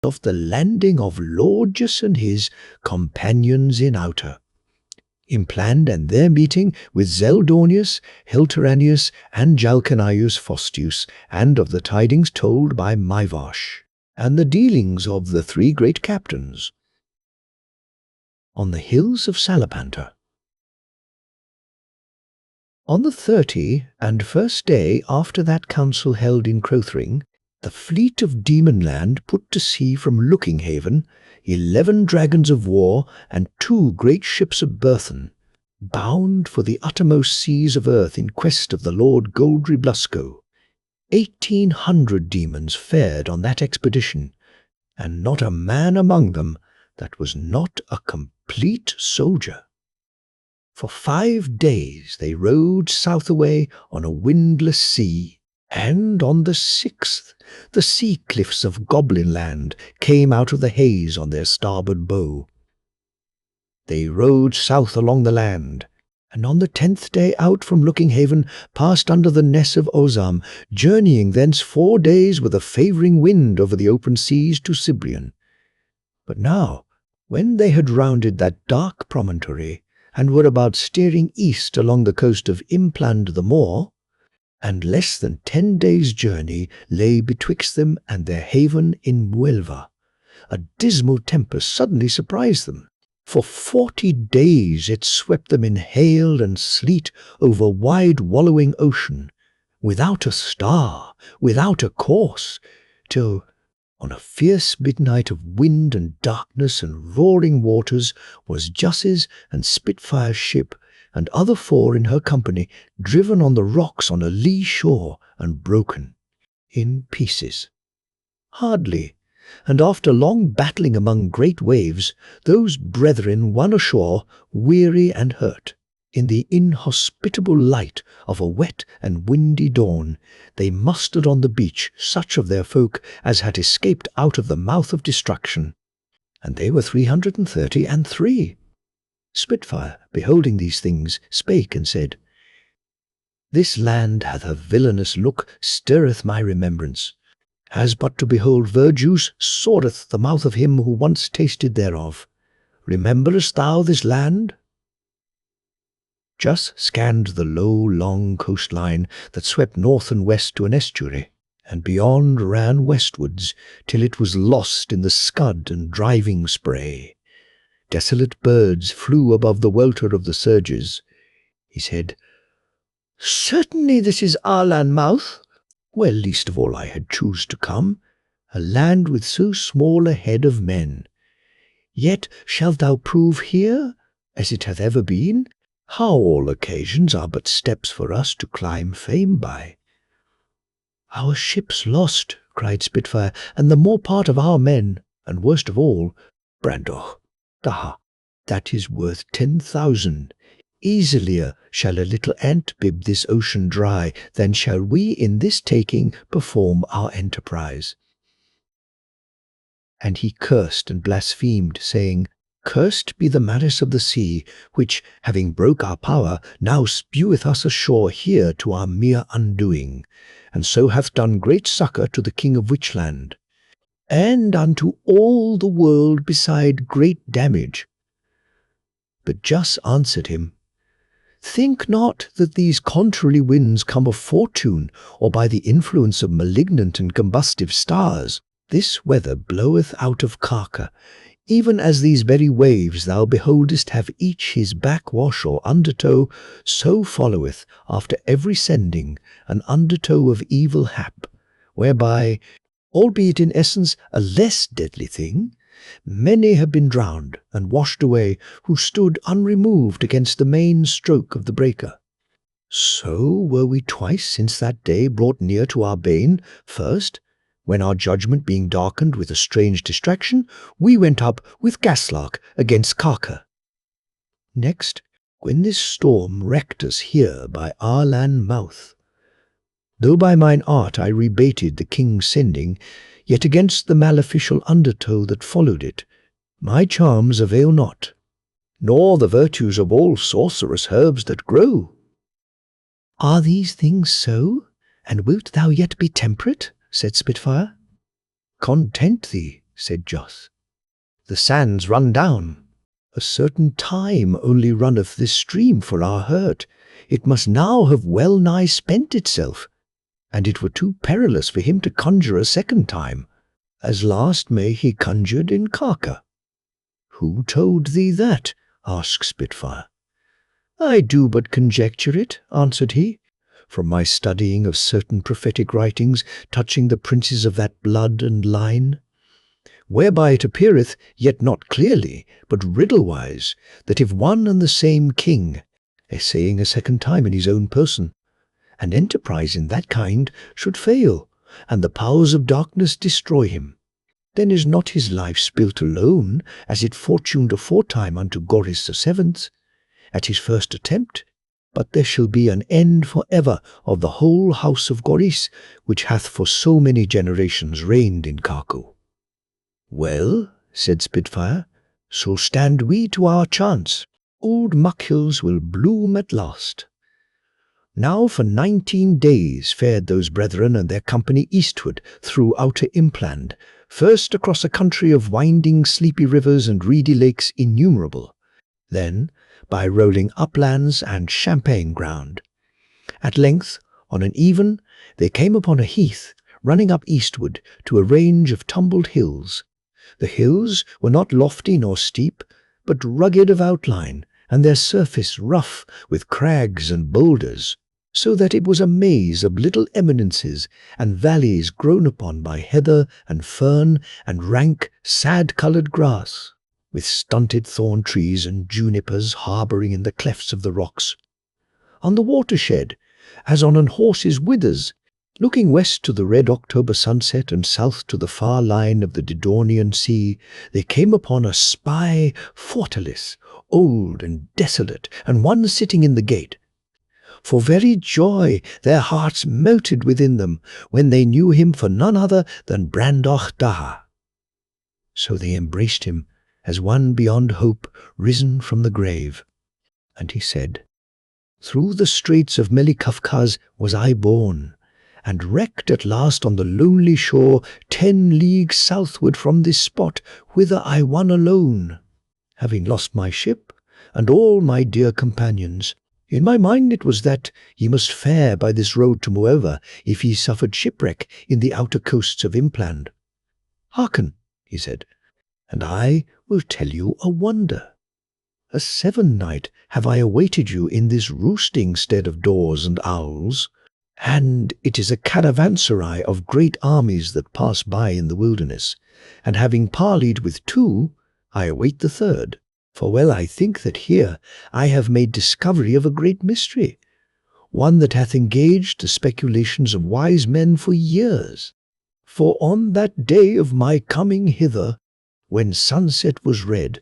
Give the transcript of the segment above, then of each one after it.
of the landing of Lorgus and his companions in Outer, implanned and their meeting with Zeldonius, Helteranius, and Jalcanius Faustus, and of the tidings told by Myvash, and the dealings of the three great captains on the hills of Salapanter. On the 31st day after that council held in Crothring, the fleet of Demonland put to sea from Looking Haven, 11 dragons of war and 2 great ships of burthen, bound for the uttermost seas of earth in quest of the Lord Goldry Blusco. 1,800 demons fared on that expedition, and not a man among them that was not a complete soldier. For 5 days they rowed south away on a windless sea, and on the 6th the sea cliffs of Goblin Land came out of the haze on their starboard bow. They rowed south along the land, and on the 10th day out from Looking Haven passed under the Ness of Ozam, journeying thence 4 days with a favouring wind over the open seas to Cibrian. But now, when they had rounded that dark promontory, and were about steering east along the coast of Impland the Moor, and less than 10 days' journey lay betwixt them and their haven in Muelva, a dismal tempest suddenly surprised them. For 40 days it swept them in hail and sleet over wide wallowing ocean, without a star, without a course, till on a fierce midnight of wind and darkness and roaring waters was Juss's and Spitfire's ship and other 4 in her company driven on the rocks on a lee shore and broken in pieces. Hardly, and after long battling among great waves, those brethren won ashore, weary and hurt. In the inhospitable light of a wet and windy dawn, they mustered on the beach such of their folk as had escaped out of the mouth of destruction, and they were 333. Spitfire, beholding these things, spake and said, This land hath a villainous look, stirreth my remembrance, as but to behold verjuice soreth the mouth of him who once tasted thereof. Rememberest thou this land? Juss scanned the low, long coastline that swept north and west to an estuary, and beyond ran westwards, till it was lost in the scud and driving spray. Desolate birds flew above the welter of the surges. He said, Certainly this is Arlan mouth, where least of all I had choose to come, a land with so small a head of men. Yet shalt thou prove here, as it hath ever been, how all occasions are but steps for us to climb fame by. Our ship's lost, cried Spitfire, and the more part of our men, and worst of all, Brandor. Aha, that is worth 10,000. Easilier shall a little ant bib this ocean dry, than shall we in this taking perform our enterprise. And he cursed and blasphemed, saying, Cursed be the malice of the sea, which, having broke our power, now speweth us ashore here to our mere undoing, and so hath done great succour to the king of Witchland, and unto all the world beside great damage. But Juss answered him, Think not that these contrary winds come of fortune, or by the influence of malignant and combustive stars. This weather bloweth out of Carca, even as these very waves thou beholdest have each his backwash or undertow, so followeth after every sending an undertow of evil hap, whereby, albeit in essence a less deadly thing, many have been drowned and washed away who stood unremoved against the main stroke of the breaker. So were we twice since that day brought near to our bane. First, when our judgment being darkened with a strange distraction, we went up with Gaslark against Carca. Next, when this storm wrecked us here by Arlan mouth. Though by mine art I rebated the king's sending, yet against the maleficial undertow that followed it, my charms avail not, nor the virtues of all sorcerous herbs that grow. Are these things so? And wilt thou yet be temperate? Said Spitfire. Content thee, said Jos. "The sands run down. A certain time only runneth this stream for our hurt. It must now have well nigh spent itself, and it were too perilous for him to conjure a second time, as last May he conjured in Carca." "Who told thee that?" asked Spitfire. "I do but conjecture it," answered he, "from my studying of certain prophetic writings touching the princes of that blood and line, whereby it appeareth, yet not clearly, but riddle-wise, that if one and the same king, essaying a second time in his own person, an enterprise in that kind should fail, and the powers of darkness destroy him, then is not his life spilt alone, as it fortuned aforetime unto Goris the Seventh, at his first attempt, but there shall be an end for ever of the whole house of Goris, which hath for so many generations reigned in Carco." "Well," said Spitfire, "so stand we to our chance. Old Muckhills will bloom at last." Now for 19 days fared those brethren and their company eastward through outer Impland, first across a country of winding sleepy rivers and reedy lakes innumerable, then by rolling uplands and champaign ground. At length, on an even, they came upon a heath running up eastward to a range of tumbled hills. The hills were not lofty nor steep, but rugged of outline, and their surface rough with crags and boulders, so that it was a maze of little eminences and valleys grown upon by heather and fern and rank, sad-coloured grass, with stunted thorn trees and junipers harbouring in the clefts of the rocks. On the watershed, as on an horse's withers, looking west to the red October sunset and south to the far line of the Didornian Sea, they came upon a spy fortalice, old and desolate, and one sitting in the gate. For very joy their hearts melted within them when they knew him for none other than Brandoch Daha. So they embraced him as one beyond hope risen from the grave. And he said, "Through the straits of Melikafkaz was I born, and wrecked at last on the lonely shore 10 leagues southward from this spot, whither I won alone, having lost my ship and all my dear companions. In my mind it was that ye must fare by this road to Moelva if ye suffered shipwreck in the outer coasts of Impland. Hearken," he said, "and I will tell you a wonder. A 7 night have I awaited you in this roosting stead of daws and owls, and it is a caravanserai of great armies that pass by in the wilderness, and having parleyed with 2, I await the 3rd. For well I think that here I have made discovery of a great mystery, one that hath engaged the speculations of wise men for years. For on that day of my coming hither, when sunset was red,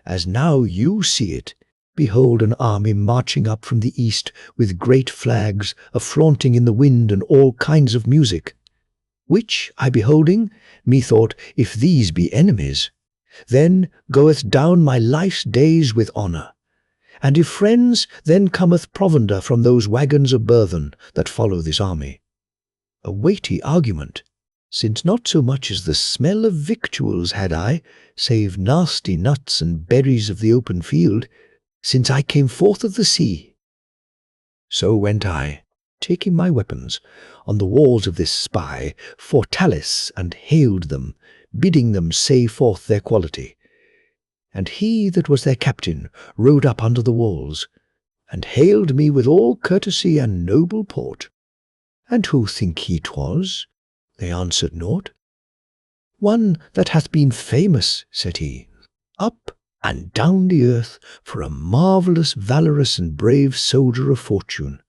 as now you see it, behold an army marching up from the east with great flags a-flaunting in the wind and all kinds of music, which I beholding, methought, if these be enemies, then goeth down my life's days with honour, and if friends, then cometh provender from those waggons of burthen that follow this army. A weighty argument, since not so much as the smell of victuals had I, save nasty nuts and berries of the open field, since I came forth of the sea. So went I, taking my weapons, on the walls of this spy, fortalis, and hailed them, bidding them say forth their quality. And he that was their captain rode up under the walls, and hailed me with all courtesy and noble port. And who think he 'twas? They answered naught. One that hath been famous, said he, up and down the earth for a marvellous, valorous, and brave soldier of fortune.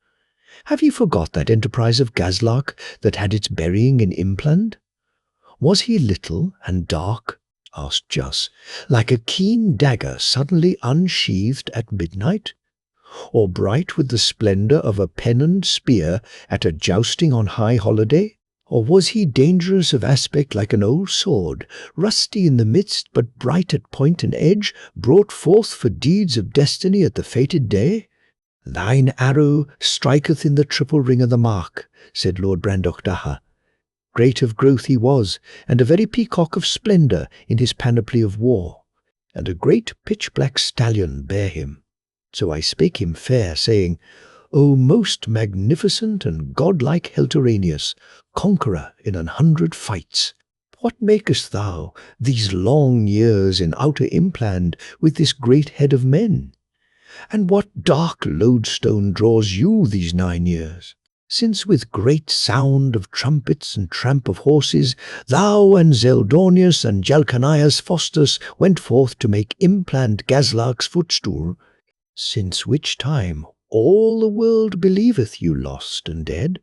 Have ye forgot that enterprise of Gazlark that had its burying in Impland? Was he little and dark, asked Jos, like a keen dagger suddenly unsheathed at midnight? Or bright with the splendour of a pennoned spear at a jousting on high holiday? Or was he dangerous of aspect like an old sword, rusty in the midst but bright at point and edge, brought forth for deeds of destiny at the fated day? Thine arrow striketh in the triple ring of the mark, said Lord Brandoch Daha, Great of growth he was, and a very peacock of splendor in his panoply of war, and a great pitch-black stallion bare him. So I spake him fair, saying, O most magnificent and godlike Heltoranius, conqueror in 100 fights, what makest thou these long years in outer impland with this great head of men? And what dark lodestone draws you these 9 years? Since with great sound of trumpets and tramp of horses, thou and Zeldonius and Jalcanias Faustus went forth to make implant Gazlark's footstool, since which time all the world believeth you lost and dead.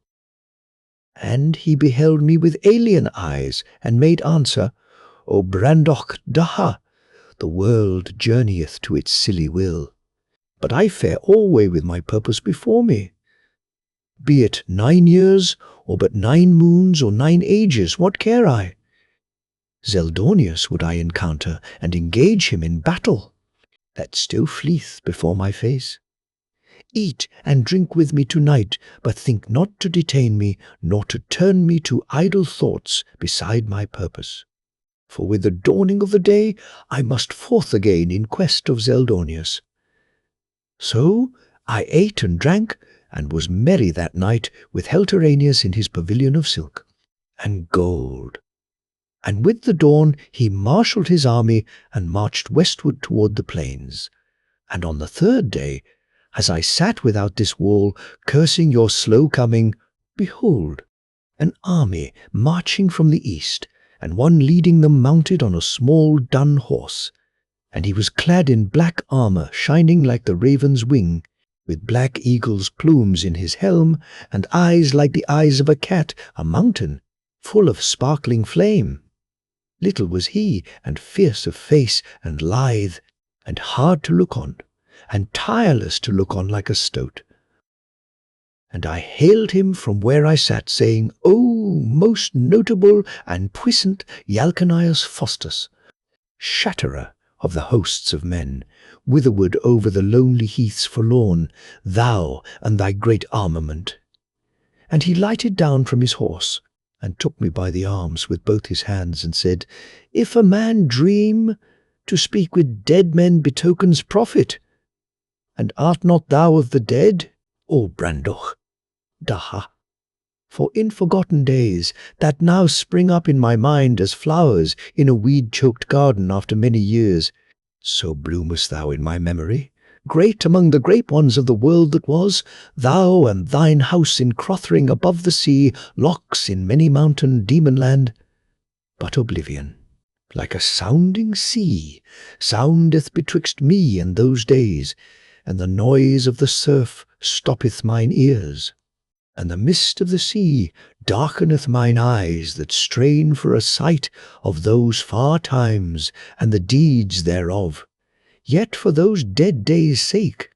And he beheld me with alien eyes, and made answer, O Brandoch Daha, the world journeyeth to its silly will, but I fare alway with my purpose before me. Be it 9 years, or but 9 moons, or 9 ages, what care I? Zeldonius would I encounter, and engage him in battle, that still fleeth before my face. Eat and drink with me tonight, but think not to detain me, nor to turn me to idle thoughts beside my purpose. For with the dawning of the day I must forth again in quest of Zeldonius. So I ate and drank, and was merry that night with Heltoranius in his pavilion of silk and gold. And with the dawn he marshalled his army and marched westward toward the plains. And on the 3rd day, as I sat without this wall, cursing your slow coming, behold, an army marching from the east, and one leading them mounted on a small dun horse. And he was clad in black armor shining like the raven's wing, with black eagle's plumes in his helm, and eyes like the eyes of a cat, a mountain, full of sparkling flame. Little was he, and fierce of face, and lithe, and hard to look on, and tireless to look on like a stoat. And I hailed him from where I sat, saying, O most notable and puissant Jalcanias Faustus, shatterer of the hosts of men, whitherward over the lonely heaths forlorn, thou and thy great armament. And he lighted down from his horse, and took me by the arms with both his hands, and said, If a man dream, to speak with dead men betokens profit. And art not thou of the dead, O Brandoch Daha? For in forgotten days, that now spring up in my mind as flowers in a weed-choked garden after many years, so bloomest thou in my memory, great among the great ones of the world that was, thou and thine house in Crothring above the sea, locks in many-mountain demon-land. But oblivion, like a sounding sea, soundeth betwixt me and those days, and the noise of the surf stoppeth mine ears. And the mist of the sea darkeneth mine eyes that strain for a sight of those far times and the deeds thereof. Yet for those dead days' sake,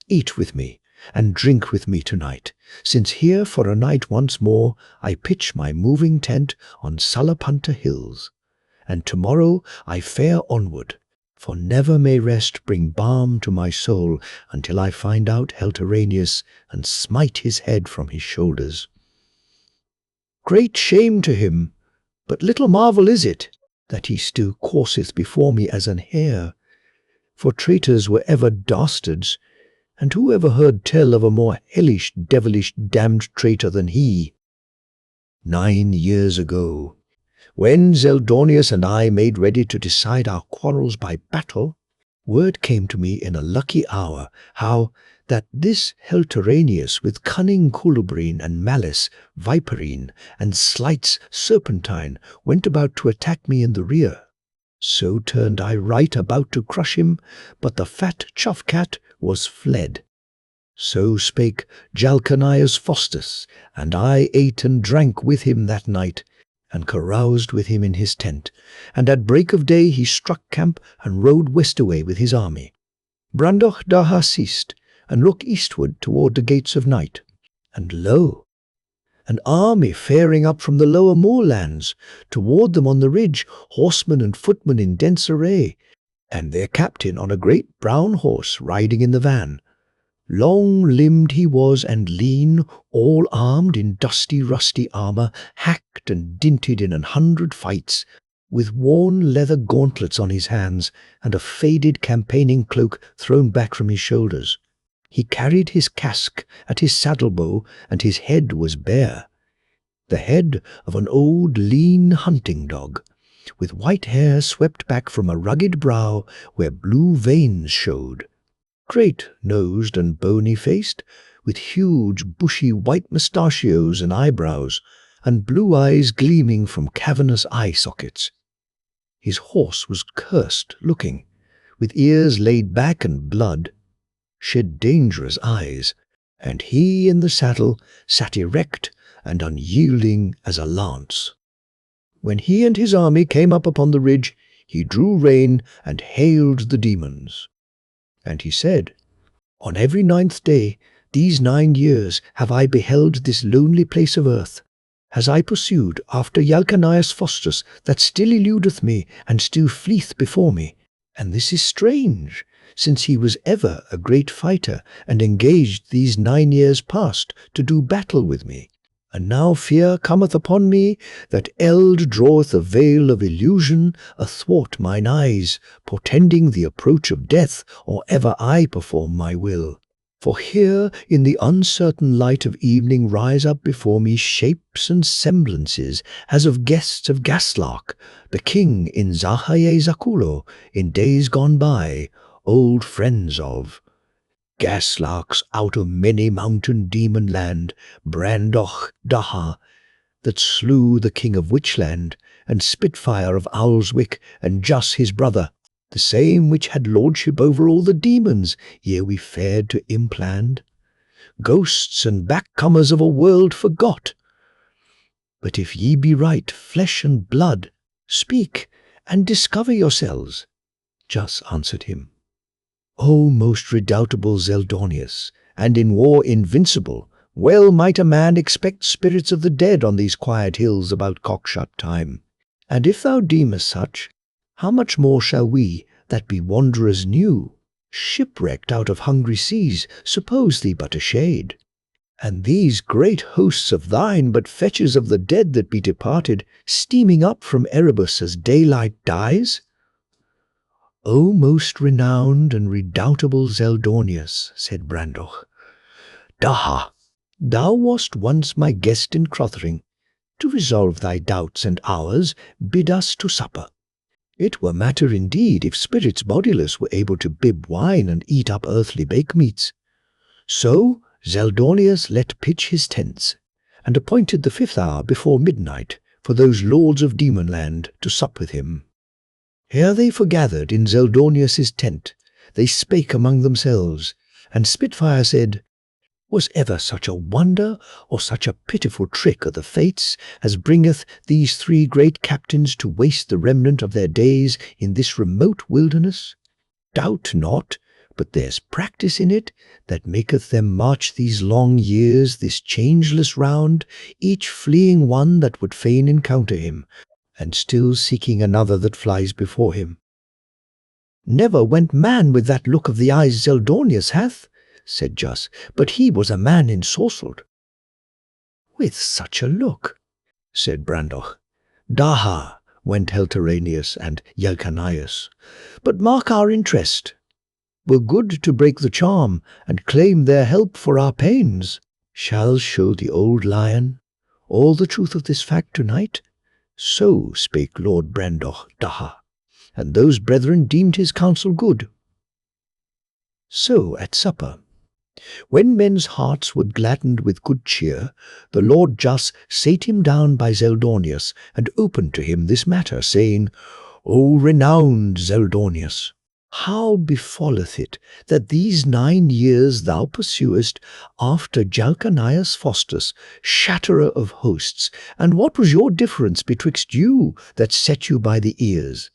eat with me and drink with me tonight, since here for a night once more I pitch my moving tent on Salapunta hills. And tomorrow I fare onward, for never may rest bring balm to my soul until I find out Heltoranius and smite his head from his shoulders. Great shame to him, but little marvel is it that he still courseth before me as an hare. For traitors were ever dastards, and who ever heard tell of a more hellish, devilish, damned traitor than he? 9 years ago, when Zeldonius and I made ready to decide our quarrels by battle, word came to me in a lucky hour how that this Heltoranius with cunning colubrine and malice viperine and sleights serpentine went about to attack me in the rear. So turned I right about to crush him, but the fat chuff-cat was fled. So spake Jalcanias Faustus, and I ate and drank with him that night, and caroused with him in his tent, and at break of day he struck camp and rode westaway with his army. Brandoch Daha ceased, and looked eastward toward the gates of night, and lo, an army faring up from the lower moorlands, toward them on the ridge, horsemen and footmen in dense array, and their captain on a great brown horse riding in the van. Long-limbed he was and lean, all armed in dusty, rusty armour, hacked and dinted in 100 fights, with worn leather gauntlets on his hands and a faded campaigning cloak thrown back from his shoulders. He carried his casque at his saddle-bow, and his head was bare, the head of an old lean hunting dog, with white hair swept back from a rugged brow where blue veins showed. Great-nosed and bony-faced, with huge bushy white mustachios and eyebrows, and blue eyes gleaming from cavernous eye-sockets. His horse was cursed-looking, with ears laid back and blood, shed dangerous eyes, and he in the saddle sat erect and unyielding as a lance. When he and his army came up upon the ridge, he drew rein and hailed the demons. And he said, "On every 9th day, these 9 years, have I beheld this lonely place of earth, as I pursued after Jalcanias Faustus, that still eludeth me, and still fleeth before me. And this is strange, since he was ever a great fighter, and engaged these 9 years past to do battle with me. And now fear cometh upon me, that eld draweth a veil of illusion athwart mine eyes, portending the approach of death, or ever I perform my will. For here in the uncertain light of evening rise up before me shapes and semblances, as of guests of Gaslark, the king in Zahaye Zakulo, in days gone by, old friends of. Gaslarks out of many mountain demon land, Brandoch Daha, that slew the king of Witchland, and Spitfire of Owlswick, and Jus his brother, the same which had lordship over all the demons, ere we fared to Impland. Ghosts and backcomers of a world forgot. But if ye be right, flesh and blood, speak, and discover yourselves. Jus answered him, O most redoubtable Zeldonius, and in war invincible, well might a man expect spirits of the dead on these quiet hills about cockshut time. And if thou deemest such, how much more shall we, that be wanderers new, shipwrecked out of hungry seas, suppose thee but a shade? And these great hosts of thine but fetches of the dead that be departed, steaming up from Erebus as daylight dies? O most renowned and redoubtable Zeldonius, said Brandoch, Daha, thou wast once my guest in Crothering. To resolve thy doubts and ours, bid us to supper. It were matter indeed if spirits bodiless were able to bib wine and eat up earthly bake-meats. So Zeldonius let pitch his tents, and appointed the 5th hour before midnight for those lords of Demonland to sup with him. Here they forgathered in Zeldonius's tent. They spake among themselves, and Spitfire said, Was ever such a wonder or such a pitiful trick of the fates as bringeth these 3 great captains to waste the remnant of their days in this remote wilderness? Doubt not, but there's practice in it that maketh them march these long years, this changeless round, each fleeing one that would fain encounter him, and still seeking another that flies before him. Never went man with that look of the eyes Zeldonius hath, said Jus, but he was a man ensorcelled. With such a look, said Brandoch. Daha, went Helteranius and Jalcanius. But mark our interest. Were good to break the charm, and claim their help for our pains. Shall show the old lion all the truth of this fact tonight? So spake Lord Brandoch Daha, and those brethren deemed his counsel good. So at supper, when men's hearts were gladdened with good cheer, the Lord Jus sate him down by Zeldonius, and opened to him this matter, saying, O renowned Zeldonius, how befalleth it that these 9 years thou pursuest after Jalcanias Faustus, shatterer of hosts, and what was your difference betwixt you that set you by the ears?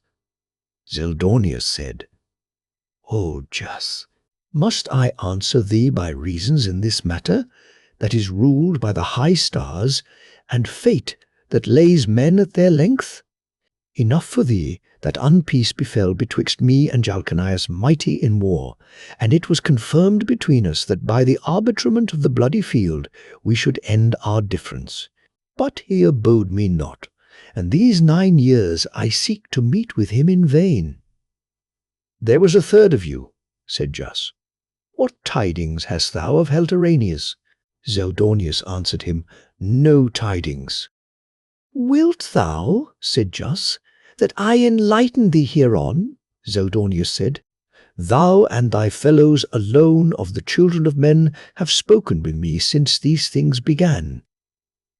Zeldonius said, O Jus, must I answer thee by reasons in this matter, that is ruled by the high stars, and fate that lays men at their length? Enough for thee that unpeace befell betwixt me and Jalcanias mighty in war, and it was confirmed between us that by the arbitrament of the bloody field we should end our difference. But he abode me not, and these 9 years I seek to meet with him in vain." "There was a third of you," said Jus. "What tidings hast thou of Heltoranius?" Zeldonius answered him, "No tidings." "Wilt thou," said Jus, "that I enlighten thee hereon?" Zeldonius said, "Thou and thy fellows alone of the children of men have spoken with me since these things began.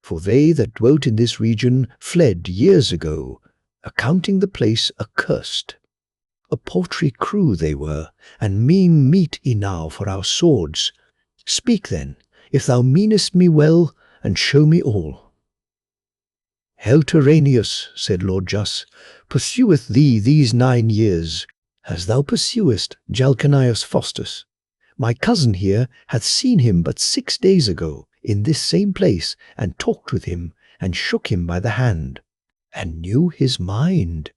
For they that dwelt in this region fled years ago, accounting the place accursed. A paltry crew they were, and mean meat enow for our swords. Speak then, if thou meanest me well, and show me all." "Heltoranius," said Lord Jus, "pursueth thee these 9 years, as thou pursuest Jalcanius Faustus. My cousin here hath seen him but 6 days ago, in this same place, and talked with him, and shook him by the hand, and knew his mind.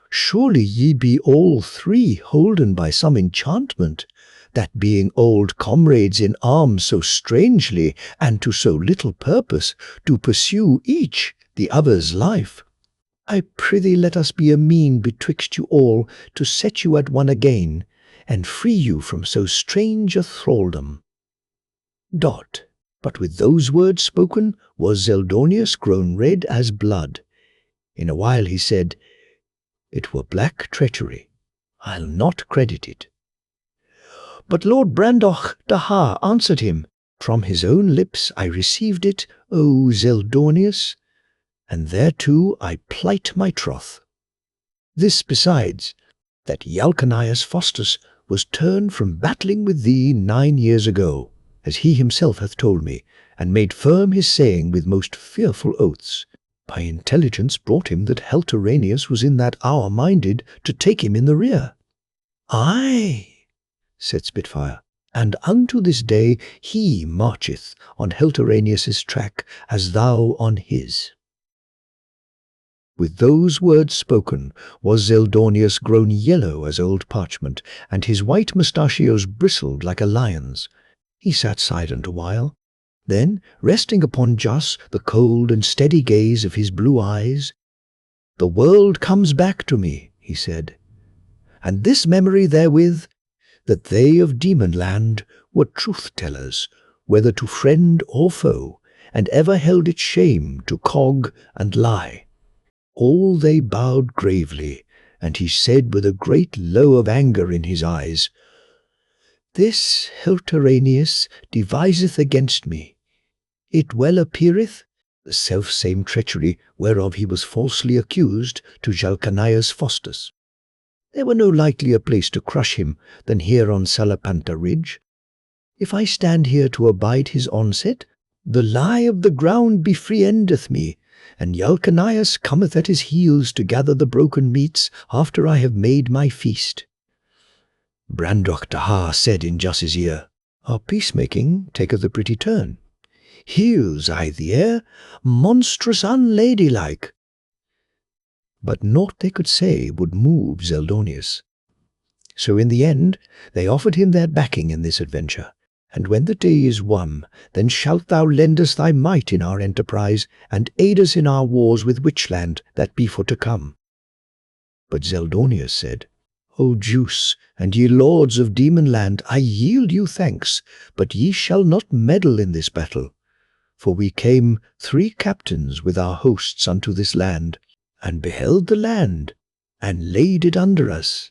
Surely ye be all 3 holden by some enchantment, that being old comrades in arms so strangely, and to so little purpose, do pursue each the other's life. I prithee let us be a mean betwixt you all to set you at one again, and free you from so strange a thraldom." But with those words spoken was Zeldonius grown red as blood. In a while he said, "It were black treachery. I'll not credit it." But Lord Brandoch Daha answered him, "From his own lips I received it, O Zeldonius, and thereto I plight my troth. This besides, that Jalcanius Faustus was turned from battling with thee 9 years ago, as he himself hath told me, and made firm his saying with most fearful oaths. By intelligence brought him that Heltoranius was in that hour minded to take him in the rear." "Aye," said Spitfire, "and unto this day he marcheth on Heltoranius's track as thou on his." With those words spoken was Zeldonius grown yellow as old parchment, and his white mustachios bristled like a lion's. He sat silent a while. Then, resting upon Jus the cold and steady gaze of his blue eyes, "The world comes back to me," he said, "and this memory therewith, that they of Demonland were truth-tellers, whether to friend or foe, and ever held it shame to cog and lie. All they bowed gravely, and he said with a great low of anger in his eyes, 'This Heltoranius deviseth against me. It well appeareth, the self-same treachery whereof he was falsely accused to Jalcanius Faustus. There were no likelier place to crush him than here on Salapanta Ridge. If I stand here to abide his onset, the lie of the ground befriendeth me, and Jalcanius cometh at his heels to gather the broken meats after I have made my feast.'" Brandoch Daha said in Jus's ear, "Our peacemaking taketh a pretty turn. Heels I the air, monstrous unladylike." But naught they could say would move Zeldonius. So in the end they offered him their backing in this adventure, and when the day is won, then shalt thou lend us thy might in our enterprise, and aid us in our wars with Witchland that be for to come. But Zeldonius said, "O Jus, and ye lords of Demonland, I yield you thanks, but ye shall not meddle in this battle. For we came 3 captains with our hosts unto this land, and beheld the land, and laid it under us.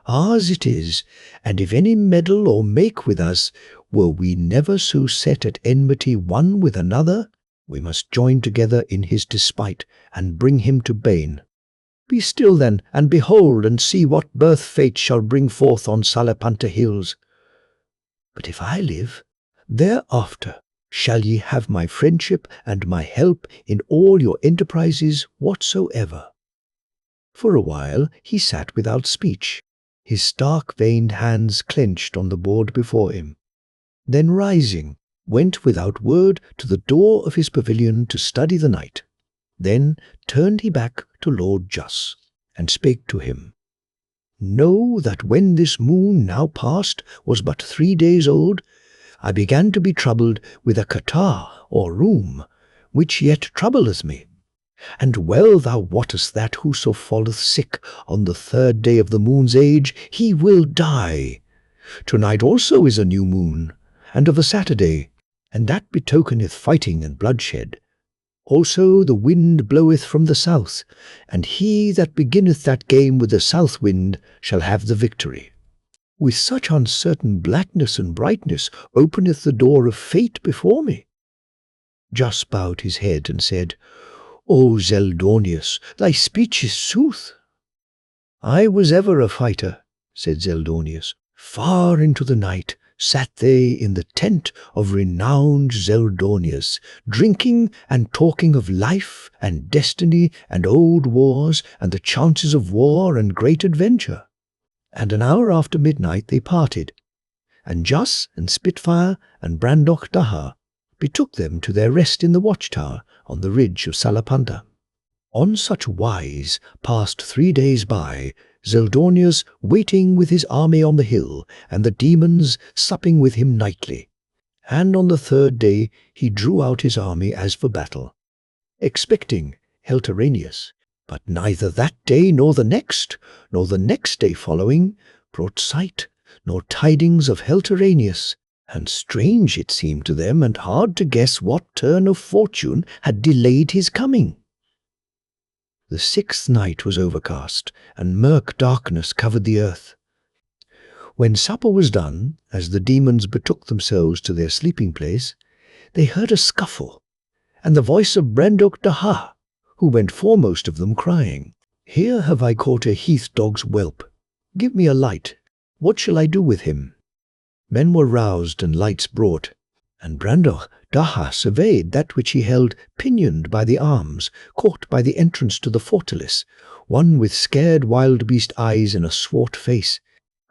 Ours it is, and if any meddle or make with us, were we never so set at enmity one with another, we must join together in his despite, and bring him to bane. Be still then, and behold, and see what birth fate shall bring forth on Salapanta hills. But if I live, thereafter shall ye have my friendship and my help in all your enterprises whatsoever." For a while he sat without speech, his stark-veined hands clenched on the board before him. Then rising, went without word to the door of his pavilion to study the night. Then turned he back to Lord Jus. and spake to him. Know that when this moon now past was but 3 days old, I began to be troubled with a catarrh or rheum, which yet troubleth me. And well thou wottest that whoso falleth sick on the 3rd day of the moon's age, he will die. To-night also is a new moon, and of a Saturday, and that betokeneth fighting and bloodshed. Also the wind bloweth from the south, and he that beginneth that game with the south wind shall have the victory. With such uncertain blackness and brightness openeth the door of fate before me. Just bowed his head and said, O Zeldonius, thy speech is sooth. I was ever a fighter, said Zeldonius. Far into the night sat they in the tent of renowned Zeldonius, drinking and talking of life and destiny and old wars and the chances of war and great adventure. And an hour after midnight they parted, and Jus and Spitfire and Brandoch Daha betook them to their rest in the watchtower on the ridge of Salapanda. On such wise passed 3 days by, Zeldonius waiting with his army on the hill, and the demons supping with him nightly. And on the 3rd day he drew out his army as for battle, expecting Helteranius. But neither that day nor the next day following, brought sight nor tidings of Helteranius, and strange it seemed to them, and hard to guess what turn of fortune had delayed his coming. The 6th night was overcast, and murk darkness covered the earth. When supper was done, as the demons betook themselves to their sleeping place, they heard a scuffle, and the voice of Brandoch Daha, who went foremost of them, crying, Here have I caught a heath-dog's whelp. Give me a light. What shall I do with him? Men were roused and lights brought, and Brandoch Daha surveyed that which he held pinioned by the arms, caught by the entrance to the fortalice, one with scared wild beast eyes and a swart face,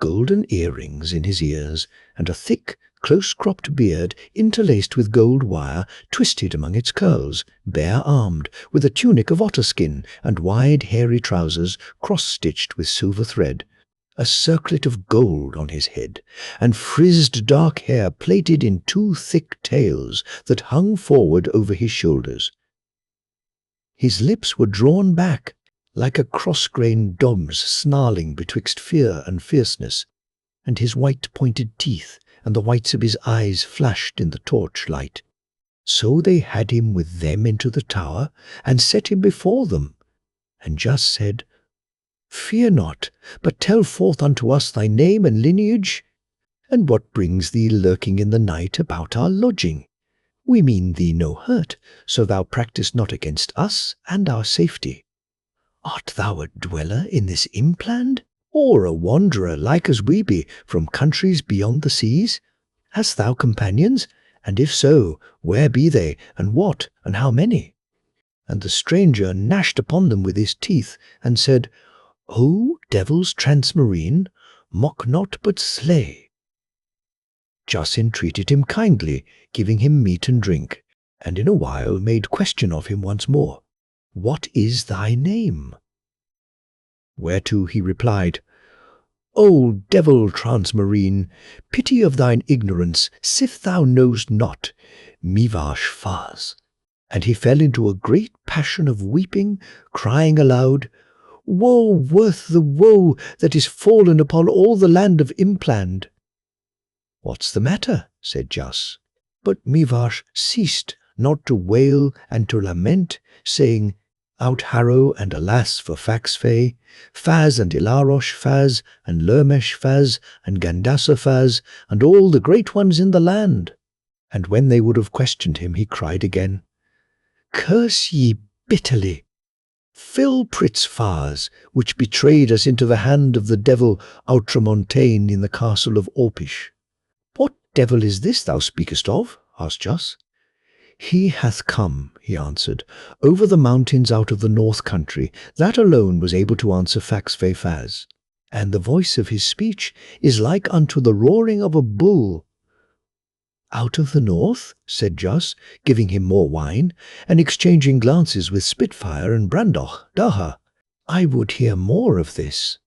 golden earrings in his ears, and a thick, close-cropped beard interlaced with gold wire twisted among its curls, bare-armed, with a tunic of otter skin and wide hairy trousers cross-stitched with silver thread, a circlet of gold on his head, and frizzed dark hair plaited in 2 thick tails that hung forward over his shoulders. His lips were drawn back, like a cross-grained dom's snarling betwixt fear and fierceness, and his white pointed teeth and the whites of his eyes flashed in the torchlight. So they had him with them into the tower, and set him before them, and just said, Fear not, but tell forth unto us thy name and lineage, and what brings thee lurking in the night about our lodging. We mean thee no hurt, so thou practise not against us and our safety. Art thou a dweller in this impland, or a wanderer like as we be from countries beyond the seas? Hast thou companions? And if so, where be they, and what, and how many? And the stranger gnashed upon them with his teeth, and said, O devils transmarine, mock not but slay. Jus entreated him kindly, giving him meat and drink, and in a while made question of him once more, What is thy name? Whereto he replied, O devil transmarine, pity of thine ignorance, sith thou knowest not, Mivash Faz. And he fell into a great passion of weeping, crying aloud, Woe worth the woe that is fallen upon all the land of Impland. What's the matter? Said Jus. But Mivash ceased not to wail and to lament, saying, Out harrow and alas for Faxfey, Faz and Ilarosh Faz, and Lermesh Faz, and Gandasa Faz, and all the great ones in the land. And when they would have questioned him, he cried again, Curse ye bitterly, Philpritz Faz, which betrayed us into the hand of the devil Outramontane in the castle of Orpish. What devil is this thou speakest of? Asked Jus. He hath come, he answered, over the mountains out of the north country. That alone was able to answer Faxfey Faz. And the voice of his speech is like unto the roaring of a bull. Out of the north? Said Jus, giving him more wine, and exchanging glances with Spitfire and Brandoch Daha. I would hear more of this.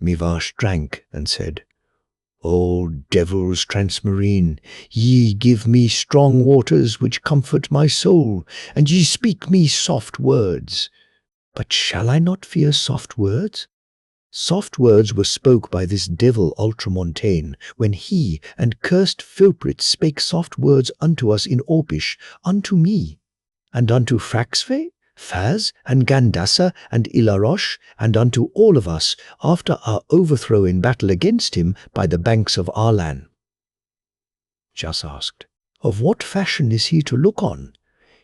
Mivash drank and said, O devils transmarine, ye give me strong waters which comfort my soul, and ye speak me soft words. But shall I not fear soft words? Soft words were spoke by this devil Ultramontane, when he and cursed Philprit spake soft words unto us in Orpish, unto me, and unto Fraxfe, Faz, and Gandassa, and Ilarosh, and unto all of us, after our overthrow in battle against him by the banks of Arlan. Jas asked, Of what fashion is he to look on?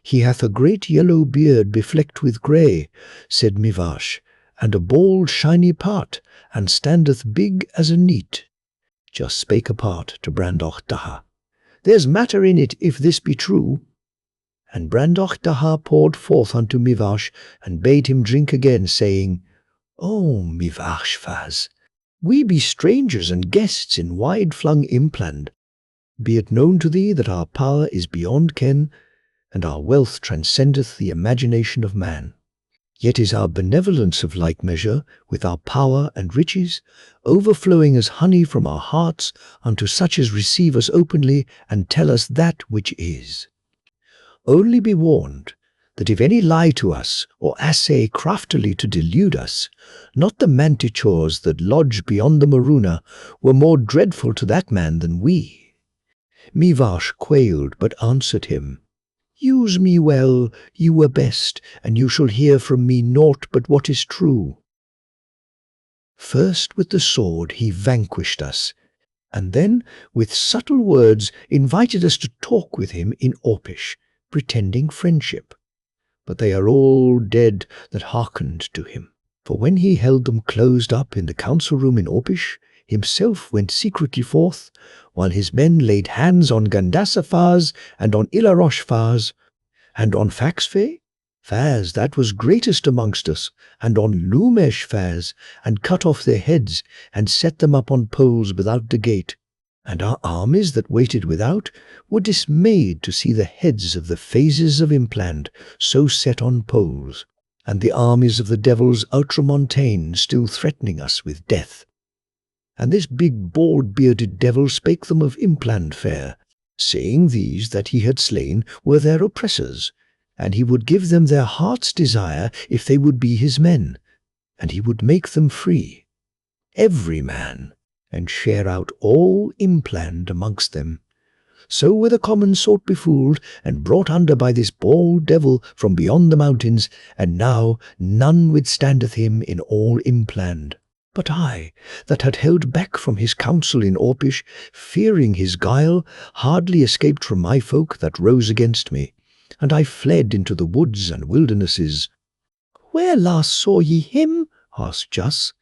He hath a great yellow beard beflecked with grey, said Mivash, and a bald shiny part, and standeth big as a neat. Jas spake apart to Brandoch Daha. There's matter in it, if this be true. And Brandoch Daha poured forth unto Mivash, and bade him drink again, saying, O Mivash Faz, we be strangers and guests in wide-flung Impland. Be it known to thee that our power is beyond ken, and our wealth transcendeth the imagination of man. Yet is our benevolence of like measure, with our power and riches, overflowing as honey from our hearts unto such as receive us openly and tell us that which is. Only be warned, that if any lie to us, or assay craftily to delude us, not the manticores that lodge beyond the Maruna were more dreadful to that man than we. Mivash quailed, but answered him, Use me well, you were best, and you shall hear from me naught but what is true. First with the sword he vanquished us, and then with subtle words invited us to talk with him in Orpish, pretending friendship. But they are all dead that hearkened to him. For when he held them closed up in the council room in Orpish, himself went secretly forth, while his men laid hands on Gandassa Faz, and on Ilarosh Faz, and on Faxfe, Faz that was greatest amongst us, and on Lumesh Faz, and cut off their heads, and set them up on poles without the gate. And our armies that waited without were dismayed to see the heads of the phases of Impland so set on poles, and the armies of the devils Ultramontane still threatening us with death. And this big bald-bearded devil spake them of Impland fair, saying these that he had slain were their oppressors, and he would give them their heart's desire if they would be his men, and he would make them free, every man, and share out all Impland amongst them. So were the common sort befooled, and brought under by this bald devil from beyond the mountains, and now none withstandeth him in all Impland. But I, that had held back from his counsel in Orpish, fearing his guile, hardly escaped from my folk that rose against me, and I fled into the woods and wildernesses. Where last saw ye him? asked Jas.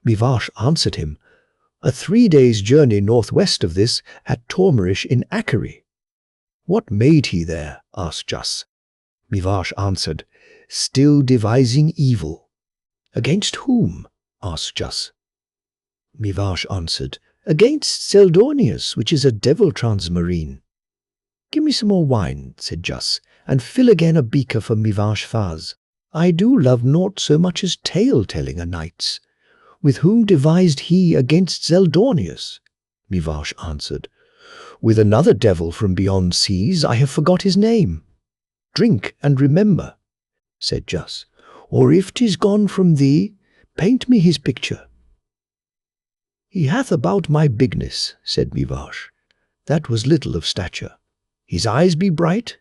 Mivash answered him, A 3 days' journey northwest of this, at Tormerish in Akari. What made he there? asked Jas. Mivash answered, Still devising evil. Against whom? asked Jas. Mivash answered, Against Seldonius, which is a devil transmarine. Give me some more wine, said Jas, and fill again a beaker for Mivash Faz. I do love naught so much as tale-telling o' knights. With whom devised he against Seldonius? Mivash answered, With another devil from beyond seas, I have forgot his name. Drink and remember, said Jas, or if 'tis gone from thee, paint me his picture. He hath about my bigness, said Mivash. That was little of stature. His eyes be bright,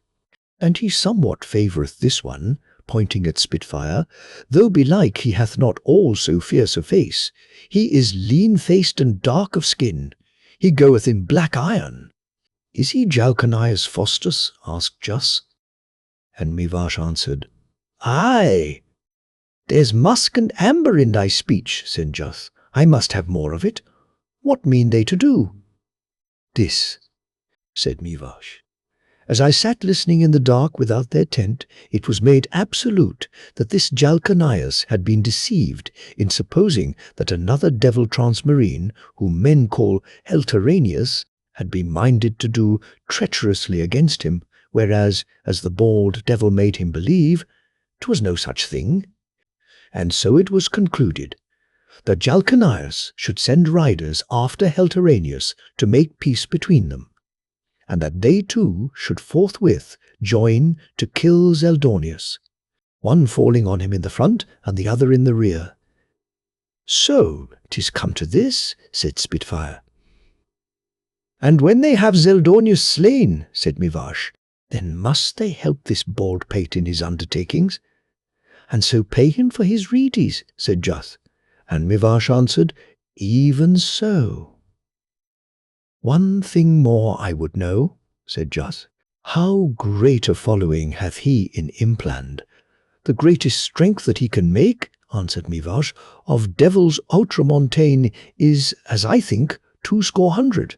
and he somewhat favoureth this one, pointing at Spitfire, though belike he hath not all so fierce a face. He is lean-faced and dark of skin. He goeth in black iron. Is he Jalcanias Faustus? asked Jas. And Mivash answered, Aye. There's musk and amber in thy speech, said Jas. I must have more of it. What mean they to do? This, said Mivash. As I sat listening in the dark without their tent, it was made absolute that this Jalcanias had been deceived in supposing that another devil transmarine, whom men call Helteranius, had been minded to do treacherously against him, whereas, as the bald devil made him believe, 'twas no such thing. And so it was concluded that Jalcanias should send riders after Helteranius to make peace between them, and that they too should forthwith join to kill Zeldonius, one falling on him in the front and the other in the rear. "So 'tis come to this," said Spitfire. "And when they have Zeldonius slain," said Mivash, "then must they help this bald pate in his undertakings, and so pay him for his reedies," said Juth. And Mivash answered, "Even so." "One thing more I would know," said Juth. "How great a following hath he in Impland?" "The greatest strength that he can make," answered Mivash, "of devils ultramontane is, as I think, 200.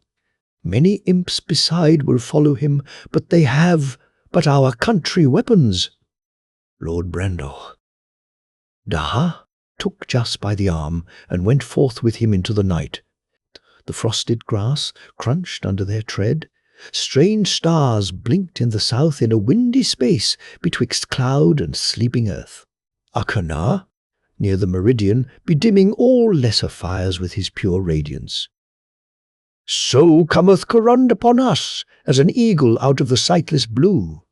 Many imps beside will follow him, but they have but our country weapons." Lord Brandoch. Daha took Jas by the arm and went forth with him into the night. The frosted grass crunched under their tread. Strange stars blinked in the south in a windy space betwixt cloud and sleeping earth. Akana, near the meridian, bedimming all lesser fires with his pure radiance. "So cometh Corund upon us, as an eagle out of the sightless blue,"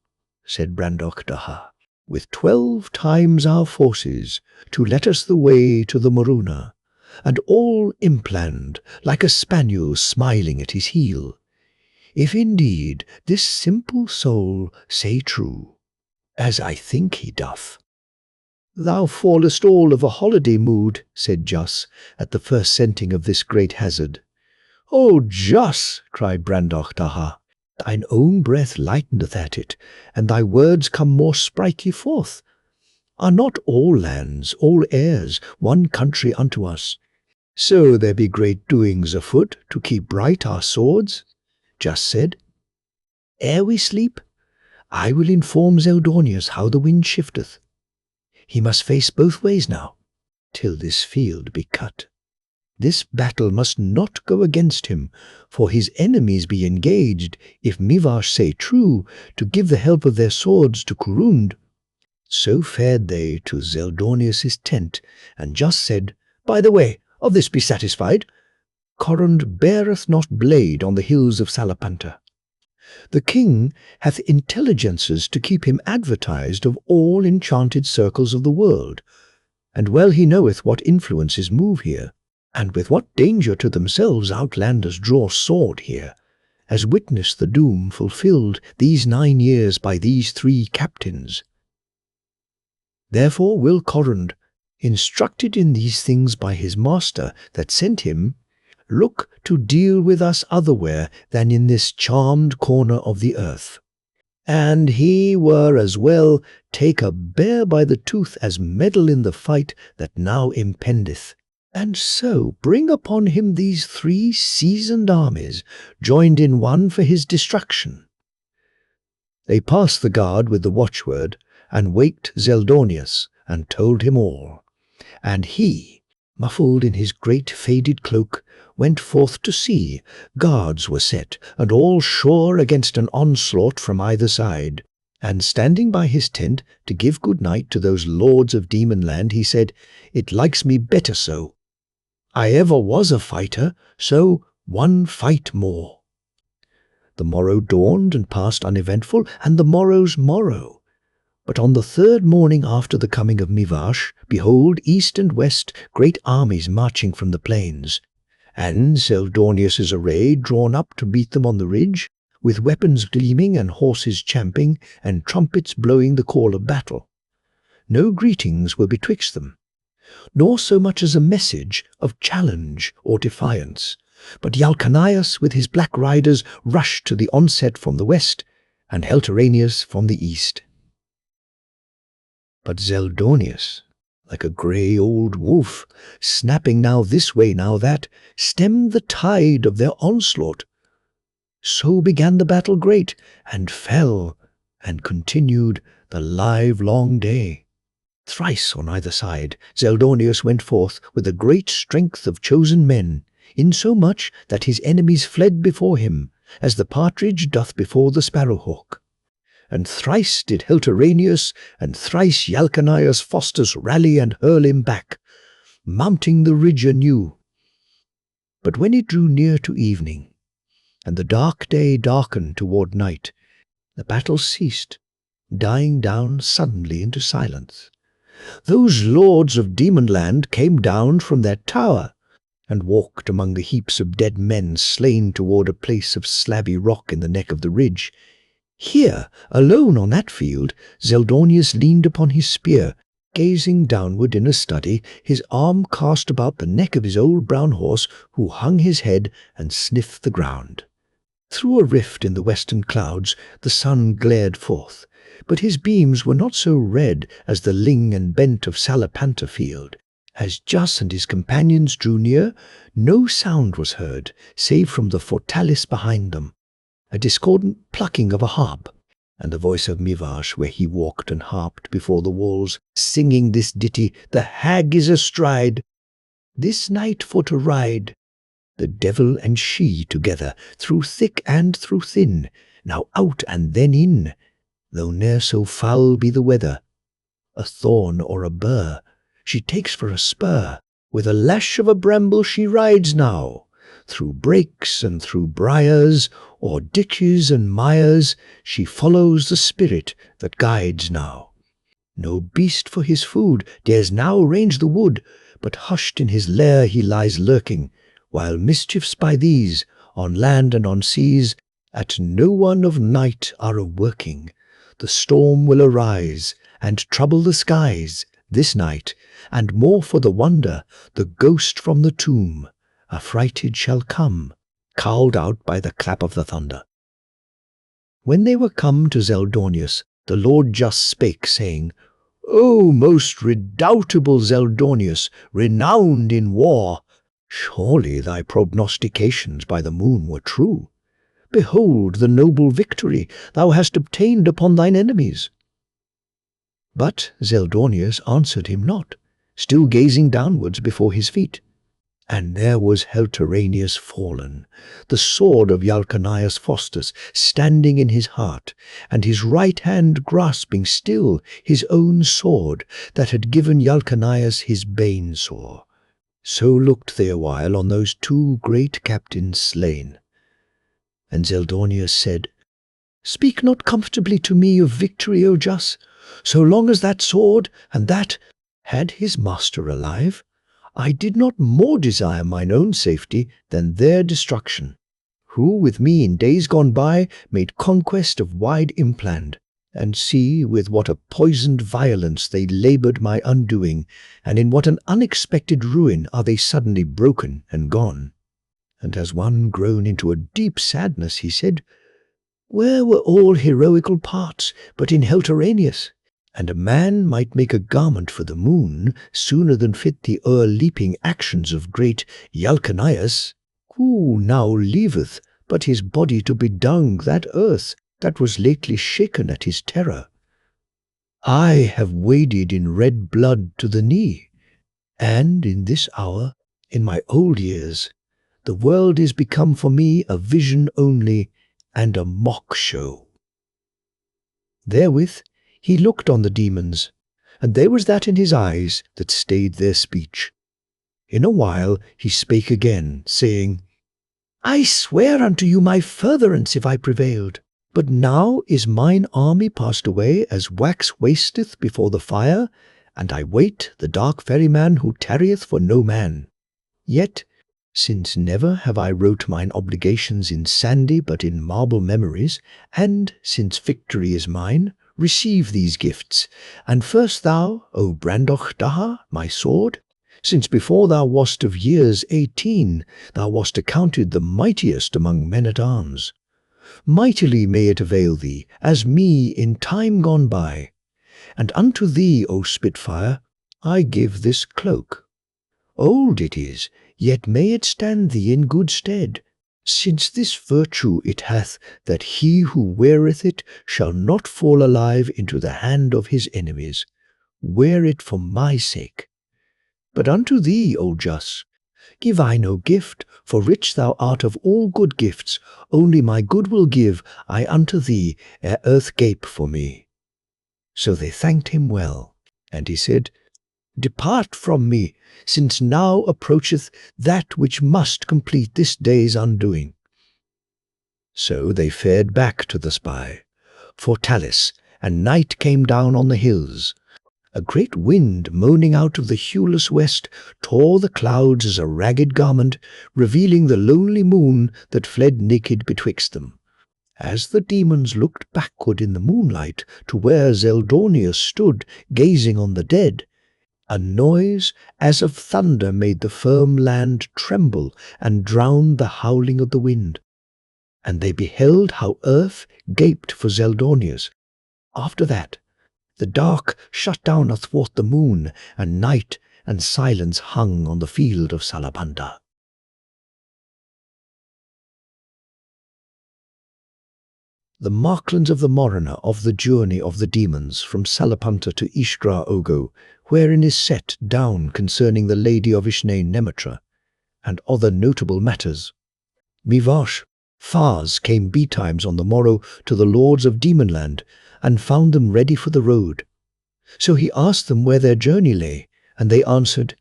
said Brandoch Daha, "with 12 times our forces, to let us the way to the Maruna, and all Impland like a spaniel smiling at his heel, if indeed this simple soul say true, as I think he doth." "Thou fallest all of a holiday mood," said Jus, at the first scenting of this great hazard. "Oh, Jus," cried Brandoch Daha, "thine own breath lighteneth at it, and thy words come more sprightly forth. Are not all lands, all airs, one country unto us? So there be great doings afoot to keep bright our swords?" Jus said. "Ere we sleep, I will inform Zeldonius how the wind shifteth. He must face both ways now, till this field be cut. This battle must not go against him, for his enemies be engaged, if Mivash say true, to give the help of their swords to Corund." So fared they to Zeldonius' tent, and just said, "By the way, of this be satisfied. Corund beareth not blade on the hills of Salapanta. The king hath intelligences to keep him advertised of all enchanted circles of the world, and well he knoweth what influences move here, and with what danger to themselves outlanders draw sword here, as witness the doom fulfilled these 9 years by these 3 captains. Therefore will Corund, instructed in these things by his master that sent him, look to deal with us otherwhere than in this charmed corner of the earth. And he were as well take a bear by the tooth as meddle in the fight that now impendeth, and so bring upon him these 3 seasoned armies, joined in one for his destruction." They passed the guard with the watchword, and waked Zeldonius, and told him all. And he, muffled in his great faded cloak, went forth to see. Guards were set, and all sure against an onslaught from either side. And standing by his tent to give good night to those lords of Demonland, he said, "It likes me better so. I ever was a fighter, so one fight more." The morrow dawned and passed uneventful, and the morrow's morrow. But on the 3rd morning after the coming of Mivash, behold, east and west great armies marching from the plains, and Zeldonius' array drawn up to meet them on the ridge, with weapons gleaming and horses champing, and trumpets blowing the call of battle. No greetings were betwixt them, nor so much as a message of challenge or defiance, but Jalcanias with his black riders rushed to the onset from the west, and Helteranius from the east. But Zeldonius, like a grey old wolf, snapping now this way, now that, stemmed the tide of their onslaught. So began the battle great, and fell, and continued the livelong day. Thrice on either side Zeldonius went forth with a great strength of chosen men, insomuch that his enemies fled before him, as the partridge doth before the sparrowhawk. and thrice did Helteranius and thrice Yalcanius Faustus rally and hurl him back, mounting the ridge anew. But when it drew near to evening, and the dark day darkened toward night, the battle ceased, dying down suddenly into silence. Those lords of Demonland came down from their tower, and walked among the heaps of dead men slain toward a place of slabby rock in the neck of the ridge. Here, alone on that field, Zeldonius leaned upon his spear, gazing downward in a study, his arm cast about the neck of his old brown horse, who hung his head and sniffed the ground. Through a rift in the western clouds the sun glared forth, but his beams were not so red as the ling and bent of Salapanta field. As Jus and his companions drew near, no sound was heard, save from the fortalice behind them, a discordant plucking of a harp, and the voice of Mivash where he walked and harped before the walls, singing this ditty, "The hag is astride, this night for to ride, the devil and she together, through thick and through thin, now out and then in, though ne'er so foul be the weather. A thorn or a burr she takes for a spur, with a lash of a bramble she rides now, through brakes and through briars, o'er ditches and mires, she follows the spirit that guides now. No beast for his food dares now range the wood, but hushed in his lair he lies lurking, while mischiefs by these, on land and on seas, at no one of night are a-working. The storm will arise, and trouble the skies, this night, and more for the wonder, the ghost from the tomb, affrighted shall come, cowled out by the clap of the thunder. When they were come to Zeldonius, the Lord Just spake, saying, O most redoubtable Zeldonius, renowned in war, surely thy prognostications by the moon were true. Behold the noble victory thou hast obtained upon thine enemies. But Zeldonius answered him not, still gazing downwards before his feet. And there was Helteranius fallen, the sword of Yalcanius Faustus standing in his heart, and his right hand grasping still his own sword that had given Yalcanius his bane sore. So looked they awhile on those two great captains slain. And Zeldonius said, Speak not comfortably to me of victory, O Jus, so long as that sword and that had his master alive. I did not more desire mine own safety than their destruction, who with me in days gone by made conquest of wide Impland, and see with what a poisoned violence they laboured my undoing, and in what an unexpected ruin are they suddenly broken and gone. And as one grown into a deep sadness, he said, Where were all heroical parts but in Helteranius? And a man might make a garment for the moon sooner than fit the o'erleaping actions of great Yalcanius, who now leaveth but his body to bedung that earth that was lately shaken at his terror. I have waded in red blood to the knee, and in this hour, in my old years, the world is become for me a vision only and a mock show. Therewith he looked on the demons, and there was that in his eyes that stayed their speech. In a while he spake again, saying, I swear unto you my furtherance if I prevailed. But now is mine army passed away as wax wasteth before the fire, and I wait the dark ferryman who tarrieth for no man. Yet, since never have I wrote mine obligations in sandy but in marble memories, and since victory is mine, receive these gifts, and first thou, O Brandoch Daha, my sword, since before thou wast of years 18, thou wast accounted the mightiest among men-at-arms. Mightily may it avail thee, as me in time gone by. And unto thee, O Spitfire, I give this cloak. Old it is, yet may it stand thee in good stead, since this virtue it hath, that he who weareth it shall not fall alive into the hand of his enemies. Wear it for my sake. But unto thee, O Jus, Give I no gift, for rich thou art of all good gifts, only my good will give I unto thee, ere earth gape for me. So they thanked him well, and he said, Depart from me, since now approacheth that which must complete this day's undoing. So they fared back to the spy, Fortalis, and night came down on the hills. A great wind, moaning out of the hueless west, tore the clouds as a ragged garment, revealing the lonely moon that fled naked betwixt them. As the demons looked backward in the moonlight to where Zeldornius stood, gazing on the dead, a noise as of thunder made the firm land tremble and drowned the howling of the wind. And they beheld how earth gaped for Zeldornius. After that, the dark shut down athwart the moon, and night and silence hung on the field of Salabanda. The marklands of the Morana of the journey of the demons from Salapanta to Ishtra Ogo, wherein is set down concerning the lady of Ishne Nemetra, and other notable matters. Mivash, Fars came betimes on the morrow to the lords of Demonland, and found them ready for the road. So he asked them where their journey lay, and they answered,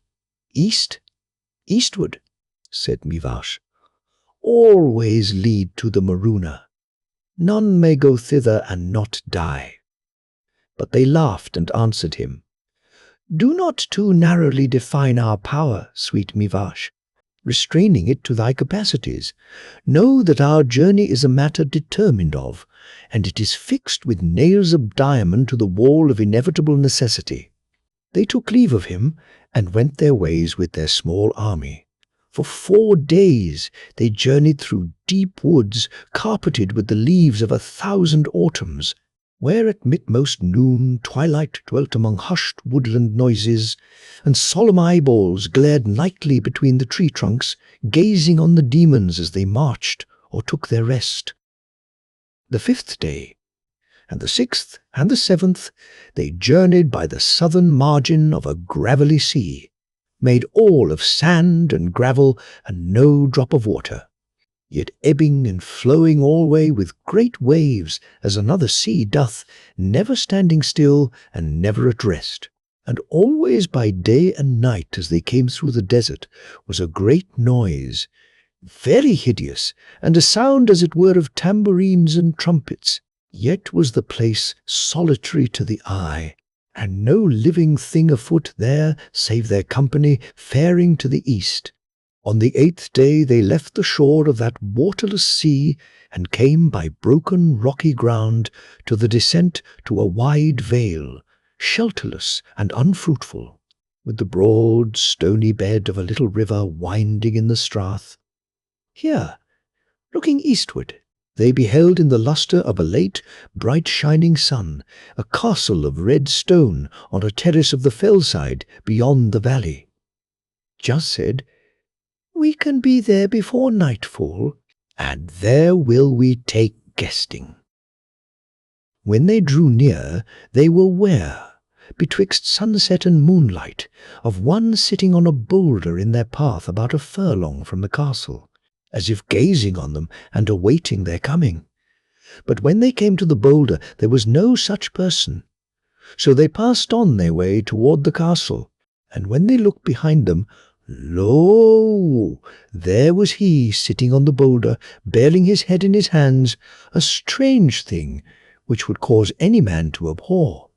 East? Eastward, said Mivash. Always lead to the Maruna. None may go thither and not die. But they laughed and answered him, Do not too narrowly define our power, sweet Mivash, restraining it to thy capacities. Know that our journey is a matter determined of, and it is fixed with nails of diamond to the wall of inevitable necessity. They took leave of him, and went their ways with their small army. For 4 days they journeyed through deep woods, carpeted with the leaves of 1,000 autumns, where at midmost noon twilight dwelt among hushed woodland noises, and solemn eyeballs glared nightly between the tree trunks, gazing on the demons as they marched or took their rest. The 5th day, and the 6th and the 7th, they journeyed by the southern margin of a gravelly sea, made all of sand and gravel, and no drop of water, yet ebbing and flowing alway with great waves, as another sea doth, never standing still and never at rest. And always by day and night, as they came through the desert, was a great noise, very hideous, and a sound as it were of tambourines and trumpets. Yet was the place solitary to the eye, and no living thing afoot there save their company faring to the east. On the 8th day they left the shore of that waterless sea, and came by broken rocky ground to the descent to a wide vale, shelterless and unfruitful, with the broad stony bed of a little river winding in the strath. Here, looking eastward, they beheld in the lustre of a late, bright shining sun, a castle of red stone on a terrace of the fellside beyond the valley. Just said, We can be there before nightfall, and there will we take guesting. When they drew near, they were ware, betwixt sunset and moonlight, of one sitting on a boulder in their path about a furlong from the castle, as if gazing on them and awaiting their coming. But when they came to the boulder, there was no such person. So they passed on their way toward the castle, and when they looked behind them, lo! There was he sitting on the boulder, bearing his head in his hands, a strange thing, which would cause any man to abhor.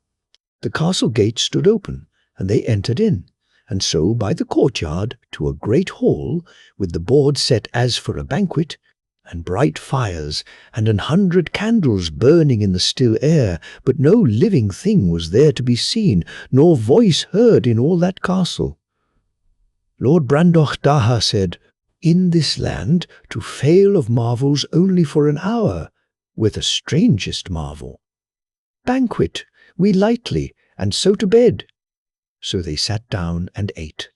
The castle gate stood open, and they entered in, and so by the courtyard to a great hall, with the board set as for a banquet, and bright fires, and 100 candles burning in the still air, but no living thing was there to be seen, nor voice heard in all that castle. Lord Brandoch Daha said, In this land to fail of marvels only for an hour, were the strangest marvel. Banquet, we lightly, and so to bed. So they sat down and ate,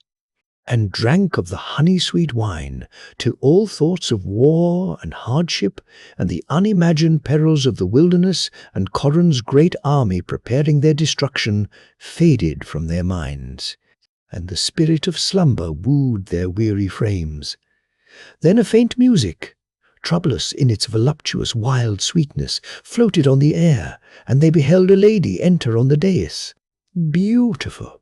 and drank of the honey-sweet wine, till all thoughts of war and hardship, and the unimagined perils of the wilderness, and Corin's great army preparing their destruction, faded from their minds. and the spirit of slumber wooed their weary frames. Then a faint music, troublous in its voluptuous wild sweetness, floated on the air, and they beheld a lady enter on the dais. Beautiful.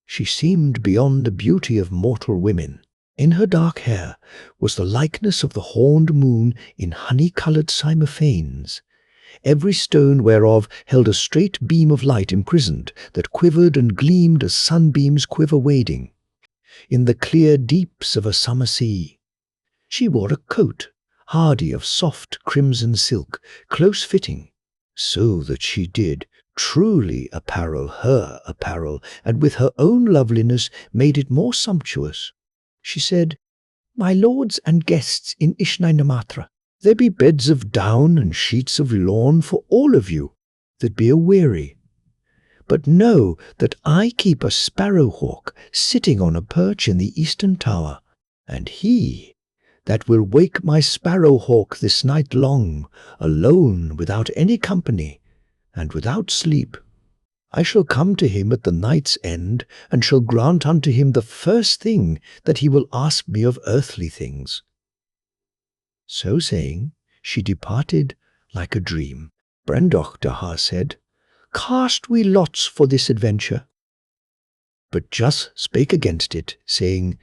She seemed beyond the beauty of mortal women. In her dark hair was the likeness of the horned moon in honey-coloured cymophanes, every stone whereof held a straight beam of light imprisoned, that quivered and gleamed as sunbeams quiver wading in the clear deeps of a summer sea. She wore a coat, hardy of soft crimson silk, close-fitting, so that she did truly apparel her apparel, and with her own loveliness made it more sumptuous. She said, "My lords and guests in Ishnainamatra, there be beds of down and sheets of lawn for all of you that be aweary. But know that I keep a sparrow-hawk sitting on a perch in the eastern tower, and he that will wake my sparrow-hawk this night long, alone, without any company, and without sleep, I shall come to him at the night's end, and shall grant unto him the first thing that he will ask me of earthly things." So saying, she departed like a dream. Brandoch-Daha said, "Cast we lots for this adventure." But Jus spake against it, saying,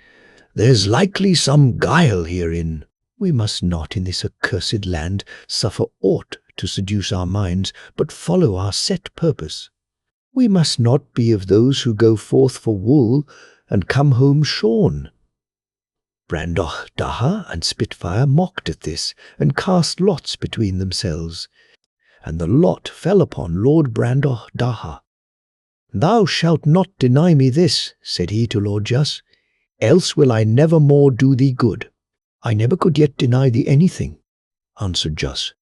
"There's likely some guile herein. We must not in this accursed land suffer aught to seduce our minds, but follow our set purpose. We must not be of those who go forth for wool and come home shorn." Brandoch-Daha and Spitfire mocked at this, and cast lots between themselves. And the lot fell upon Lord Brandoch-Daha. "Thou shalt not deny me this," said he to Lord Jus, "else will I never more do thee good." "I never could yet deny thee anything," answered Jus.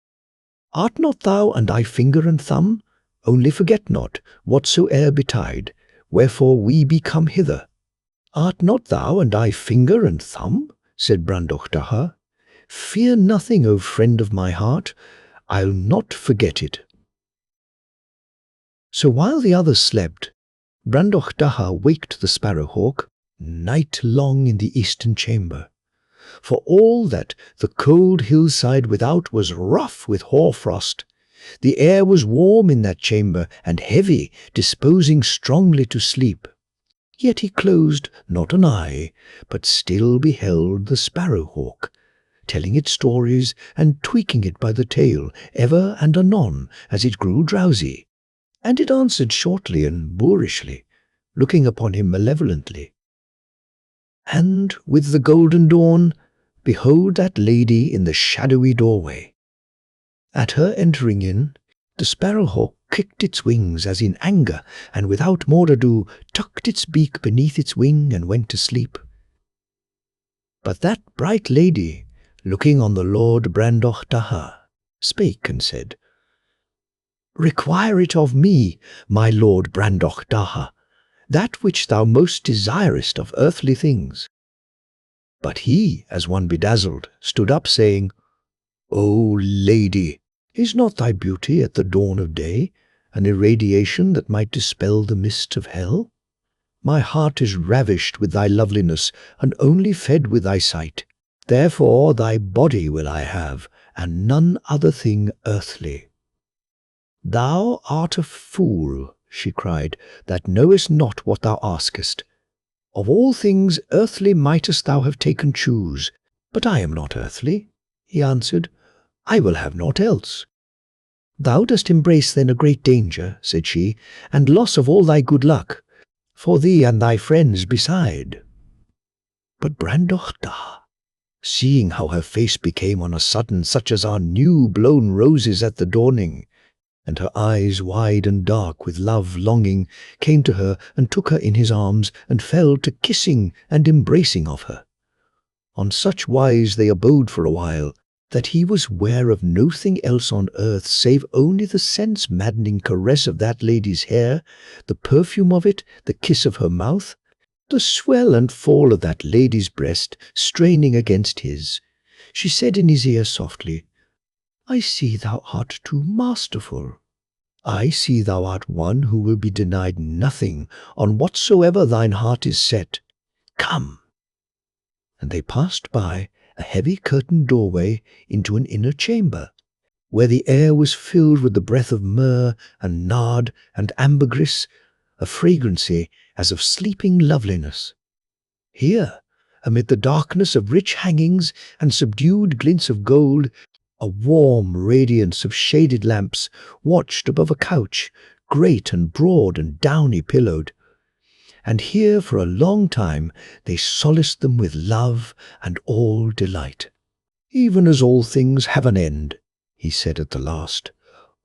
"Art not thou and thy finger and thumb? Only forget not, whatsoe'er betide, wherefore we be come hither." "Art not thou and thy finger and thumb?" said Brandoch-Daha. "Fear nothing, O friend of my heart, I'll not forget it." So while the others slept, Brandoch-Daha waked the sparrow-hawk night long in the eastern chamber. For all that the cold hillside without was rough with hoar-frost, the air was warm in that chamber and heavy, disposing strongly to sleep. Yet he closed not an eye, but still beheld the sparrow-hawk, telling it stories and tweaking it by the tail ever and anon as it grew drowsy. And it answered shortly and boorishly, looking upon him malevolently. And with the golden dawn, behold that lady in the shadowy doorway. At her entering in, the sparrow-hawk kicked its wings as in anger, and without more ado tucked its beak beneath its wing and went to sleep. But that bright lady, looking on the Lord Brandoch-Daha, spake and said, "Require it of me, my Lord Brandoch-Daha, that which thou most desirest of earthly things." But he, as one bedazzled, stood up, saying, "O lady, is not thy beauty at the dawn of day an irradiation that might dispel the mist of hell? My heart is ravished with thy loveliness, and only fed with thy sight. Therefore thy body will I have, and none other thing earthly." "Thou art a fool," she cried, "that knowest not what thou askest. Of all things earthly mightest thou have taken choose, but I am not earthly," he answered. "I will have naught else." "Thou dost embrace then a great danger," said she, "and loss of all thy good luck, for thee and thy friends beside." But Brandoch-Daha, seeing how her face became on a sudden such as are new-blown roses at the dawning, and her eyes wide and dark with love-longing, came to her and took her in his arms, and fell to kissing and embracing of her. On such wise they abode for a while, that he was ware of nothing else on earth save only the sense-maddening caress of that lady's hair, the perfume of it, the kiss of her mouth, the swell and fall of that lady's breast straining against his. She said in his ear softly, "I see thou art too masterful. I see thou art one who will be denied nothing on whatsoever thine heart is set. Come." And they passed by a heavy curtained doorway into an inner chamber, where the air was filled with the breath of myrrh and nard and ambergris, a fragrancy as of sleeping loveliness. Here, amid the darkness of rich hangings and subdued glints of gold, a warm radiance of shaded lamps watched above a couch, great and broad and downy pillowed. And here for a long time they solaced them with love and all delight. "Even as all things have an end," he said at the last,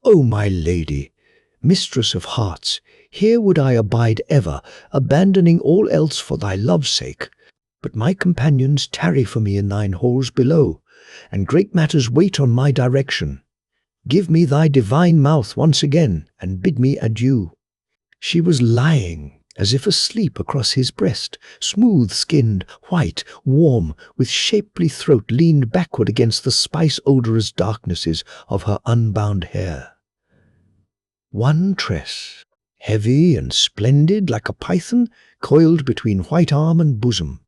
"O my lady, mistress of hearts, here would I abide ever, abandoning all else for thy love's sake. But my companions tarry for me in thine halls below, and great matters wait on my direction. Give me thy divine mouth once again, and bid me adieu." She was lying as if asleep across his breast, smooth-skinned, white, warm, with shapely throat leaned backward against the spice-odorous darknesses of her unbound hair. One tress, heavy and splendid like a python, coiled between white arm and bosom.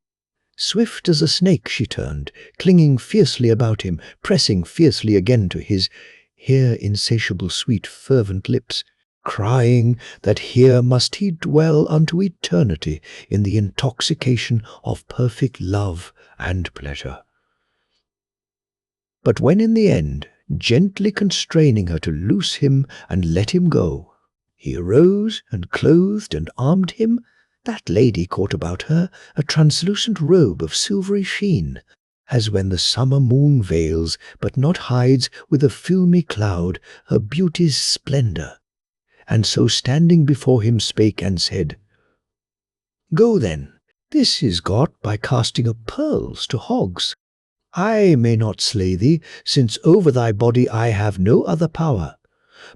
Swift as a snake she turned, clinging fiercely about him, pressing fiercely again to his here insatiable sweet fervent lips, crying that here must he dwell unto eternity in the intoxication of perfect love and pleasure. But when in the end, gently constraining her to loose him and let him go, he arose and clothed and armed him, that lady caught about her a translucent robe of silvery sheen, as when the summer moon veils but not hides with a filmy cloud her beauty's splendor, and so standing before him spake and said, "Go then, this is got by casting of pearls to hogs. I may not slay thee, since over thy body I have no other power,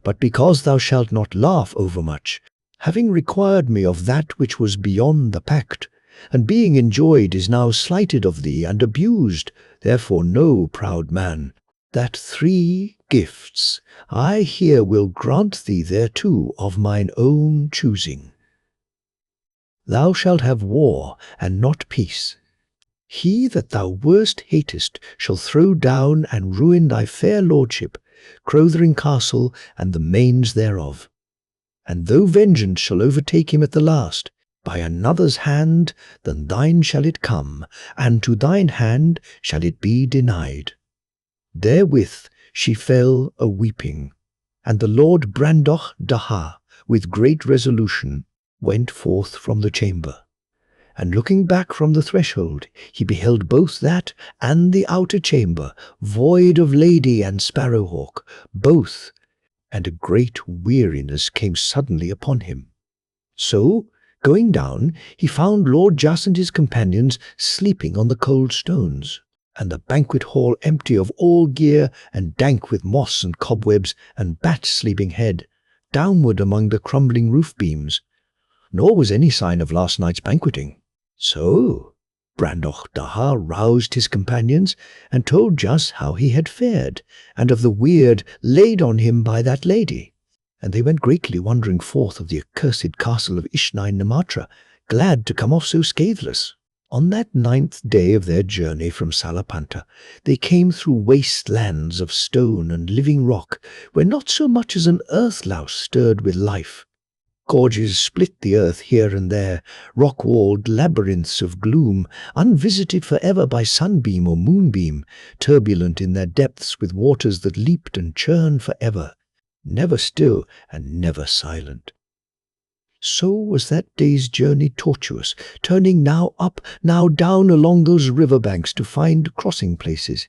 but because thou shalt not laugh overmuch, having required me of that which was beyond the pact, and being enjoyed is now slighted of thee and abused, therefore know, proud man, that 3 gifts I here will grant thee thereto of mine own choosing. Thou shalt have war and not peace. He that thou worst hatest shall throw down and ruin thy fair lordship, Crothering Castle and the mains thereof. And though vengeance shall overtake him at the last, by another's hand than thine shall it come, and to thine hand shall it be denied." Therewith she fell a-weeping, and the Lord Brandoch Daha, with great resolution, went forth from the chamber. And looking back from the threshold, he beheld both that and the outer chamber, void of lady and sparrowhawk, both, and a great weariness came suddenly upon him. So, going down, he found Lord Jas and his companions sleeping on the cold stones, and the banquet hall empty of all gear and dank with moss and cobwebs and bat sleeping head, downward among the crumbling roof beams. Nor was any sign of last night's banqueting. So Brandoch Daha roused his companions and told Jas how he had fared, and of the weird laid on him by that lady. And they went greatly wondering forth of the accursed castle of Ishni-Namatra, glad to come off so scatheless. On that 9th day of their journey from Salapanta, they came through waste lands of stone and living rock, where not so much as an earth-louse stirred with life. Gorges split the earth here and there, rock-walled labyrinths of gloom, unvisited forever by sunbeam or moonbeam, turbulent in their depths with waters that leaped and churned forever, never still and never silent. So was that day's journey tortuous, turning now up, now down along those river-banks to find crossing places.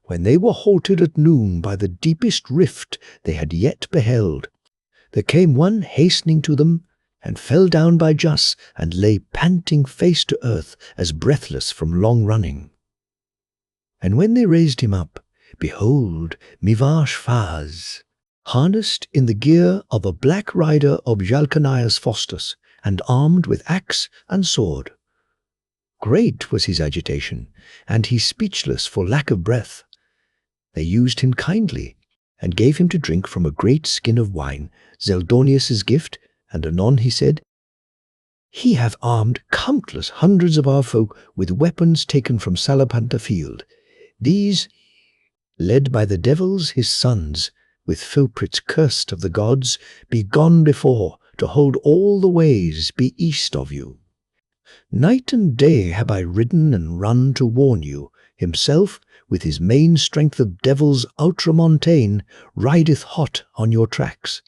When they were halted at noon by the deepest rift they had yet beheld, there came one hastening to them, and fell down by Jas, and lay panting face to earth, as breathless from long running. And when they raised him up, behold, Mivash Faz, harnessed in the gear of a black rider of Jalcanias Faustus, and armed with axe and sword. Great was his agitation, and he speechless for lack of breath. They used him kindly, and gave him to drink from a great skin of wine, Zeldonius' gift, and anon he said, "He hath armed countless hundreds of our folk with weapons taken from Salapanta field. These, led by the devils his sons, with filprits cursed of the gods, be gone before, to hold all the ways be east of you. Night and day have I ridden and run to warn you. Himself, with his main strength of devils ultramontane, rideth hot on your tracks."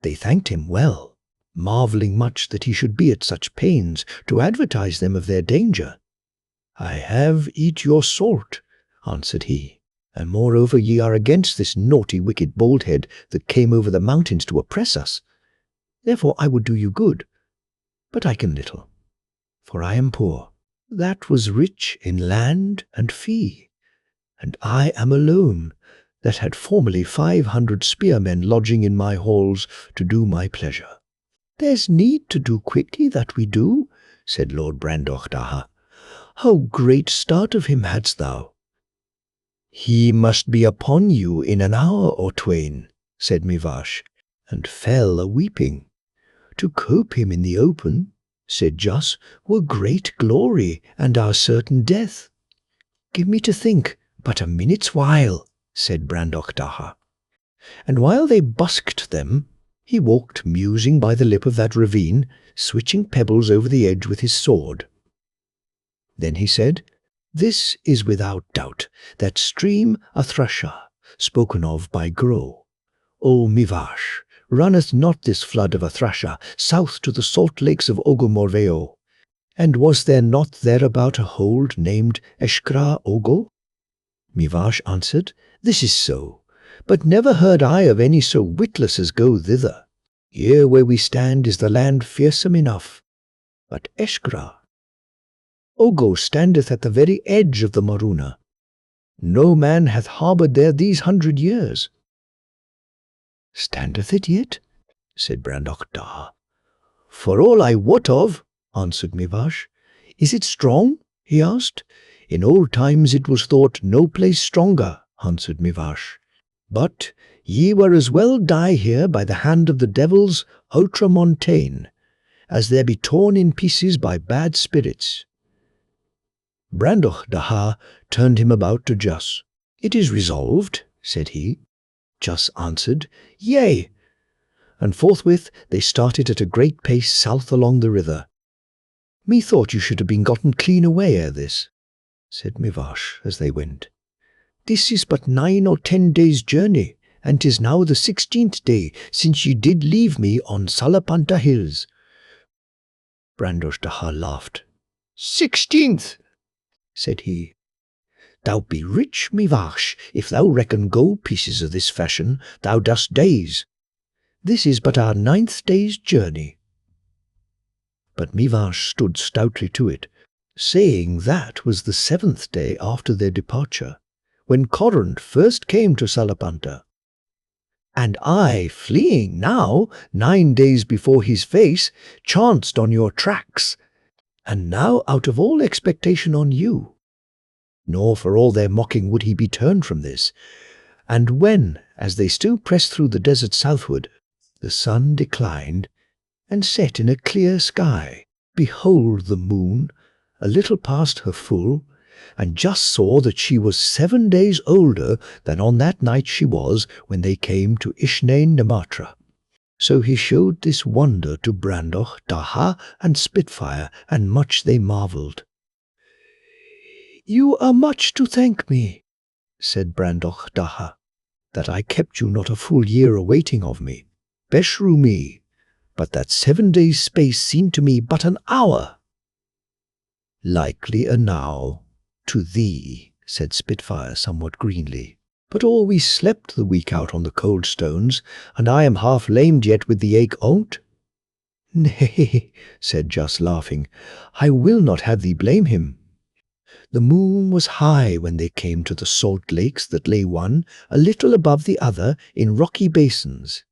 They thanked him well, marvelling much that he should be at such pains to advertise them of their danger. "I have eat your salt," answered he, "and moreover ye are against this naughty wicked baldhead that came over the mountains to oppress us. Therefore I would do you good, but I can little, for I am poor. That was rich in land and fee, and I am alone, that had formerly 500 spearmen lodging in my halls to do my pleasure." "There's need to do quickly that we do," said Lord Brandoch Daha. "How great start of him hadst thou?" "He must be upon you in an hour or twain," said Mivash, and fell a-weeping. "To cope him in the open," said Jus, "were great glory and our certain death." "Give me to think but a minute's while," said Brandoch Daha. And while they busked them, he walked musing by the lip of that ravine, switching pebbles over the edge with his sword. Then he said, "This is without doubt that stream Athrasha, spoken of by Gro. O Mivash, runneth not this flood of Athrasha south to the salt lakes of Ogomorveo? And was there not thereabout a hold named Eshkra Ogo?" Mivash answered, "This is so, but never heard I of any so witless as go thither. Here where we stand is the land fearsome enough, but Eshkra Ogo standeth at the very edge of the Maruna. No man hath harboured there these 100 years." "Standeth it yet?" said Brandoch Daha. "For all I wot of," answered Mivash. "Is it strong?" he asked. "In old times it was thought no place stronger," answered Mivash. "But ye were as well die here by the hand of the devils ultramontane, as there be torn in pieces by bad spirits." Brandoch Daha turned him about to Jus. "It is resolved," said he. Jus answered, "Yea." And forthwith they started at a great pace south along the river. "Methought you should have been gotten clean away ere this," said Mivash as they went. "This is but 9 or 10 days' journey, and 'tis now the 16th day since ye did leave me on Salapanta hills." Brandoch Daha laughed. "16th!" said he. "Thou be rich, Mivash, if thou reckon gold pieces of this fashion, thou dost days. This is but our 9th day's journey." But Mivash stood stoutly to it, saying that was the 7th day after their departure, when Corrund first came to Salapanta. "And I, fleeing now, 9 days before his face, chanced on your tracks, and now out of all expectation on you. Nor for all their mocking would he be turned from this. And when, as they still pressed through the desert southward, the sun declined and set in a clear sky, behold the moon, a little past her full, and just saw that she was 7 days older than on that night she was when they came to Ishnain Nematra. So he showed this wonder to Brandoch, Daha, and Spitfire, and much they marvelled. "You are much to thank me," said Brandoch Daha, "that I kept you not a full year awaiting of me. Beshrew me, but that 7 days' space seemed to me but an hour." "Likely enow to thee," said Spitfire somewhat greenly. "But all we slept the week out on the cold stones, and I am half lamed yet with the ache on't." "Nay," said Jus, laughing, "I will not have thee blame him. The moon was high when they came to the salt lakes that lay one a little above the other in rocky basins.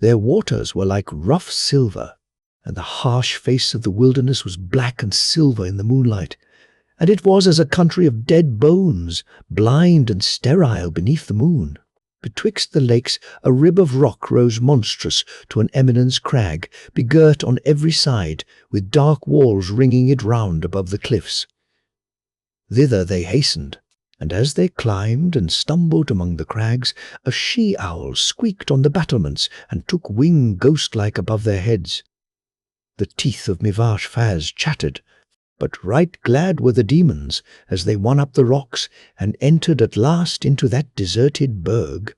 Their waters were like rough silver, and the harsh face of the wilderness was black and silver in the moonlight, and it was as a country of dead bones, blind and sterile beneath the moon. Betwixt the lakes a rib of rock rose monstrous to an eminence crag, begirt on every side, with dark walls ringing it round above the cliffs. Thither they hastened, and as they climbed and stumbled among the crags, a she-owl squeaked on the battlements and took wing ghost-like above their heads. The teeth of Mivash Faz chattered, but right glad were the demons as they won up the rocks and entered at last into that deserted burg.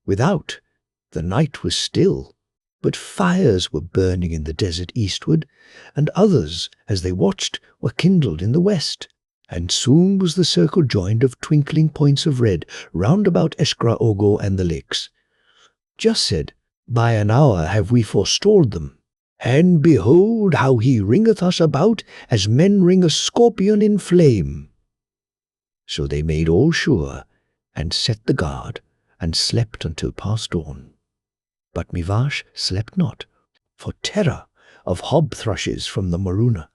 Without, the night was still, but fires were burning in the desert eastward, and others, as they watched, were kindled in the west. And soon was the circle joined of twinkling points of red round about Eshkra-Ogo and the lakes. Just said, by an hour have we forestalled them. And behold how he ringeth us about, as men ring a scorpion in flame. So they made all sure, and set the guard, and slept until past dawn. But Mivash slept not, for terror of hob-thrushes from the Maruna.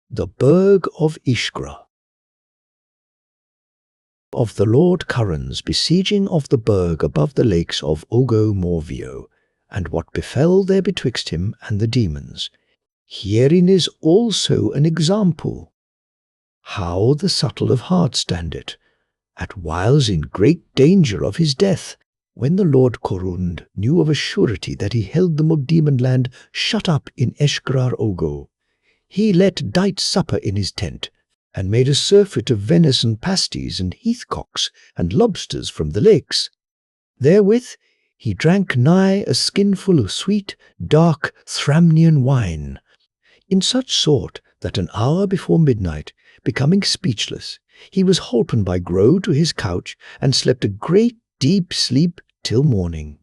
The Burg of Ishgra. Of the Lord Curran's besieging of the burg above the lakes of Ogo Morvio, and what befell there betwixt him and the demons. Herein is also an example, how the subtle of heart standeth, at whiles in great danger of his death, when the Lord Korund knew of a surety that he held them of demon land shut up in Eshkrar-Ogo. He let dight supper in his tent, and made a surfeit of venison pasties and heathcocks and lobsters from the lakes. Therewith he drank nigh a skinful of sweet, dark Thramnian wine, in such sort that an hour before midnight, becoming speechless, he was holpen by Grow to his couch, and slept a great deep sleep till morning.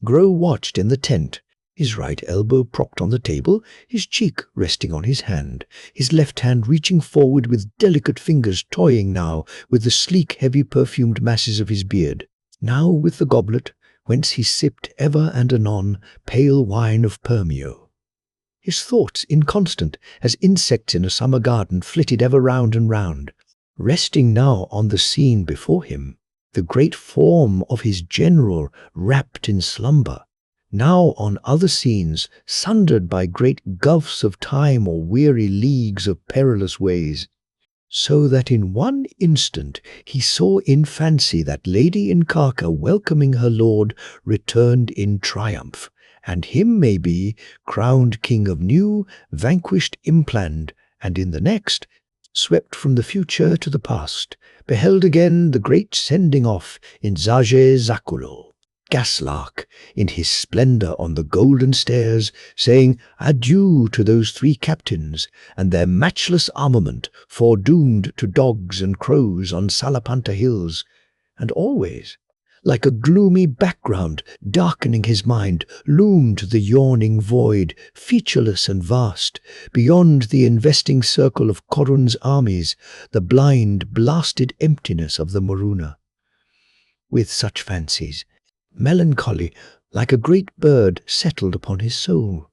Grow watched in the tent, his right elbow propped on the table, his cheek resting on his hand, his left hand reaching forward with delicate fingers toying now with the sleek heavy perfumed masses of his beard, now with the goblet, whence he sipped ever and anon pale wine of Permio. His thoughts inconstant, as insects in a summer garden, flitted ever round and round, resting now on the scene before him, the great form of his general wrapped in slumber, now on other scenes sundered by great gulfs of time or weary leagues of perilous ways, so that in one instant he saw in fancy that Lady Incarca welcoming her lord returned in triumph, and him maybe crowned king of new, vanquished Impland, and in the next, swept from the future to the past, beheld again the great sending off in Zage Zakulo, Gaslark, in his splendor on the golden stairs, saying adieu to those three captains, and their matchless armament, foredoomed to dogs and crows on Salapanta hills, and always, like a gloomy background darkening his mind, loomed the yawning void, featureless and vast, beyond the investing circle of Korun's armies, the blind, blasted emptiness of the Maruna. With such fancies, melancholy, like a great bird, settled upon his soul.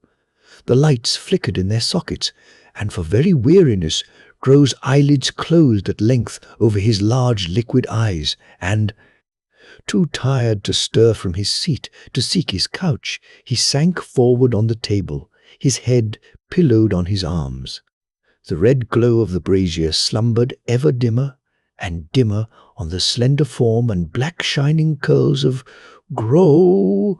The lights flickered in their sockets, and for very weariness Grow's eyelids closed at length over his large liquid eyes, and, too tired to stir from his seat to seek his couch, he sank forward on the table, his head pillowed on his arms. The red glow of the brazier slumbered ever dimmer and dimmer on the slender form and black shining curls of Grow,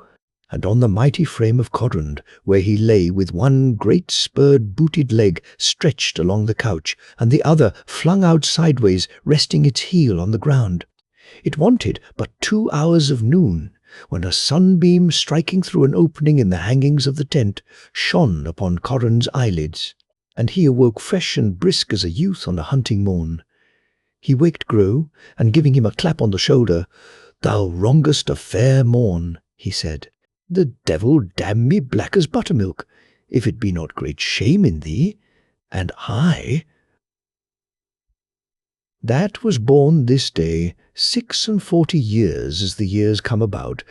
and on the mighty frame of Corund, where he lay with one great spurred-booted leg stretched along the couch, and the other flung out sideways, resting its heel on the ground. It wanted but 2 hours of noon, when a sunbeam striking through an opening in the hangings of the tent shone upon Corund's eyelids, and he awoke fresh and brisk as a youth on a hunting morn. He waked Grow, and giving him a clap on the shoulder, "Thou wrongest a fair morn," he said. "The devil damn me black as buttermilk, if it be not great shame in thee, and I, that was born this day 46 years as the years come about,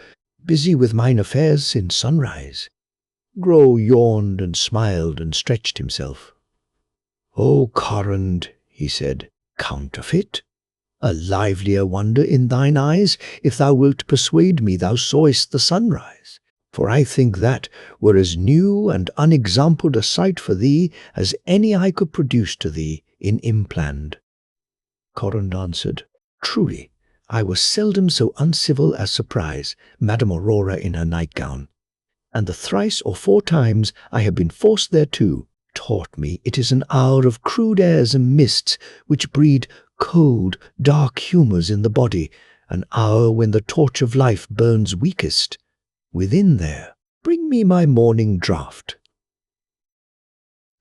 busy with mine affairs since sunrise." Grow yawned and smiled and stretched himself. "O Corund," he said. Counterfeit? A livelier wonder in thine eyes, if thou wilt persuade me thou sawest the sunrise. For I think that were as new and unexampled a sight for thee as any I could produce to thee in Impland. Corund answered, Truly, I was seldom so uncivil as surprise Madame Aurora in her nightgown, and the thrice or 4 times I have been forced thereto, taught me it is an hour of crude airs and mists which breed cold, dark humours in the body, an hour when the torch of life burns weakest. Within there, bring me my morning draught.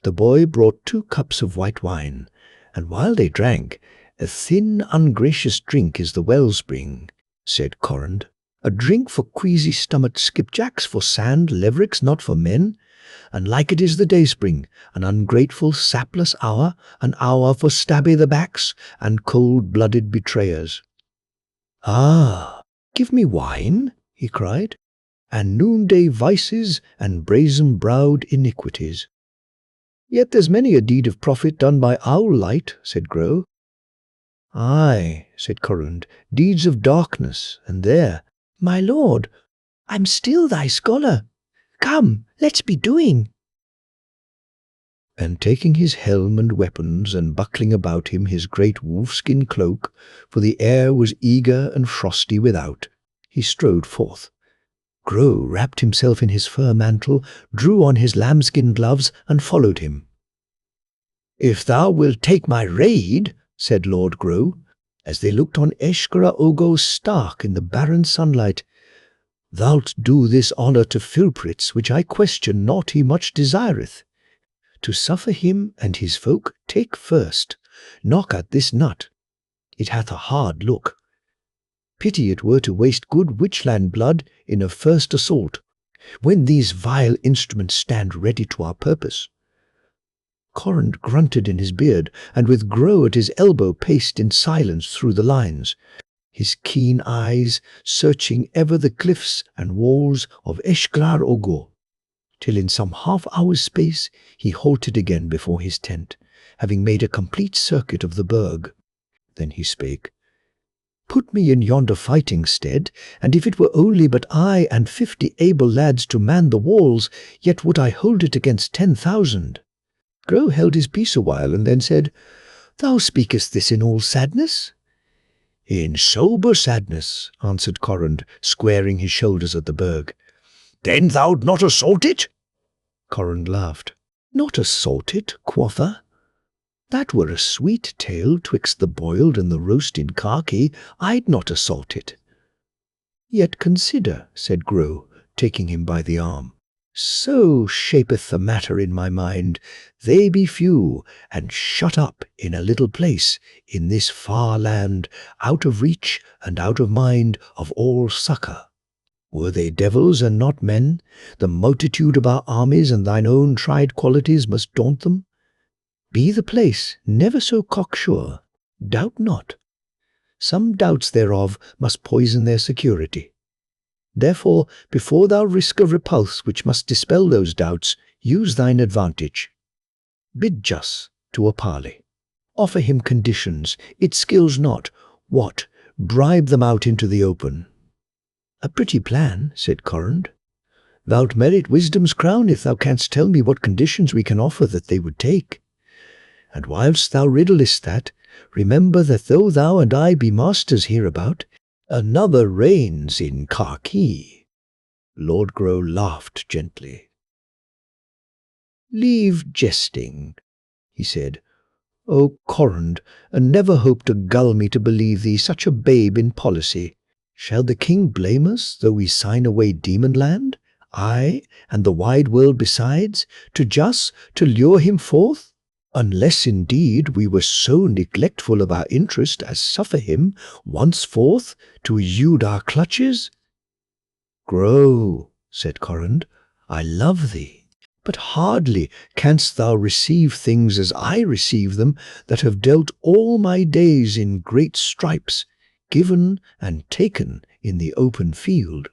The boy brought 2 cups of white wine, and while they drank, a thin, ungracious drink is the wellspring, said Corund. A drink for queasy-stomached skipjacks, for sand levericks, not for men. And like it is the dayspring, an ungrateful, sapless hour, an hour for stabby the backs and cold-blooded betrayers. Ah, give me wine, he cried, and noonday vices and brazen-browed iniquities. Yet there's many a deed of profit done by owl light, said Grow. Aye, said Corund, deeds of darkness, and there, my lord, I'm still thy scholar. Come, let's be doing. And taking his helm and weapons, and buckling about him his great wolfskin cloak, for the air was eager and frosty without, he strode forth. Grow wrapped himself in his fur mantle, drew on his lambskin gloves, and followed him. If thou wilt take my raid, said Lord Grow, as they looked on Eshkara Ogo stark in the barren sunlight, thou'lt do this honour to Philpritz, which I question not he much desireth. To suffer him and his folk, take first, knock at this nut. It hath a hard look. Pity it were to waste good witchland blood in a first assault, when these vile instruments stand ready to our purpose. Corund grunted in his beard, and with Grow at his elbow paced in silence through the lines, his keen eyes searching ever the cliffs and walls of Eshklar Ogo, till in some half-hour's space he halted again before his tent, having made a complete circuit of the burg. Then he spake, Put me in yonder fighting stead, and if it were only but I and 50 able lads to man the walls, yet would I hold it against 10,000. Grow held his peace a while, and then said, Thou speakest this in all sadness? In sober sadness, answered Corund, squaring his shoulders at the burg. Then thou'd not assault it? Corund laughed. Not assault it, quotha? That were a sweet tale twixt the boiled and the roast in khaki. I'd not assault it. Yet consider, said Grow, taking him by the arm. So shapeth the matter in my mind. They be few, and shut up in a little place, in this far land, out of reach and out of mind of all succour. Were they devils and not men, the multitude of our armies and thine own tried qualities must daunt them. Be the place never so cocksure, doubt not. Some doubts thereof must poison their security. Therefore, before thou risk a repulse which must dispel those doubts, use thine advantage. Bid just to a parley. Offer him conditions, it skills not. What? Bribe them out into the open. A pretty plan, said Corund. Thou'lt merit wisdom's crown if thou canst tell me what conditions we can offer that they would take. And whilst thou riddlest that, remember that though thou and I be masters hereabout, another reigns in khaki. Lord Grow laughed gently. Leave jesting, he said. O Corund, and never hope to gull me to believe thee such a babe in policy. Shall the king blame us, though we sign away Demonland, I, and the wide world besides, to lure him forth? Unless indeed we were so neglectful of our interest as suffer him, once forth, to elude our clutches? Grow, said Corund, I love thee, but hardly canst thou receive things as I receive them, that have dealt all my days in great stripes, given and taken in the open field.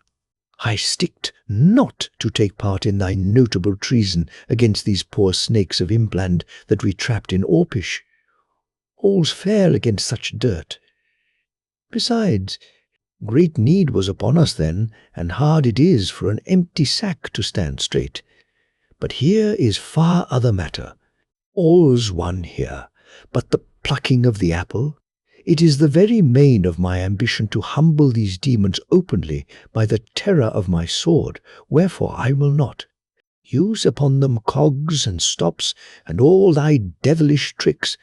I sticked not to take part in thy notable treason against these poor snakes of Impland that we trapped in Orpish. All's fair against such dirt. Besides, great need was upon us then, and hard it is for an empty sack to stand straight. But here is far other matter. All's one here, but the plucking of the apple. It is the very main of my ambition to humble these demons openly by the terror of my sword, wherefore I will not use upon them cogs and stops and all thy devilish tricks,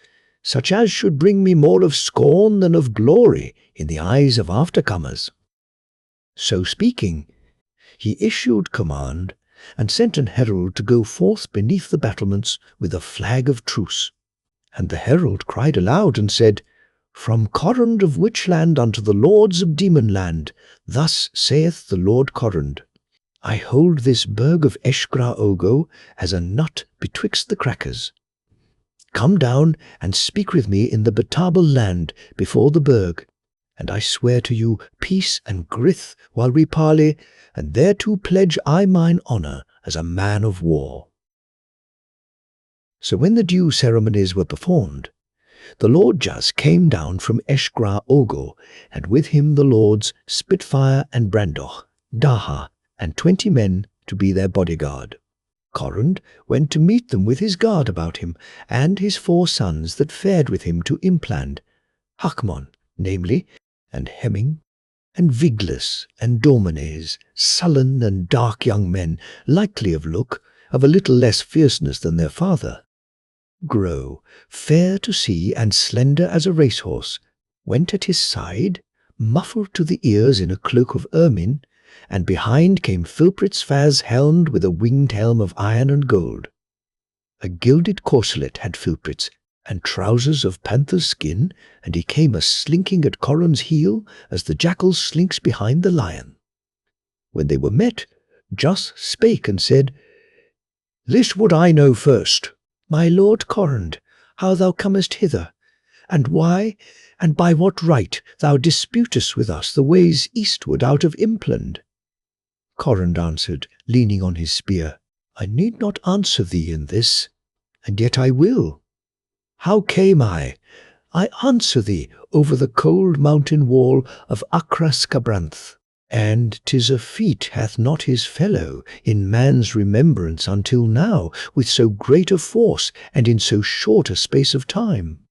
such as should bring me more of scorn than of glory in the eyes of aftercomers. So speaking, he issued command, and sent an herald to go forth beneath the battlements with a flag of truce. And the herald cried aloud and said, From Corrund of Witchland unto the lords of Demonland, thus saith the Lord Corrund, I hold this burg of Eshgra-Ogo as a nut betwixt the crackers. Come down and speak with me in the Bedtime land before the burg, and I swear to you peace and grith while we parley, and thereto pledge I mine honour as a man of war. So when the due ceremonies were performed, the Lord Jus came down from Eshgra-Ogo, and with him the lords Spitfire and Brandoch, Daha, and 20 men to be their bodyguard. Corrund went to meet them with his guard about him, and his 4 sons that fared with him to Impland, Hakmon, namely, and Hemming, and Viglis, and Dormanes, sullen and dark young men, likely of look, of a little less fierceness than their father. Grow, fair to see and slender as a racehorse, went at his side, muffled to the ears in a cloak of ermine, and behind came Filprit's Faz helmed with a winged helm of iron and gold. A gilded corselet had Filprit's, and trousers of panther's skin, and he came a-slinking at Corrund's heel as the jackal slinks behind the lion. When they were met, Jus spake and said, This would I know first, my lord Corrund, how thou comest hither, and why, and by what right thou disputest with us the ways eastward out of Impland. Corrund answered, leaning on his spear, I need not answer thee in this, and yet I will. How came I? I answer thee over the cold mountain wall of Acras-Cabranth, and 'tis a feat hath not his fellow in man's remembrance until now, with so great a force, and in so short a space of time.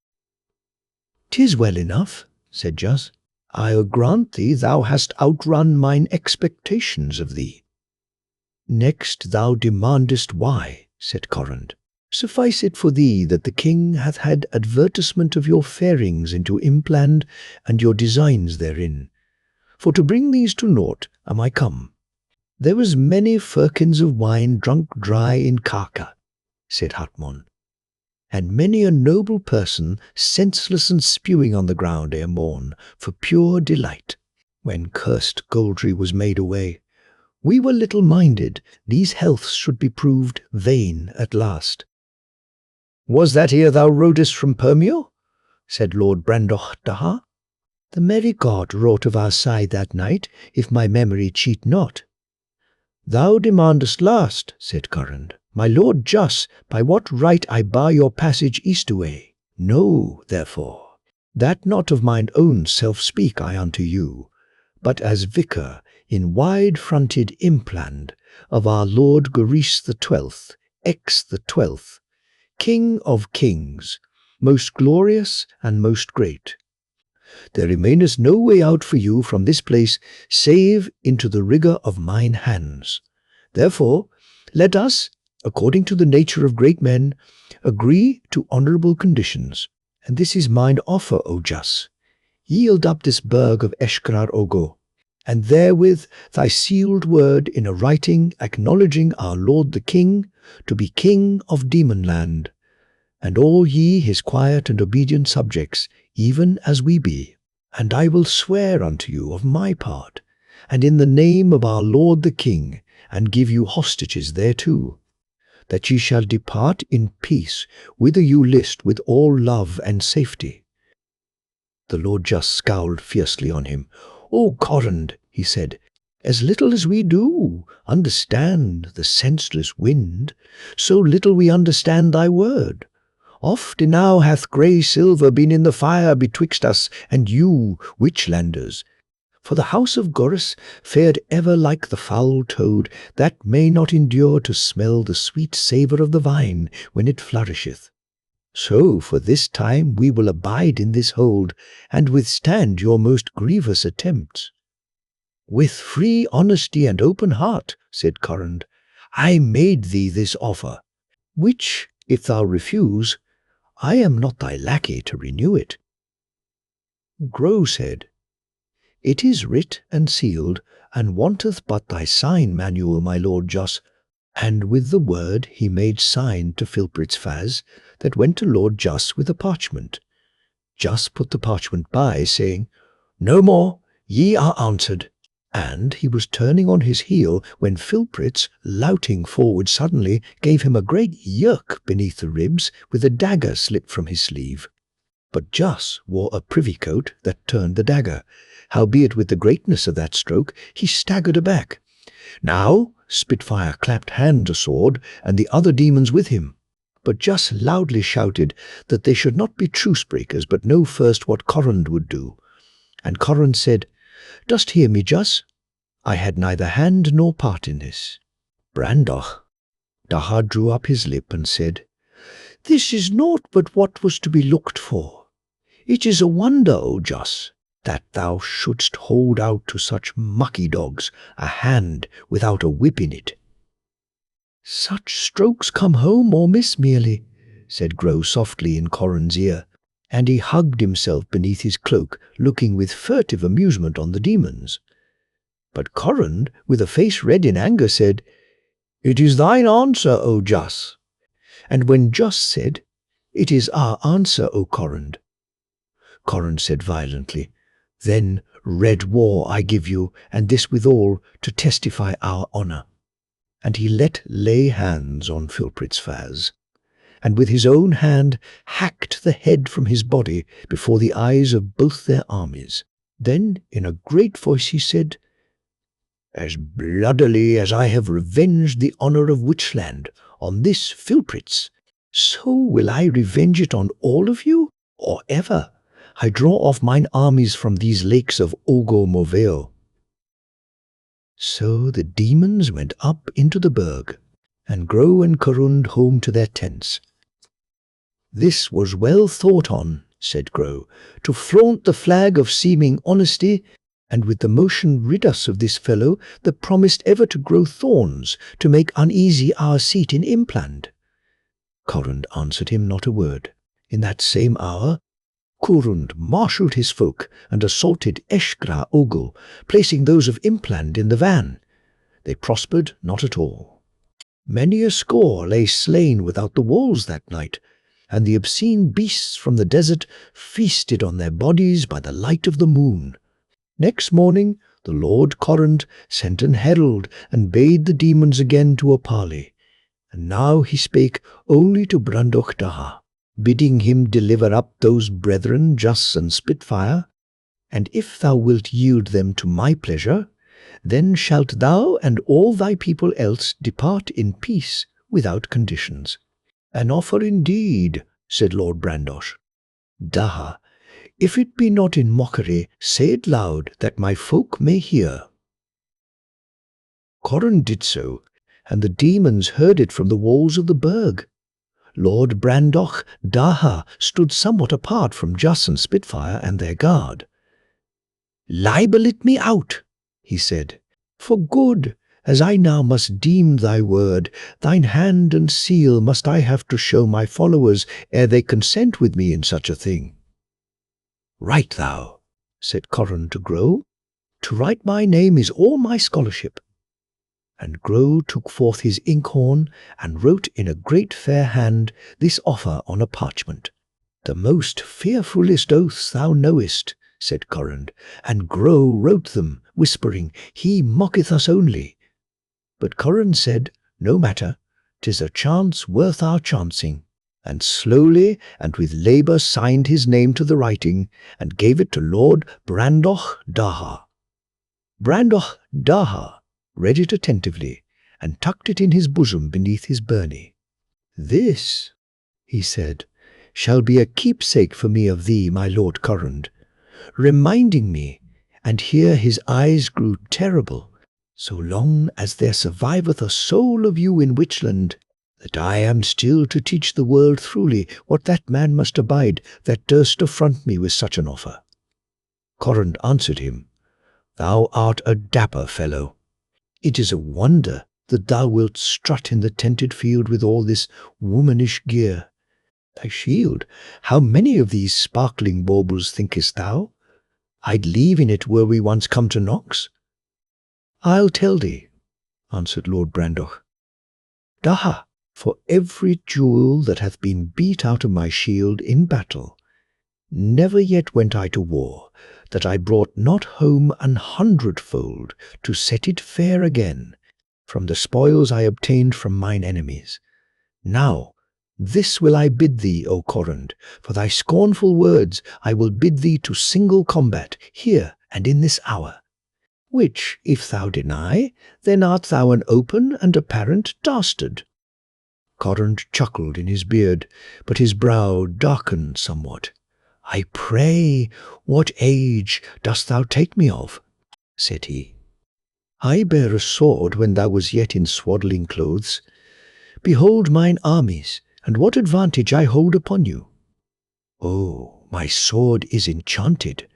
'Tis well enough, said Jus. I'll grant thee thou hast outrun mine expectations of thee. Next thou demandest why, said Corrund. Suffice it for thee that the king hath had advertisement of your farings into Impland and your designs therein. For to bring these to naught am I come. There was many firkins of wine drunk dry in Karka, said Hatmon, and many a noble person senseless and spewing on the ground ere morn, for pure delight. When cursed Goldry was made away, we were little minded these healths should be proved vain at last. Was that ere thou rodest from Permio? Said Lord Brandoch Daha. The merry god wrought of our side that night, if my memory cheat not. Thou demandest last, said Corrund, my lord Jus, by what right I bar your passage eastaway? Know, therefore, that not of mine own self speak I unto you, but as vicar in wide-fronted Impland of our Lord Goris the 12th, ex the 12th, King of kings, most glorious and most great. There remaineth no way out for you from this place, save into the rigour of mine hands. Therefore, let us, according to the nature of great men, agree to honourable conditions. And this is mine offer, O Jus. Yield up this burg of Eshgra-Ogo, and therewith thy sealed word in a writing acknowledging our lord the king to be king of Demonland, and all ye his quiet and obedient subjects, even as we be. And I will swear unto you of my part, and in the name of our lord the king, and give you hostages thereto, that ye shall depart in peace whither you list with all love and safety. The Lord Jus scowled fiercely on him. O Corrund, he said, as little as we do understand the senseless wind, so little we understand thy word. Oft enow hath grey silver been in the fire betwixt us and you, witchlanders. For the house of Gorus fared ever like the foul toad, that may not endure to smell the sweet savour of the vine when it flourisheth. So for this time we will abide in this hold, and withstand your most grievous attempts. With free honesty and open heart, said Corrund, I made thee this offer, which, if thou refuse, I am not thy lackey to renew it. Grow said, It is writ and sealed, and wanteth but thy sign manual, my lord Jos. And with the word he made sign to Filprit's Faz, that went to Lord Jos with a parchment. Jos put the parchment by, saying, No more, ye are answered. And he was turning on his heel when Filpritz, louting forward suddenly, gave him a great yerk beneath the ribs with a dagger slipped from his sleeve. But Jos wore a privy coat that turned the dagger. Howbeit with the greatness of that stroke he staggered aback. Now Spitfire clapped hand to sword, and the other demons with him. But Jos loudly shouted that they should not be truce-breakers, but know first what Corrund would do. And Corrund said, Dost hear me, Jos? I had neither hand nor part in this. Brandoch. Daha drew up his lip and said, This is naught but what was to be looked for. It is a wonder, O Jos, that thou shouldst hold out to such mucky dogs a hand without a whip in it. Such strokes come home or miss merely, said Grow softly in Corrund's ear, and he hugged himself beneath his cloak, looking with furtive amusement on the demons. But Corrund, with a face red in anger, said, It is thine answer, O Jos. And when Jos said, It is our answer, O Corrund, Corrund said violently, Then red war I give you, and this withal, to testify our honour. And he let lay hands on Filprit's Faz, and with his own hand hacked the head from his body before the eyes of both their armies. Then in a great voice he said, As bloodily as I have revenged the honour of Witchland on this Filpritz, so will I revenge it on all of you, or ever I draw off mine armies from these lakes of Ogo Moveo. So the demons went up into the burg, and Grow and Corrund home to their tents. This was well thought on, said Grow, to flaunt the flag of seeming honesty, and with the motion rid us of this fellow that promised ever to grow thorns to make uneasy our seat in Impland. Corrund answered him not a word. In that same hour Corrund marshalled his folk and assaulted Eshgra Ogul, placing those of Impland in the van. They prospered not at all. Many a score lay slain without the walls that night, and the obscene beasts from the desert feasted on their bodies by the light of the moon. Next morning the Lord Corrund sent an herald and bade the demons again to a parley, and now he spake only to Brandoch Daha, bidding him deliver up those brethren Jos and Spitfire, and if thou wilt yield them to my pleasure, then shalt thou and all thy people else depart in peace without conditions. An offer indeed, said Lord Brandosh. Daha, if it be not in mockery, say it loud, that my folk may hear. Corrund did so, and the demons heard it from the walls of the burg. Lord Brandoch Daha stood somewhat apart from Jos and Spitfire and their guard. Libel it me out, he said, for good, as I now must deem thy word, thine hand and seal must I have to show my followers ere they consent with me in such a thing. Write thou, said Corrund to Grow. To write my name is all my scholarship. And Grow took forth his inkhorn and wrote in a great fair hand this offer on a parchment. The most fearfullest oaths thou knowest, said Corrund, and Grow wrote them, whispering, He mocketh us only. But Corrund said, No matter, 'tis a chance worth our chancing, and slowly and with labour signed his name to the writing, and gave it to Lord Brandoch Daha. Brandoch Daha read it attentively, and tucked it in his bosom beneath his byrnie. This, he said, shall be a keepsake for me of thee, my lord Corrund, reminding me, and here his eyes grew terrible, so long as there surviveth a soul of you in Witchland, that I am still to teach the world truly what that man must abide that durst affront me with such an offer. Corrund answered him, Thou art a dapper fellow. It is a wonder that thou wilt strut in the tented field with all this womanish gear. Thy shield, how many of these sparkling baubles thinkest thou? I'd leave in it were we once come to knocks. I'll tell thee, answered Lord Brandoch. Daha, for every jewel that hath been beat out of my shield in battle, never yet went I to war, that I brought not home 100-fold to set it fair again, from the spoils I obtained from mine enemies. Now, this will I bid thee, O Corrund, for thy scornful words I will bid thee to single combat, here and in this hour. Which, if thou deny, then art thou an open and apparent dastard. Corrund chuckled in his beard, but his brow darkened somewhat. I pray, what age dost thou take me of? Said he. I bare a sword when thou was yet in swaddling clothes. Behold mine armies, and what advantage I hold upon you. Oh, my sword is enchanted.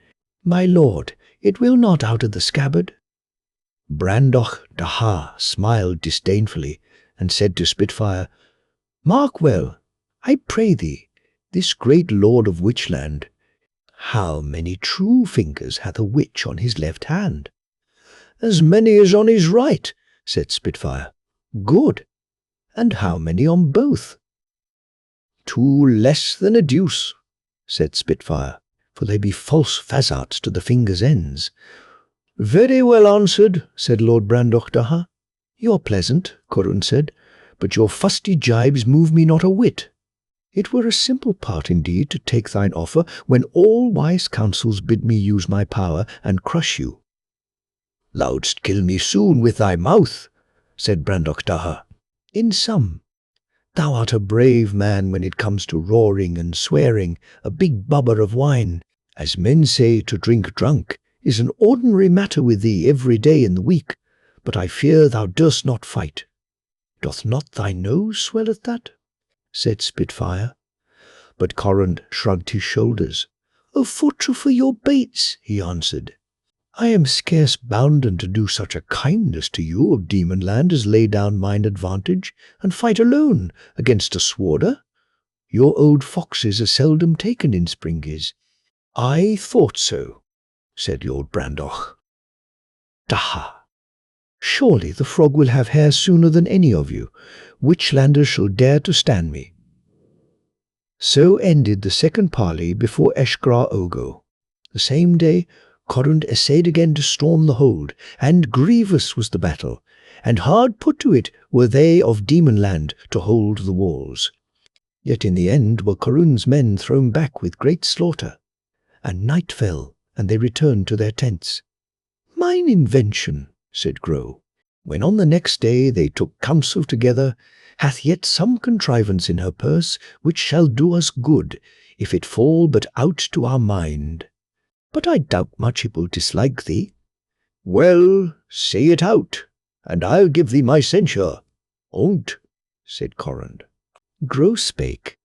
My lord, it will not out of the scabbard. Brandoch Daha smiled disdainfully, and said to Spitfire, Mark well, I pray thee, this great lord of Witchland, how many true fingers hath a witch on his left hand? As many as on his right, said Spitfire. Good. And how many on both? 2 less than a deuce, said Spitfire, for they be false fazzards to the fingers' ends. Very well answered, said Lord Brandoch Daha. You're pleasant, Corrund said, but your fusty jibes move me not a whit. It were a simple part indeed to take thine offer when all wise counsels bid me use my power and crush you. Thou'dst kill me soon with thy mouth, said Brandoch Daha. In sum, thou art a brave man when it comes to roaring and swearing, a big bubber of wine. As men say, to drink drunk is an ordinary matter with thee every day in the week, but I fear thou durst not fight. Doth not thy nose swell at that? Said Spitfire. But Corrund shrugged his shoulders. A fortune for your baits, he answered. I am scarce bounden to do such a kindness to you of Demonland as lay down mine advantage and fight alone against a sworder. Your old foxes are seldom taken in Springies. I thought so, said Lord Brandoch. Daha! Surely the frog will have hair sooner than any of you. Witchlanders shall dare to stand me. So ended the second parley before Eshgra Ogo. The same day Corrund essayed again to storm the hold, and grievous was the battle, and hard put to it were they of Demonland to hold the walls. Yet in the end were Corrund's men thrown back with great slaughter, and night fell, and they returned to their tents. Mine invention, said Grow, when on the next day they took counsel together, hath yet some contrivance in her purse which shall do us good, if it fall but out to our mind. But I doubt much it will dislike thee. Well, say it out, and I'll give thee my censure. On't, said Corrund. Grow spake.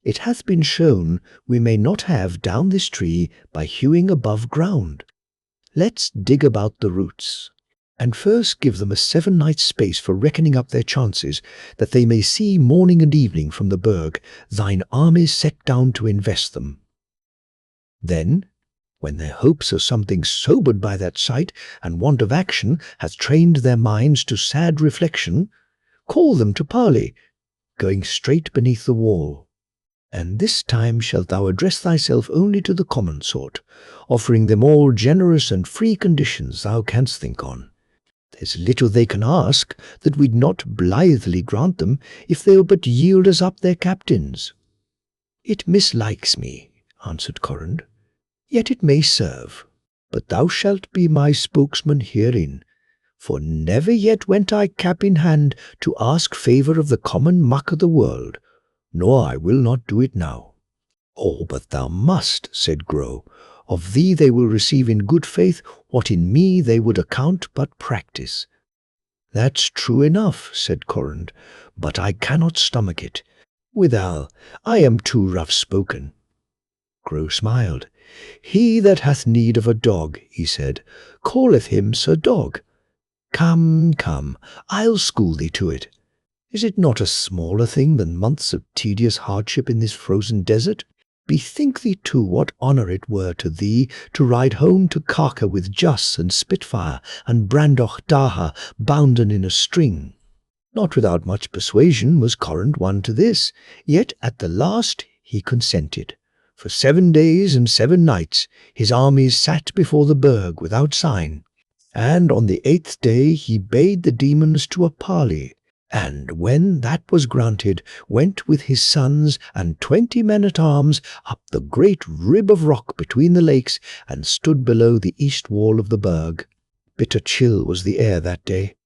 It hath been shown we may not have down this tree by hewing above ground. Let's dig about the roots, and first give them a 7 nights' space for reckoning up their chances, that they may see morning and evening from the burg thine armies set down to invest them. Then, when their hopes of something sobered by that sight, and want of action hath trained their minds to sad reflection, call them to parley, going straight beneath the wall. And this time shalt thou address thyself only to the common sort, offering them all generous and free conditions thou canst think on. There's little they can ask that we'd not blithely grant them, if they'll but yield us up their captains. It mislikes me, answered Corrund, yet it may serve. But thou shalt be my spokesman herein, for never yet went I cap in hand to ask favour of the common muck of the world, nor I will not do it now. "Oh, but thou must," said Grow. "Of thee they will receive in good faith what in me they would account but practice." "That's true enough," said Corrand, "but I cannot stomach it. Withal, I am too rough-spoken." Grow smiled. "He that hath need of a dog," he said, "calleth him Sir Dog. Come, come, I'll school thee to it. Is it not a smaller thing than months of tedious hardship in this frozen desert? Bethink thee too what honour it were to thee to ride home to Karka with Juss and Spitfire and Brandoch Daha bounden in a string." Not without much persuasion was Corrand won to this, yet at the last he consented. For 7 days and 7 nights his armies sat before the burg without sign, and on the 8th day he bade the demons to a parley, and when that was granted, went with his sons and 20 men-at-arms up the great rib of rock between the lakes, and stood below the east wall of the burg. Bitter chill was the air that day.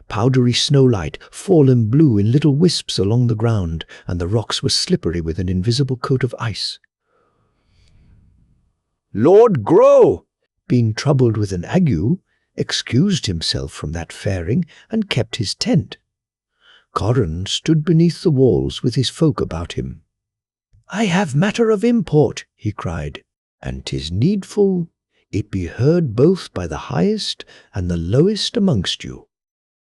Powdery snowlight fallen blue in little wisps along the ground, and the rocks were slippery with an invisible coat of ice. Lord Grow, being troubled with an ague, excused himself from that faring, and kept his tent. Corrand stood beneath the walls with his folk about him. "I have matter of import," he cried, "and 'tis needful it be heard both by the highest and the lowest amongst you.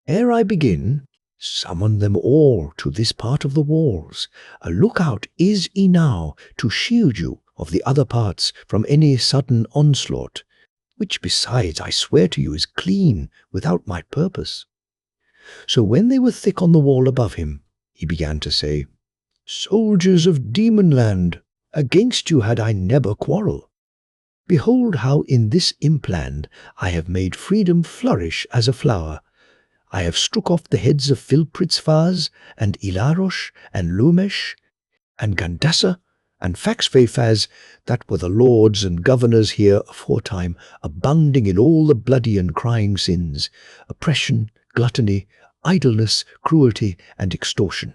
Ere I begin, summon them all to this part of the walls. A lookout is enow to shield you of the other parts from any sudden onslaught, which besides I swear to you is clean without my purpose." So when they were thick on the wall above him, he began to say, "Soldiers of Demonland, against you had I never quarrel. Behold how in this impland I have made freedom flourish as a flower. I have struck off the heads of Filpritzvaz, and Ilarosh, and Lumesh, and Gandassa, and Faxfeifaz, that were the lords and governors here aforetime, abounding in all the bloody and crying sins, oppression, gluttony, idleness, cruelty, and extortion.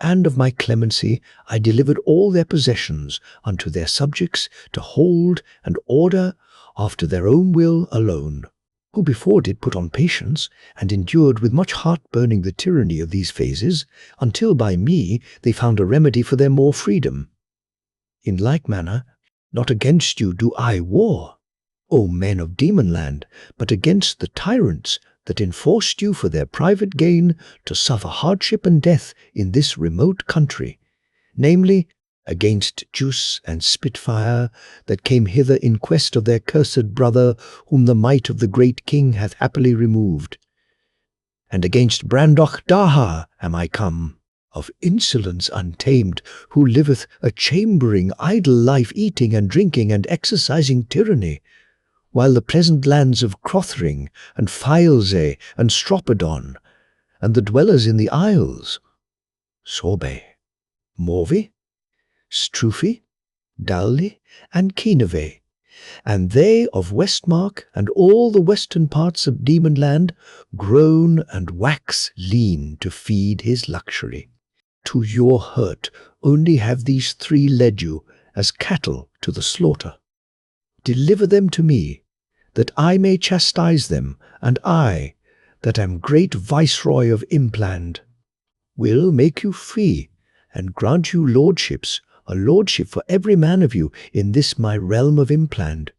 And of my clemency I delivered all their possessions unto their subjects to hold and order after their own will alone, who before did put on patience, and endured with much heart-burning the tyranny of these phases, until by me they found a remedy for their more freedom. In like manner, not against you do I war, O men of Demonland, but against the tyrants that enforced you for their private gain to suffer hardship and death in this remote country, namely, against Juss and Spitfire, that came hither in quest of their cursed brother, whom the might of the great king hath happily removed. And against Brandoch Daha am I come, of insolence untamed, who liveth a chambering, idle life, eating and drinking and exercising tyranny, while the pleasant lands of Crothring and Filesay and Stropodon, and the dwellers in the isles, Sorbet, Morvi, Strufi, Dalli, and Kineveh, and they of Westmark and all the western parts of Demonland, groan and wax lean to feed his luxury. To your hurt only have these 3 led you as cattle to the slaughter. Deliver them to me, that I may chastise them, and I, that am great viceroy of Impland, will make you free, and grant you lordships, a lordship for every man of you in this my realm of Impland."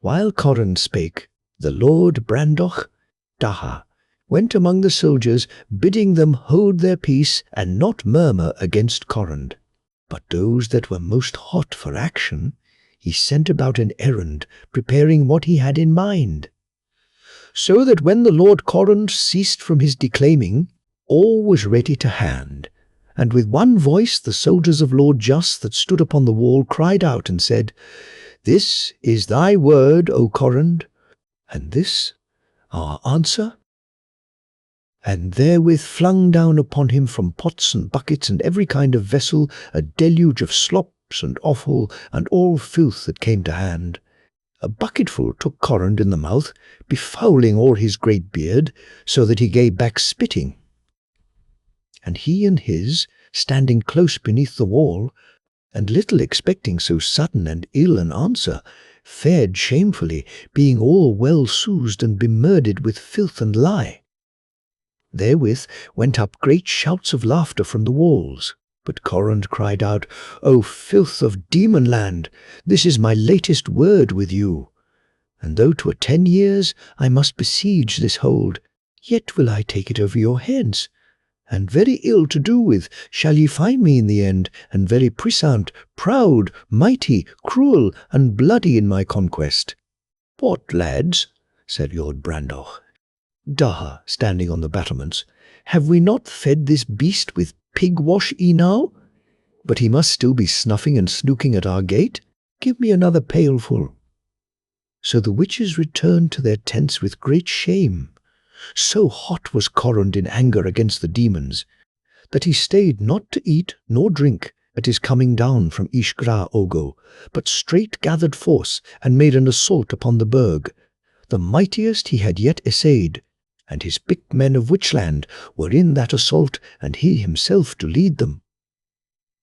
While Corrand spake, the Lord Brandoch Daha went among the soldiers, bidding them hold their peace and not murmur against Corrand. But those that were most hot for action, he sent about an errand, preparing what he had in mind. So that when the Lord Corrand ceased from his declaiming, all was ready to hand, and with one voice the soldiers of Lord Juss that stood upon the wall cried out and said, "This is thy word, O Corrand, and this our answer?" And therewith flung down upon him from pots and buckets and every kind of vessel a deluge of slops and offal and all filth that came to hand. A bucketful took Corrand in the mouth, befouling all his great beard, so that he gave back spitting. And he and his, standing close beneath the wall, and little expecting so sudden and ill an answer, fared shamefully, being all well soused and bemurdered with filth and lie. Therewith went up great shouts of laughter from the walls. But Corund cried out, O filth of demon land, this is my latest word with you. And though 'twere 10 years I must besiege this hold, yet will I take it over your heads. And very ill to do with shall ye find me in the end, and very puissant, proud, mighty, cruel, and bloody in my conquest. What, lads, said Lord Brandoch, Daha, standing on the battlements, have we not fed this beast with pig-wash enow? But he must still be snuffing and snooking at our gate. Give me another pailful. So the witches returned to their tents with great shame. So hot was Corund in anger against the demons, that he stayed not to eat nor drink at his coming down from Ishgra Ogo, but straight gathered force and made an assault upon the burg, the mightiest he had yet essayed, and his picked men of Witchland were in that assault, and he himself to lead them.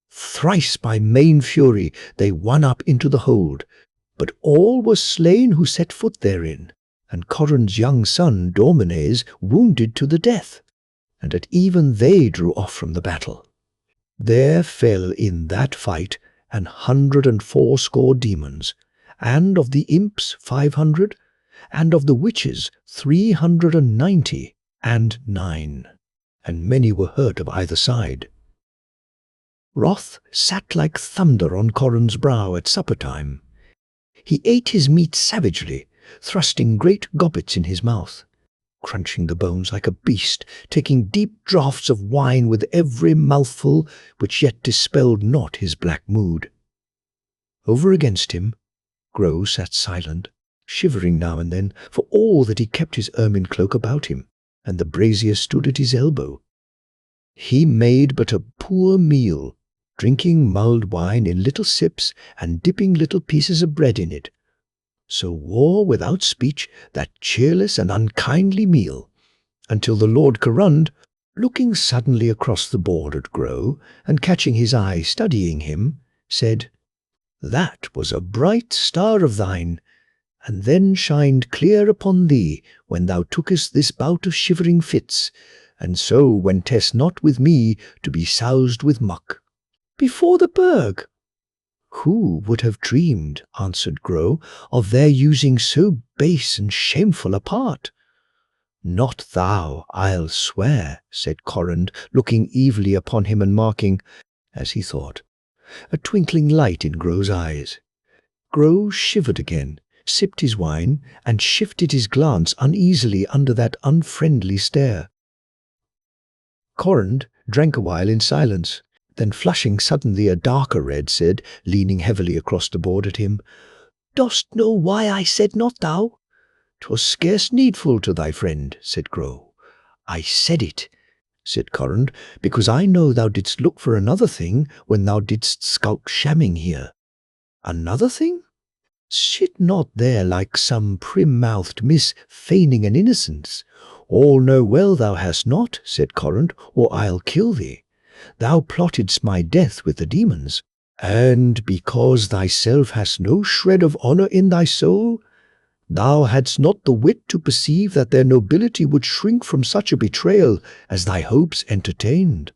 Thrice by main fury they won up into the hold, but all were slain who set foot therein, and Corund's young son Dormenes wounded to the death, and at even they drew off from the battle. There fell in that fight 180 demons, and of the imps 500, and of the witches 399, and many were hurt of either side. Wrath sat like thunder on Corund's brow at supper time. He ate his meat savagely, thrusting great gobbets in his mouth, crunching the bones like a beast, taking deep draughts of wine with every mouthful, which yet dispelled not his black mood. Over against him, Grow sat silent, shivering now and then, for all that he kept his ermine cloak about him, and the brazier stood at his elbow. He made but a poor meal, drinking mulled wine in little sips and dipping little pieces of bread in it. So wore without speech that cheerless and unkindly meal, until the Lord Corund, looking suddenly across the board at Grow, and catching his eye studying him, said, That was a bright star of thine, and then shined clear upon thee when thou tookest this bout of shivering fits, and so wentest not with me to be soused with muck. Before the burg. Who would have dreamed, answered Grow, of their using so base and shameful a part? Not thou, I'll swear, said Corund, looking evilly upon him and marking, as he thought, a twinkling light in Grow's eyes. Grow shivered again, sipped his wine, and shifted his glance uneasily under that unfriendly stare. Corund drank a while in silence, then flushing suddenly a darker red, said, leaning heavily across the board at him, Dost know why I said not thou? 'Twas scarce needful to thy friend, said Grow. I said it, said Corund, because I know thou didst look for another thing when thou didst skulk shamming here. Another thing? Sit not there like some prim-mouthed miss feigning an innocence. All know well thou hast not, said Corund, or I'll kill thee. Thou plottedst my death with the demons, and because thyself hast no shred of honour in thy soul, thou hadst not the wit to perceive that their nobility would shrink from such a betrayal as thy hopes entertained.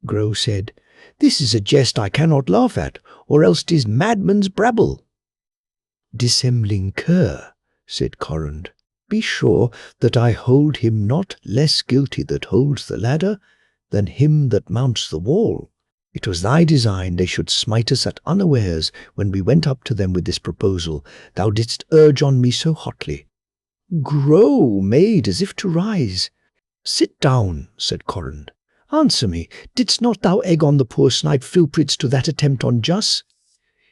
Grow said, This is a jest I cannot laugh at, or else 'tis madman's brabble. Dissembling cur, said Corund, be sure that I hold him not less guilty that holds the ladder than him that mounts the wall. It was thy design they should smite us at unawares when we went up to them with this proposal thou didst urge on me so hotly. Grow made as if to rise. Sit down, said Corund. Answer me, didst not thou egg on the poor snipe Filpritz to that attempt on Juss?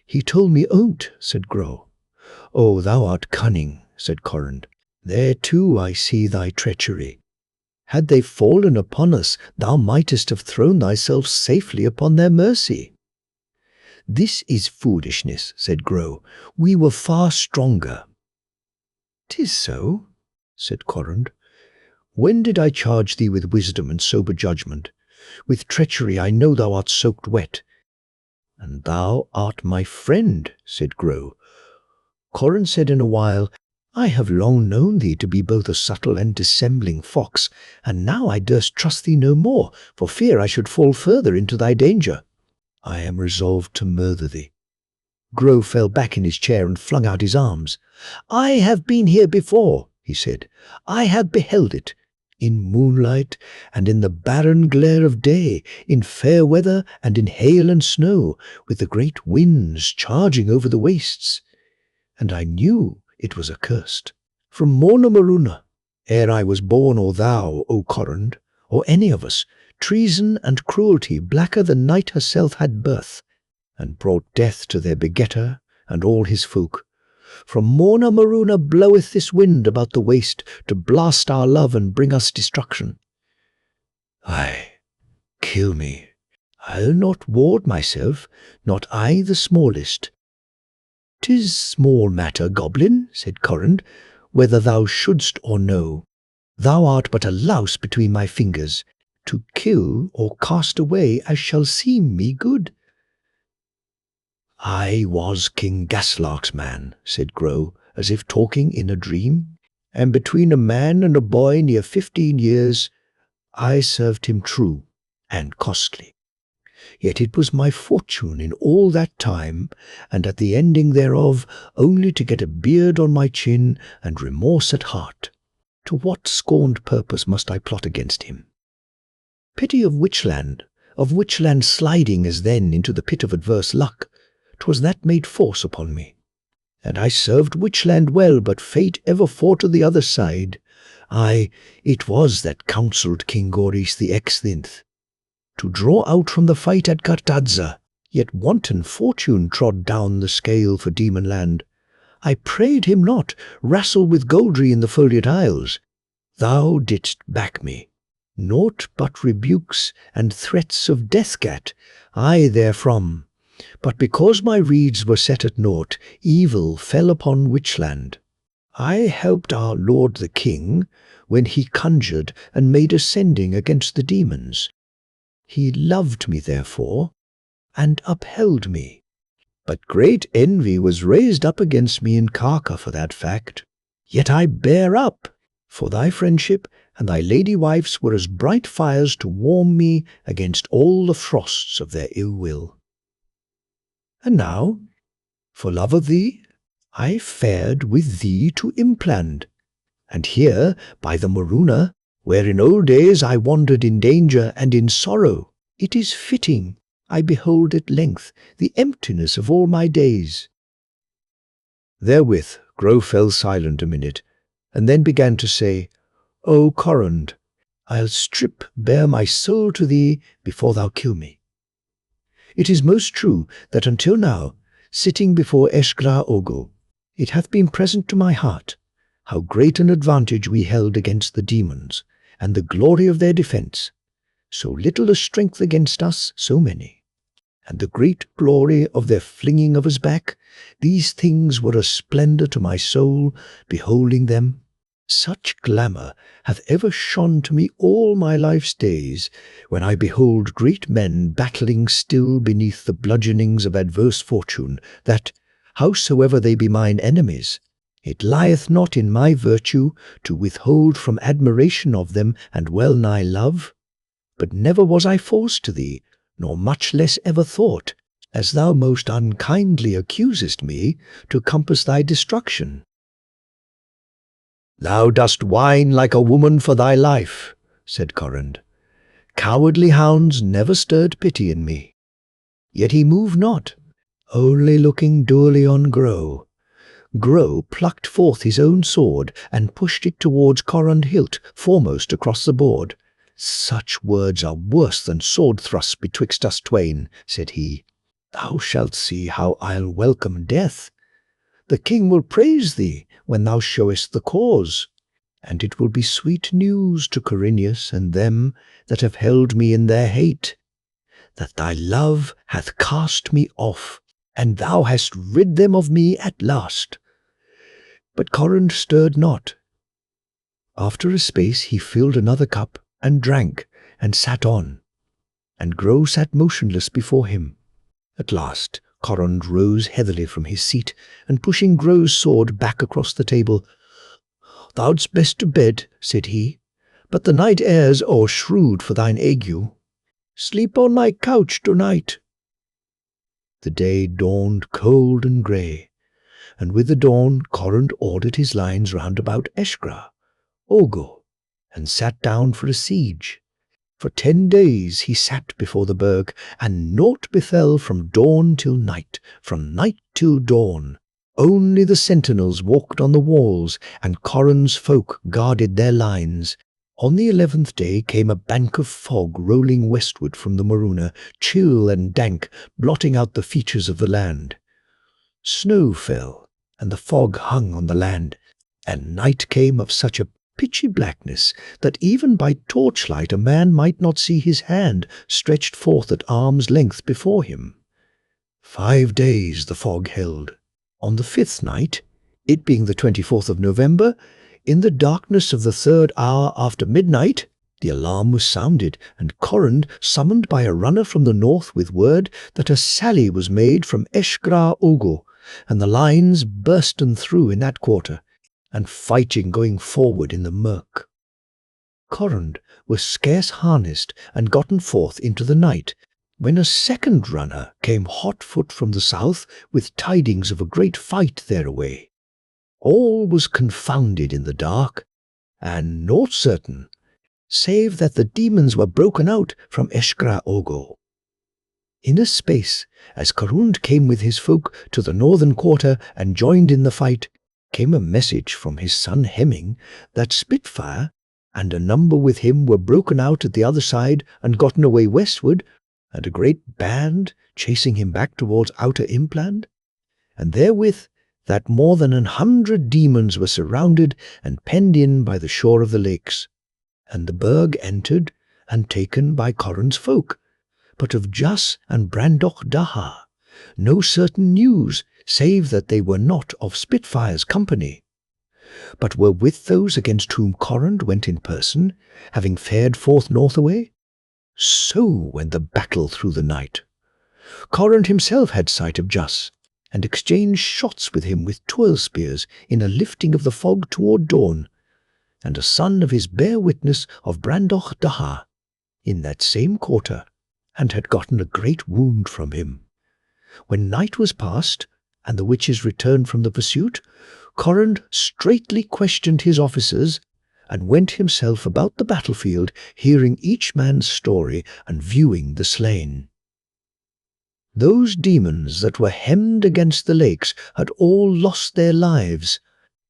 He told me on't, said Grow. Oh, thou art cunning, said Corund. There too I see thy treachery. Had they fallen upon us, thou mightest have thrown thyself safely upon their mercy. This is foolishness, said Grow. We were far stronger. 'Tis so, said Corund. When did I charge thee with wisdom and sober judgment? With treachery I know thou art soaked wet. "And thou art my friend," said Grow. Corin said in a while, "I have long known thee to be both a subtle and dissembling fox, and now I durst trust thee no more, for fear I should fall further into thy danger. I am resolved to murder thee." Grow fell back in his chair and flung out his arms. "I have been here before," he said. "I have beheld it, in moonlight and in the barren glare of day, in fair weather and in hail and snow, with the great winds charging over the wastes. And I knew it was accursed. From Morna Maruna, ere I was born, or thou, O Corrand, or any of us, treason and cruelty blacker than night herself had birth, and brought death to their begetter and all his folk. From Morna Maruna bloweth this wind about the waste to blast our love and bring us destruction. Ay, kill me. I'll not ward myself, not I the smallest." "'Tis small matter, goblin," said Corrand, "whether thou shouldst or no. Thou art but a louse between my fingers, to kill or cast away as shall seem me good." "I was King Gaslark's man," said Grow, as if talking in a dream, "and between a man and a boy near 15 years, I served him true and costly. Yet it was my fortune in all that time, and at the ending thereof, only to get a beard on my chin and remorse at heart. To what scorned purpose must I plot against him? Pity of Witchland sliding as then into the pit of adverse luck, 'twas that made force upon me. And I served Witchland well, but fate ever fought to the other side. Aye, it was that counselled King Goris the Exthinth to draw out from the fight at Gartadza, yet wanton fortune trod down the scale for Demonland. I prayed him not, wrestle with Goldry in the Foliot Isles. Thou didst back me. Naught but rebukes and threats of Deathgat, I therefrom. But because my reeds were set at naught, evil fell upon Witchland. I helped our lord the king when he conjured and made a sending against the demons. He loved me therefore, and upheld me. But great envy was raised up against me in Karka for that fact. Yet I bear up, for thy friendship and thy lady wife's were as bright fires to warm me against all the frosts of their ill will. And now, for love of thee, I fared with thee to Impland, and here by the Maruna, where in old days I wandered in danger and in sorrow, it is fitting I behold at length the emptiness of all my days." Therewith Grow fell silent a minute, and then began to say, "O Corrand, I'll strip bare my soul to thee before thou kill me. It is most true that until now, sitting before Eshgra Ogo, it hath been present to my heart how great an advantage we held against the demons, and the glory of their defence. So little a strength against us, so many. And the great glory of their flinging of us back, these things were a splendor to my soul, beholding them. Such glamour hath ever shone to me all my life's days, when I behold great men battling still beneath the bludgeonings of adverse fortune, that, howsoever they be mine enemies, it lieth not in my virtue to withhold from admiration of them and well-nigh love. But never was I false to thee, nor much less ever thought, as thou most unkindly accusest me, to compass thy destruction." "Thou dost whine like a woman for thy life," said Corrand. "Cowardly hounds never stirred pity in me." Yet he moved not, only looking dourly on Grow. Grow plucked forth his own sword and pushed it towards Corrand hilt foremost across the board. "Such words are worse than sword thrusts betwixt us twain," said he. "Thou shalt see how I'll welcome death. The king will praise thee when thou showest the cause, and it will be sweet news to Corineus and them that have held me in their hate, that thy love hath cast me off, and thou hast rid them of me at last." But Corrand stirred not. After a space he filled another cup, and drank, and sat on. And Grow sat motionless before him. At last, Corrund rose heavily from his seat, and pushing Gro's sword back across the table, "Thou'dst best to bed," said he, "but the night air's o'er shrewd for thine ague. Sleep on my couch to-night." The day dawned cold and grey, and with the dawn Corrund ordered his lines round about Eshgra, Ogo, and sat down for a siege. For 10 days he sat before the burg, and naught befell from dawn till night, from night till dawn. Only the sentinels walked on the walls, and Corrund's folk guarded their lines. On the 11th day came a bank of fog rolling westward from the Maruna, chill and dank, blotting out the features of the land. Snow fell, and the fog hung on the land, and night came of such a pitchy blackness that even by torchlight a man might not see his hand stretched forth at arm's length before him. 5 days the fog held. On the 5th night, it being the 24th of November, in the darkness of the 3rd hour after midnight, the alarm was sounded, and Corrund summoned by a runner from the north with word that a sally was made from Eshgra Ogo, and the lines bursten through in that quarter, and fighting going forward in the murk. Corrund was scarce harnessed and gotten forth into the night, when a second runner came hot-foot from the south with tidings of a great fight thereaway. All was confounded in the dark, and naught certain, save that the demons were broken out from Eshgra Ogo. In a space, as Corrund came with his folk to the northern quarter and joined in the fight, came a message from his son Hemming that Spitfire and a number with him were broken out at the other side and gotten away westward, and a great band chasing him back towards outer Impland, and therewith that more than 100 demons were surrounded and penned in by the shore of the lakes, and the burg entered and taken by Corrund's folk. But of Jas and Brandoch Daha no certain news, save that they were not of Spitfire's company, but were with those against whom Corrund went in person, having fared forth northaway. So went the battle through the night. Corrund himself had sight of Jas, and exchanged shots with him with toil spears in a lifting of the fog toward dawn, and a son of his bare witness of Brandoch Daha in that same quarter, and had gotten a great wound from him. When night was past, and the witches returned from the pursuit, Corrund straightly questioned his officers, and went himself about the battlefield, hearing each man's story and viewing the slain. Those demons that were hemmed against the lakes had all lost their lives,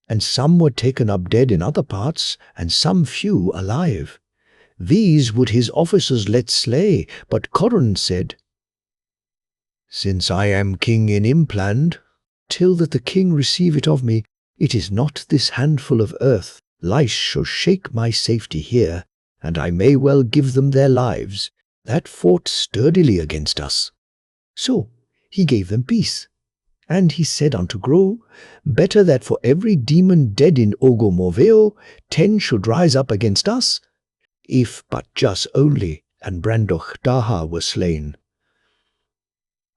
and some were taken up dead in other parts, and some few alive. These would his officers let slay, but Corrund said, "Since I am king in Impland, till that the king receive it of me, it is not this handful of earth. Lice shall shake my safety here, and I may well give them their lives, that fought sturdily against us." So he gave them peace. And he said unto Gro, "Better that for every demon dead in Ogo Morveo, 10 should rise up against us, if but Jas only and Brandoch Daha were slain."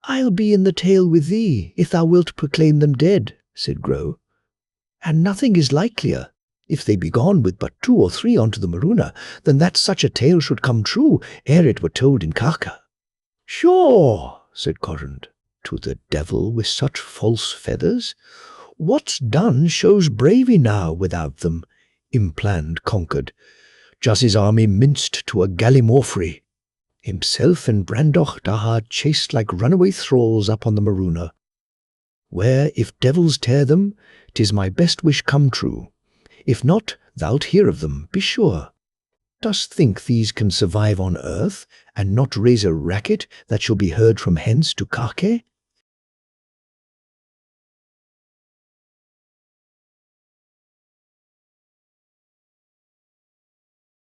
"I'll be in the tale with thee, if thou wilt proclaim them dead," said Gro. "And nothing is likelier, if they be gone with but 2 or 3 unto the Maruna, than that such a tale should come true ere it were told in Karka." "Sure," said Corrund, "to the devil with such false feathers. What's done shows bravey now without them. Impland conquered, Jas's army minced to a gallimorphry, himself and Brandoch Daha chased like runaway thralls up on the Maruna, where if devils tear them, 'tis my best wish come true. If not, thou'lt hear of them, be sure. Dost think these can survive on earth, and not raise a racket that shall be heard from hence to Karke?"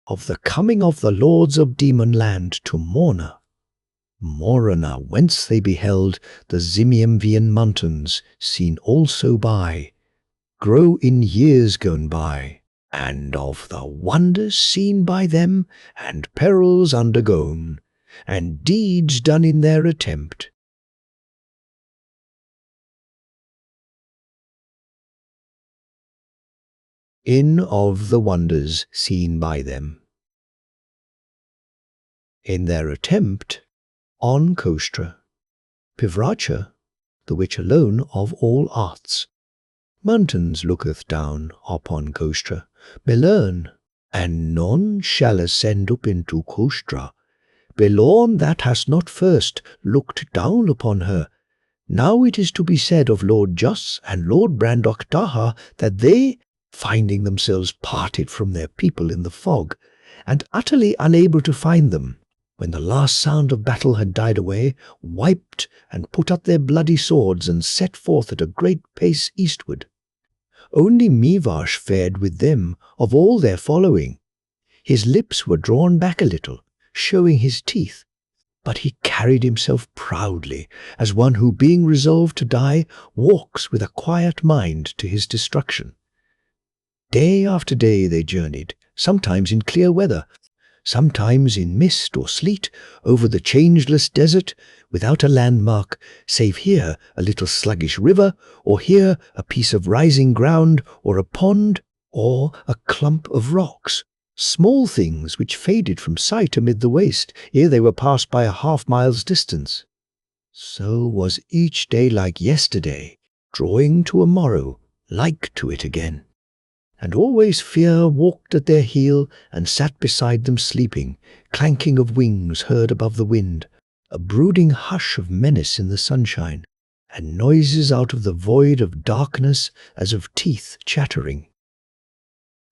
Of the coming of the lords of Demon Land to Morna. Morana, whence they beheld the Zimiemvian mountains, seen also by, grow in years gone by, and of the wonders seen by them, and perils undergone, and deeds done in their attempt, in of the wonders seen by them. In their attempt on Kostra, Pivracha, the witch alone of all arts, mountains looketh down upon Kostra, Belern, and none shall ascend up into Kostra, Belorn that has not first looked down upon her. Now it is to be said of Lord Jus and Lord Brandok Daha that they, finding themselves parted from their people in the fog, and utterly unable to find them, when the last sound of battle had died away, wiped and put up their bloody swords and set forth at a great pace eastward. Only Mivash fared with them of all their following. His lips were drawn back a little, showing his teeth, but he carried himself proudly, as one who, being resolved to die, walks with a quiet mind to his destruction. Day after day they journeyed, sometimes in clear weather, sometimes in mist or sleet, over the changeless desert, without a landmark, save here a little sluggish river, or here a piece of rising ground, or a pond, or a clump of rocks, small things which faded from sight amid the waste, ere they were passed by a half-mile's distance. So was each day like yesterday, drawing to a morrow, like to it again. And always fear walked at their heel and sat beside them sleeping, clanking of wings heard above the wind, a brooding hush of menace in the sunshine, and noises out of the void of darkness as of teeth chattering.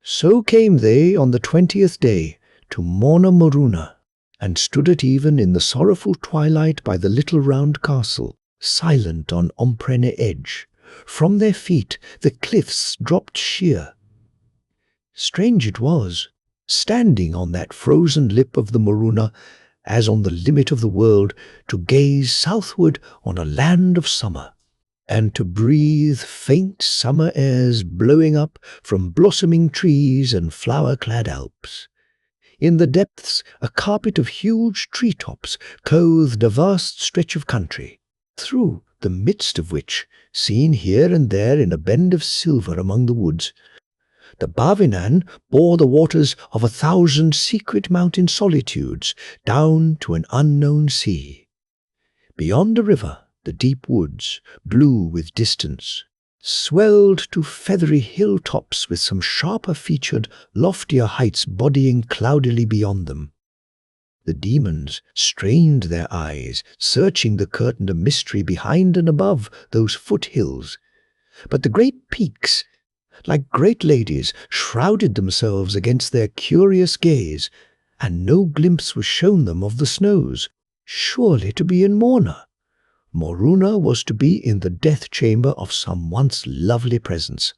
So came they on the 20th day to Morna Moruna, and stood at even in the sorrowful twilight by the little round castle, silent on Omprene edge. From their feet the cliffs dropped sheer. Strange it was, standing on that frozen lip of the Moruna, as on the limit of the world, to gaze southward on a land of summer, and to breathe faint summer airs blowing up from blossoming trees and flower-clad Alps. In the depths a carpet of huge tree-tops clothed a vast stretch of country, through the midst of which, seen here and there in a bend of silver among the woods, the Bavinan bore the waters of 1,000 secret mountain solitudes down to an unknown sea. Beyond the river, the deep woods, blue with distance, swelled to feathery hilltops with some sharper-featured, loftier heights bodying cloudily beyond them. The demons strained their eyes, searching the curtain of mystery behind and above those foothills, but the great peaks, like great ladies, shrouded themselves against their curious gaze, and no glimpse was shown them of the snows, surely to be in Morna. Moruna was to be in the death-chamber of some once lovely presence.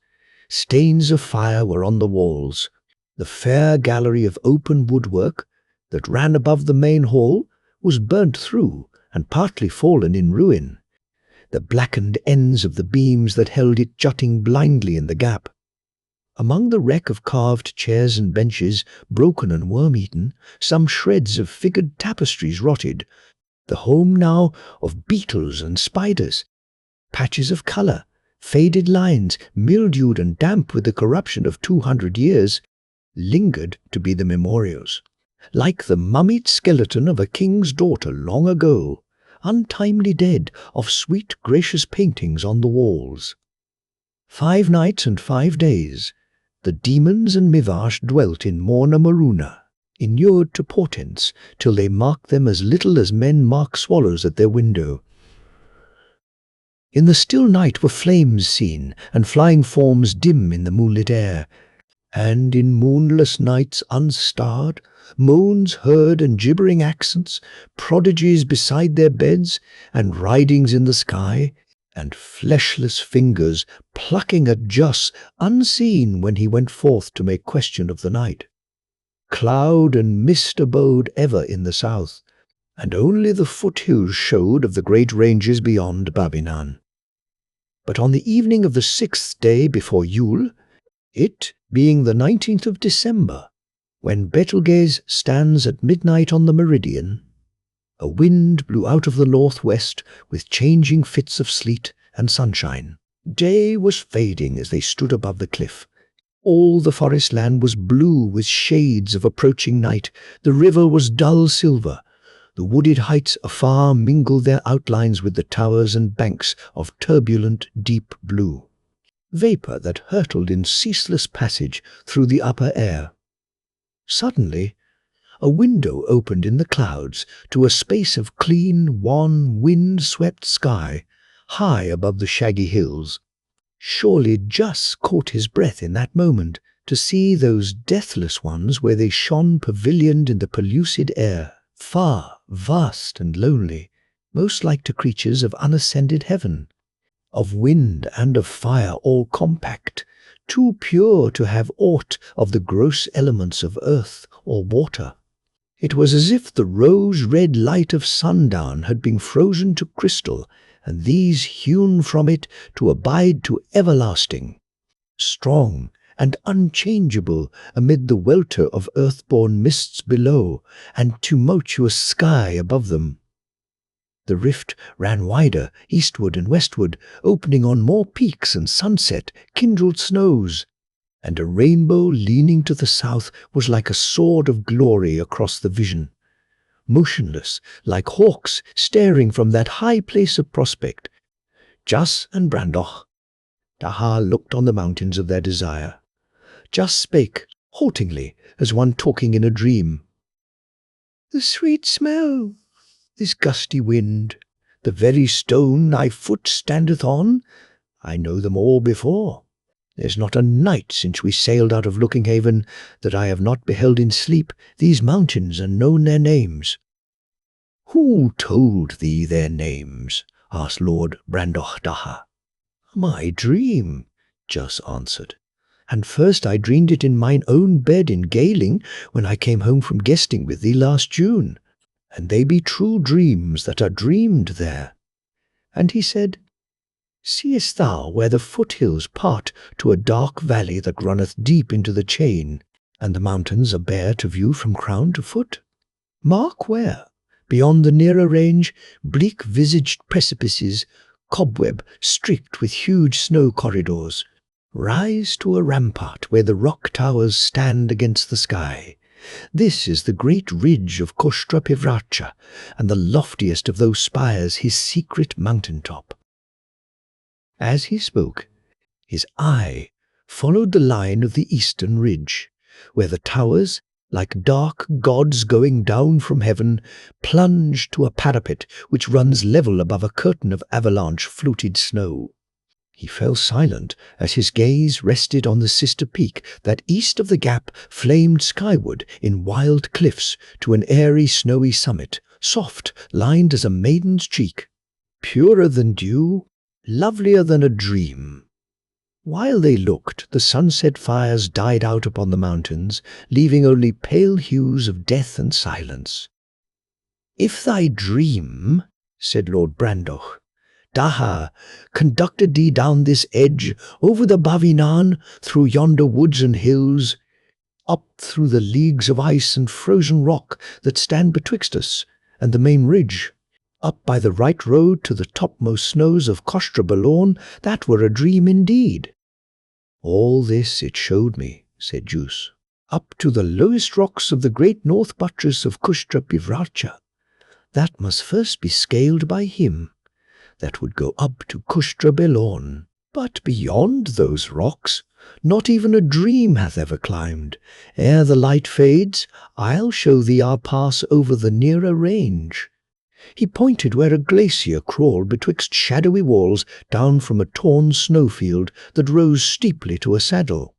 Stains of fire were on the walls. The fair gallery of open woodwork that ran above the main hall was burnt through and partly fallen in ruin, the blackened ends of the beams that held it jutting blindly in the gap. Among the wreck of carved chairs and benches, broken and worm-eaten, some shreds of figured tapestries rotted, the home now of beetles and spiders. Patches of colour, faded lines, mildewed and damp with the corruption of 200 years, lingered to be the memorials, like the mummied skeleton of a king's daughter long ago, untimely dead, of sweet gracious paintings on the walls. 5 nights and 5 days, the demons and Mivash dwelt in Morna Moruna, inured to portents, till they marked them as little as men mark swallows at their window. In the still night were flames seen, and flying forms dim in the moonlit air, and in moonless nights unstarred, moans heard and gibbering accents, prodigies beside their beds, and ridings in the sky, and fleshless fingers plucking at Jus unseen when he went forth to make question of the night. Cloud and mist abode ever in the south, and only the foothills showed of the great ranges beyond Babinan. But on the evening of the 6th day before Yule, it being the 19th of December, when Betelgeuse stands at midnight on the meridian, a wind blew out of the northwest with changing fits of sleet and sunshine. Day was fading as they stood above the cliff, All the forest land was blue with shades of approaching night. The river was dull silver. The wooded heights afar mingled their outlines with the towers and banks of turbulent deep blue, vapor that hurtled in ceaseless passage through the upper air. Suddenly, a window opened in the clouds to a space of clean, wan, wind-swept sky, high above the shaggy hills. Surely Jus caught his breath in that moment to see those deathless ones where they shone pavilioned in the pellucid air, far, vast and lonely, most like to creatures of unascended heaven, of wind and of fire all compact, too pure to have aught of the gross elements of earth or water. It was as if the rose-red light of sundown had been frozen to crystal, and these hewn from it to abide to everlasting, strong and unchangeable amid the welter of earthborn mists below and tumultuous sky above them. The rift ran wider, eastward and westward, opening on more peaks and sunset, kindled snows, and a rainbow leaning to the south was like a sword of glory across the vision. Motionless, like hawks staring from that high place of prospect, Jus and Brandoch Daha looked on the mountains of their desire. Jus spake, haltingly, as one talking in a dream. "The sweet smell, this gusty wind, the very stone thy foot standeth on, I know them all before. There's not a night since we sailed out of Looking Haven that I have not beheld in sleep these mountains and known their names." "Who told thee their names?" asked Lord Brandoch Daha. "My dream," Jus answered. "And first I dreamed it in mine own bed in Galing when I came home from guesting with thee last June. And they be true dreams that are dreamed there." And he said, "Seest thou where the foothills part to a dark valley that runneth deep into the chain, and the mountains are bare to view from crown to foot? Mark where, beyond the nearer range, bleak-visaged precipices, cobweb streaked with huge snow corridors, rise to a rampart where the rock towers stand against the sky. This is the great ridge of Kostra Pivracha, and the loftiest of those spires his secret mountain-top." As he spoke, his eye followed the line of the eastern ridge, where the towers, like dark gods going down from heaven, plunged to a parapet which runs level above a curtain of avalanche-fluted snow. He fell silent as his gaze rested on the sister peak that east of the gap flamed skyward in wild cliffs to an airy snowy summit, soft, lined as a maiden's cheek, purer than dew, lovelier than a dream. While they looked, the sunset fires died out upon the mountains, leaving only pale hues of death and silence. "If thy dream," said Lord Brandoch, "Daha, conducted thee down this edge, over the Bavinan, through yonder woods and hills, up through the leagues of ice and frozen rock that stand betwixt us and the main ridge, up by the right road to the topmost snows of Kostra Balorn, that were a dream indeed." "All this it showed me," said Jus, "up to the lowest rocks of the great north buttress of Kostra Pivracha. That must first be scaled by him that would go up to Kostra Balorn. But beyond those rocks, not even a dream hath ever climbed. Ere the light fades, I'll show thee our pass over the nearer range." He pointed where a glacier crawled betwixt shadowy walls down from a torn snowfield that rose steeply to a saddle.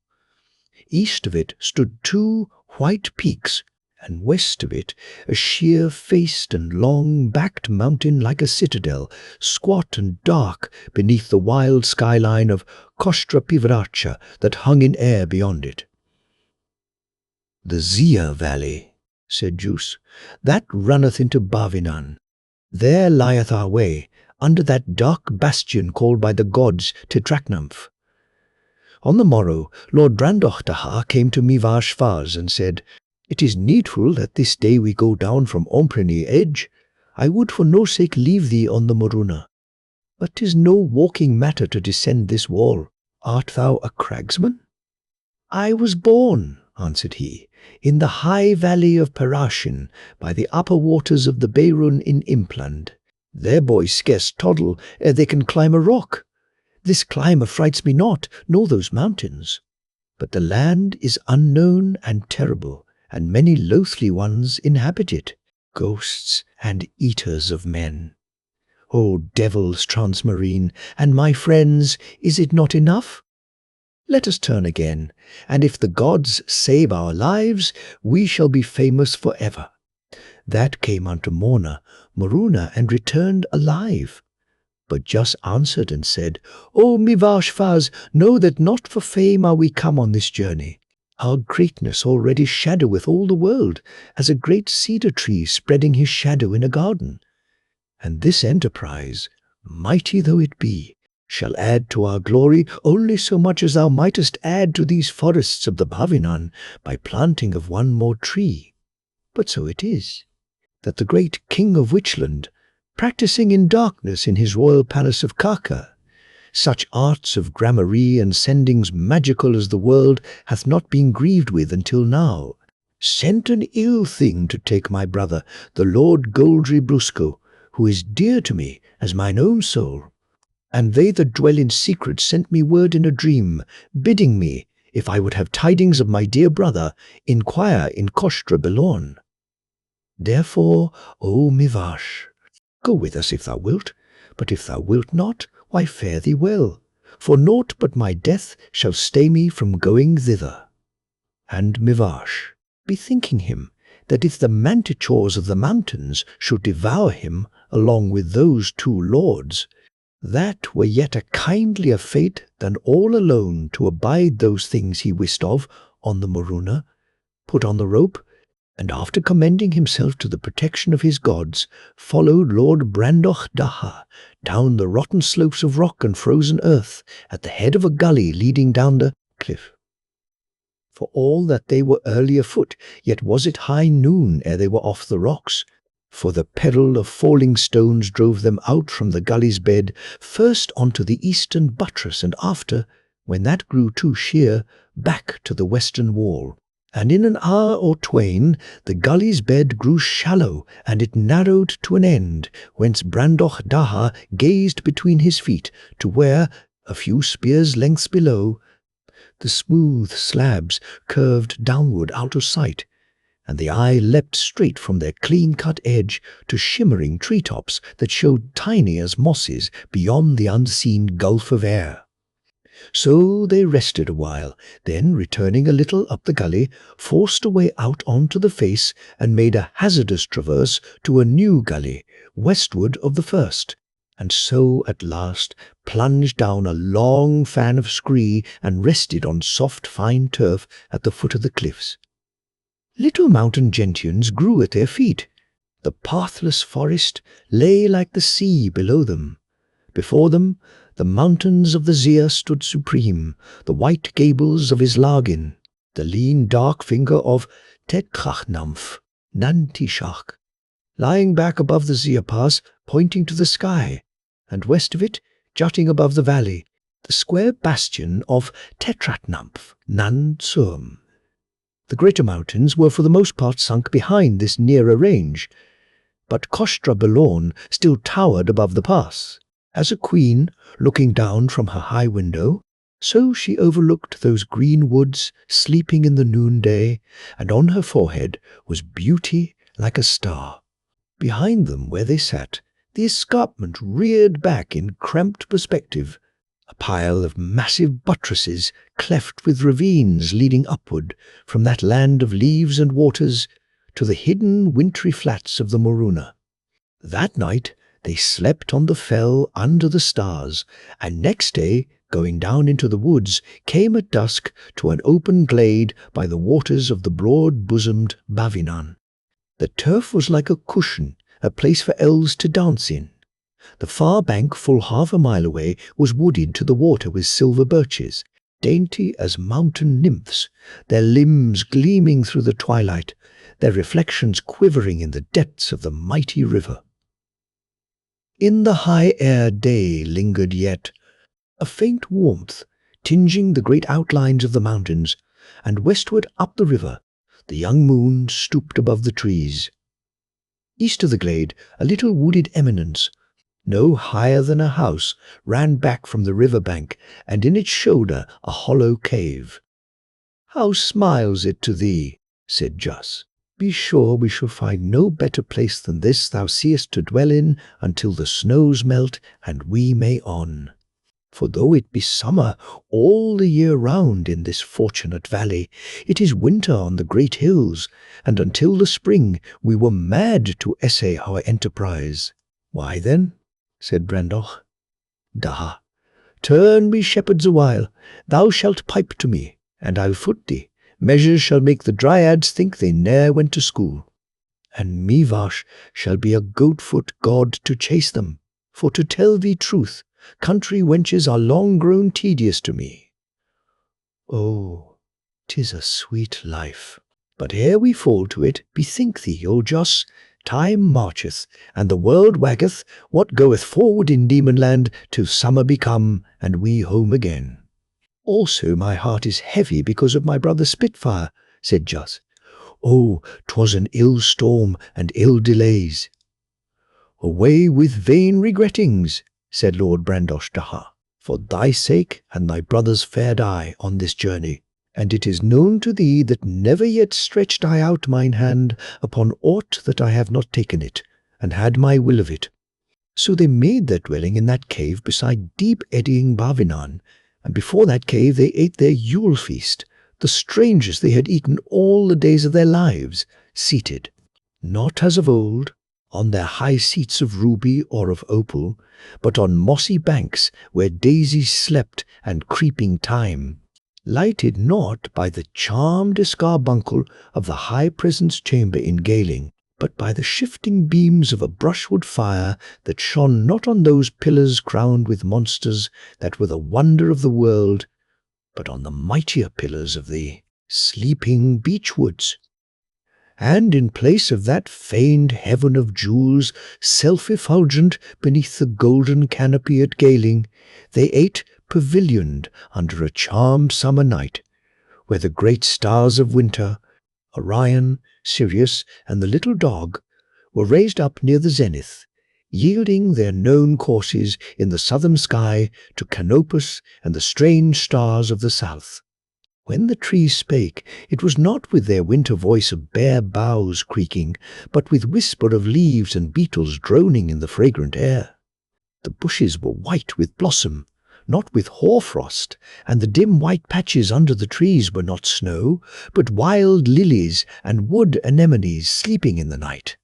East of it stood two white peaks, and west of it a sheer-faced and long-backed mountain like a citadel, squat and dark beneath the wild skyline of Kostra Pivracha that hung in air beyond it. "The Zia Valley," said Jus, "that runneth into Bavinan. There lieth our way, under that dark bastion called by the gods Tetracnymph." On the morrow, Lord Brandoch Daha came to Mivar Shvaz and said, "It is needful that this day we go down from Ompreny Edge. I would for no sake leave thee on the Moruna. But 'tis no walking matter to descend this wall. Art thou a cragsman?" "I was born," answered he, "in the high valley of Parashin, by the upper waters of the Beirun in Impland. Their boys scarce toddle ere they can climb a rock. This climb affrights me not, nor those mountains. But the land is unknown and terrible, and many loathly ones inhabit it, ghosts and eaters of men. O devils transmarine, and my friends, is it not enough? Let us turn again, and if the gods save our lives, we shall be famous for ever." That came unto Moruna, and returned alive. But Just answered and said, "O Mivashfaz, know that not for fame are we come on this journey. Our greatness already shadoweth all the world, as a great cedar tree spreading his shadow in a garden. And this enterprise, mighty though it be, shall add to our glory only so much as thou mightest add to these forests of the Bavinan by planting of one more tree. But so it is, that the great king of Witchland, practising in darkness in his royal palace of Kaka, such arts of gramarye and sendings magical as the world hath not been grieved with until now, sent an ill thing to take my brother, the Lord Goldry Brusco, who is dear to me as mine own soul. And they that dwell in secret sent me word in a dream, bidding me, if I would have tidings of my dear brother, inquire in Kostra Belorn. Therefore, O Mivash, go with us if thou wilt, but if thou wilt not, why fare thee well, for naught but my death shall stay me from going thither." And Mivash, bethinking him that if the manticores of the mountains should devour him along with those two lords, that were yet a kindlier fate than all alone to abide those things he wist of on the Moruna, put on the rope, and after commending himself to the protection of his gods, followed Lord Brandoch Daha down the rotten slopes of rock and frozen earth at the head of a gully leading down the cliff. For all that they were early afoot, yet was it high noon ere they were off the rocks, for the peril of falling stones drove them out from the gully's bed, first onto the eastern buttress, and after, when that grew too sheer, back to the western wall. And in an hour or twain the gully's bed grew shallow, and it narrowed to an end, whence Brandoch Daha gazed between his feet, to where, a few spears' lengths below, the smooth slabs curved downward out of sight, and the eye leapt straight from their clean-cut edge to shimmering tree-tops that showed tiny as mosses beyond the unseen gulf of air. So they rested a while, then, returning a little up the gully, forced a way out onto the face and made a hazardous traverse to a new gully, westward of the first, and so at last plunged down a long fan of scree and rested on soft fine turf at the foot of the cliffs. Little mountain gentians grew at their feet. The pathless forest lay like the sea below them. Before them, the mountains of the Zia stood supreme, the white gables of Islagin, the lean dark finger of Tetrachnamf, Nantishach, lying back above the Zia Pass, pointing to the sky, and west of it, jutting above the valley, the square bastion of Tetratnampf, Nan-Tsurm. The greater mountains were for the most part sunk behind this nearer range, but Kostra Belorn still towered above the pass. As a queen, looking down from her high window, so she overlooked those green woods sleeping in the noonday, and on her forehead was beauty like a star. Behind them, where they sat, the escarpment reared back in cramped perspective, a pile of massive buttresses cleft with ravines leading upward from that land of leaves and waters to the hidden wintry flats of the Moruna. That night they slept on the fell under the stars, and next day, going down into the woods, came at dusk to an open glade by the waters of the broad-bosomed Bavinan. The turf was like a cushion, a place for elves to dance in. The far bank, full half a mile away, was wooded to the water with silver birches, dainty as mountain nymphs, their limbs gleaming through the twilight, their reflections quivering in the depths of the mighty river. In the high air day lingered yet, a faint warmth tinging the great outlines of the mountains, and westward up the river. The young moon stooped above the trees. East of the glade, a little wooded eminence, no higher than a house, ran back from the river bank, and in its shoulder a hollow cave. "How smiles it to thee?" said Jus. "Be sure we shall find no better place than this thou seest to dwell in until the snows melt and we may on. For though it be summer all the year round in this fortunate valley, it is winter on the great hills, and until the spring we were mad to essay our enterprise." "Why then?" said Brandoch. "Daha, turn we shepherds awhile. Thou shalt pipe to me, and I'll foot thee. Measures shall make the dryads think they ne'er went to school. And Mivash shall be a goat-foot god to chase them. For to tell thee truth, country wenches are long grown tedious to me. Oh, 'tis a sweet life. But ere we fall to it, bethink thee, O Jos, time marcheth, and the world waggeth. What goeth forward in Demonland till summer be come, and we home again?" "Also my heart is heavy because of my brother Spitfire," said Jos. "Oh, 'twas an ill storm and ill delays." "Away with vain regrettings," said Lord Brandosh Daha. "For thy sake and thy brother's fared I on this journey, and it is known to thee that never yet stretched I out mine hand upon aught that I have not taken it, and had my will of it." So they made their dwelling in that cave beside deep eddying Bavinan, and before that cave they ate their Yule feast, the strangest they had eaten all the days of their lives, seated, not as of old, on their high seats of ruby or of opal, but on mossy banks where daisies slept and creeping thyme, lighted not by the charmed escarbuncle of the high presence chamber in Galing, but by the shifting beams of a brushwood fire that shone not on those pillars crowned with monsters that were the wonder of the world, but on the mightier pillars of the sleeping beechwoods. And in place of that feigned heaven of jewels, self-effulgent beneath the golden canopy at Galing, they ate pavilioned under a charmed summer night, where the great stars of winter, Orion, Sirius, and the little dog, were raised up near the zenith, yielding their known courses in the southern sky to Canopus and the strange stars of the south. When the trees spake, it was not with their winter voice of bare boughs creaking, but with whisper of leaves and beetles droning in the fragrant air. The bushes were white with blossom, not with hoarfrost, and the dim white patches under the trees were not snow, but wild lilies and wood anemones sleeping in the night.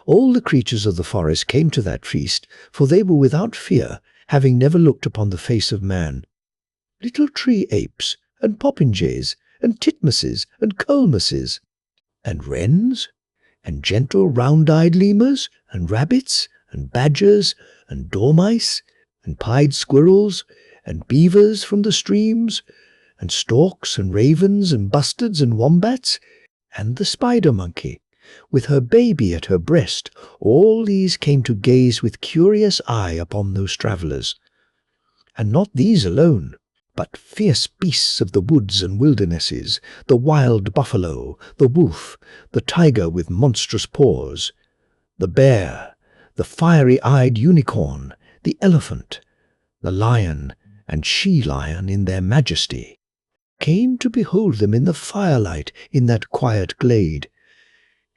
All the creatures of the forest came to that feast, for they were without fear, having never looked upon the face of man. Little tree apes, and popinjays, and titmuses, and colmuses, and wrens, and gentle round-eyed lemurs, and rabbits, and badgers, and dormice, and pied squirrels, and beavers from the streams, and storks, and ravens, and bustards, and wombats, and the spider-monkey, with her baby at her breast, all these came to gaze with curious eye upon those travellers. And not these alone, but fierce beasts of the woods and wildernesses, the wild buffalo, the wolf, the tiger with monstrous paws, the bear, the fiery-eyed unicorn, the elephant, the lion and she-lion in their majesty, came to behold them in the firelight in that quiet glade.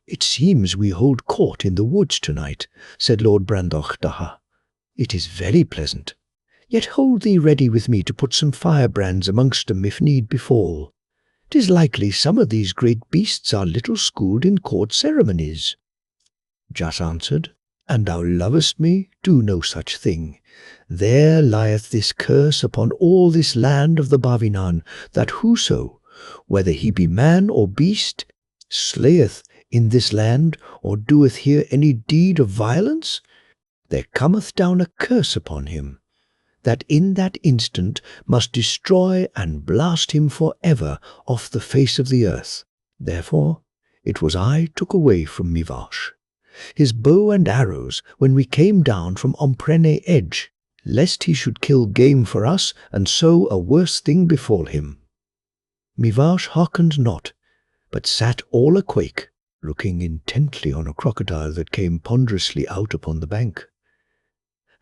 "It seems we hold court in the woods tonight," said Lord Brandoch Daha. "It is very pleasant. Yet hold thee ready with me to put some firebrands amongst them if need befall. 'Tis likely some of these great beasts are little schooled in court ceremonies." Jas answered, "An thou lovest me, do no such thing. There lieth this curse upon all this land of the Bavinan, that whoso, whether he be man or beast, slayeth in this land or doeth here any deed of violence, there cometh down a curse upon him, that in that instant must destroy and blast him for ever off the face of the earth. Therefore it was I took away from Mivash his bow and arrows when we came down from Omprene Edge, lest he should kill game for us and so a worse thing befall him." Mivash hearkened not, but sat all a-quake, looking intently on a crocodile that came ponderously out upon the bank.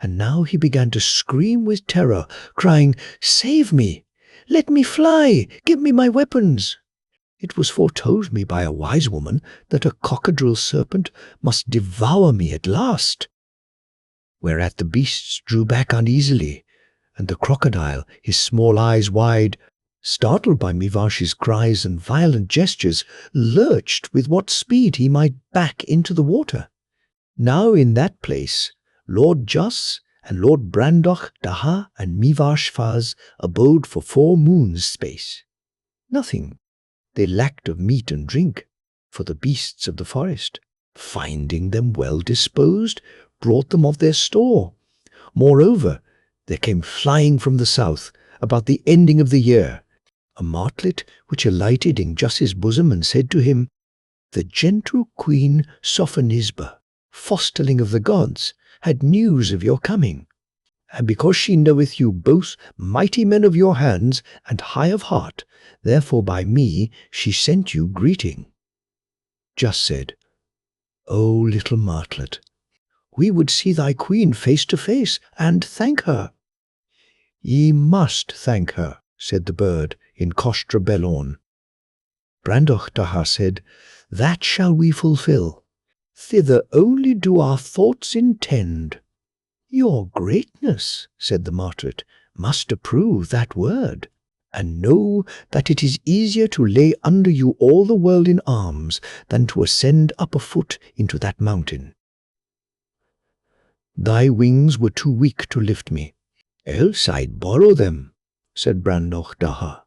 And now he began to scream with terror, crying, "Save me! Let me fly! Give me my weapons!" It was foretold me by a wise woman that a cocodril serpent must devour me at last. Whereat the beasts drew back uneasily, and the crocodile, his small eyes wide, startled by Mivash's cries and violent gestures, lurched with what speed he might back into the water. Now in that place Lord Jas and Lord Brandoch Daha and Mivash Faz abode for 4 moons' space. Nothing they lacked of meat and drink, for the beasts of the forest, finding them well disposed, brought them of their store. Moreover, there came flying from the south, about the ending of the year, a martlet which alighted in Jus's bosom and said to him, "The gentle Queen Sophonisba, fosterling of the gods, had news of your coming, and because she knoweth you both mighty men of your hands and high of heart, therefore by me she sent you greeting." Jus said, "O little martlet, we would see thy queen face to face and thank her." "Ye must thank her," said the bird in Kostra Bellorn. Brandoch Daha said, "That shall we fulfill. Thither only do our thoughts intend." "Your greatness," said the martlet, "must approve that word, and know that it is easier to lay under you all the world in arms than to ascend up a foot into that mountain." "Thy wings were too weak to lift me, else I'd borrow them," said Brandoch Daha.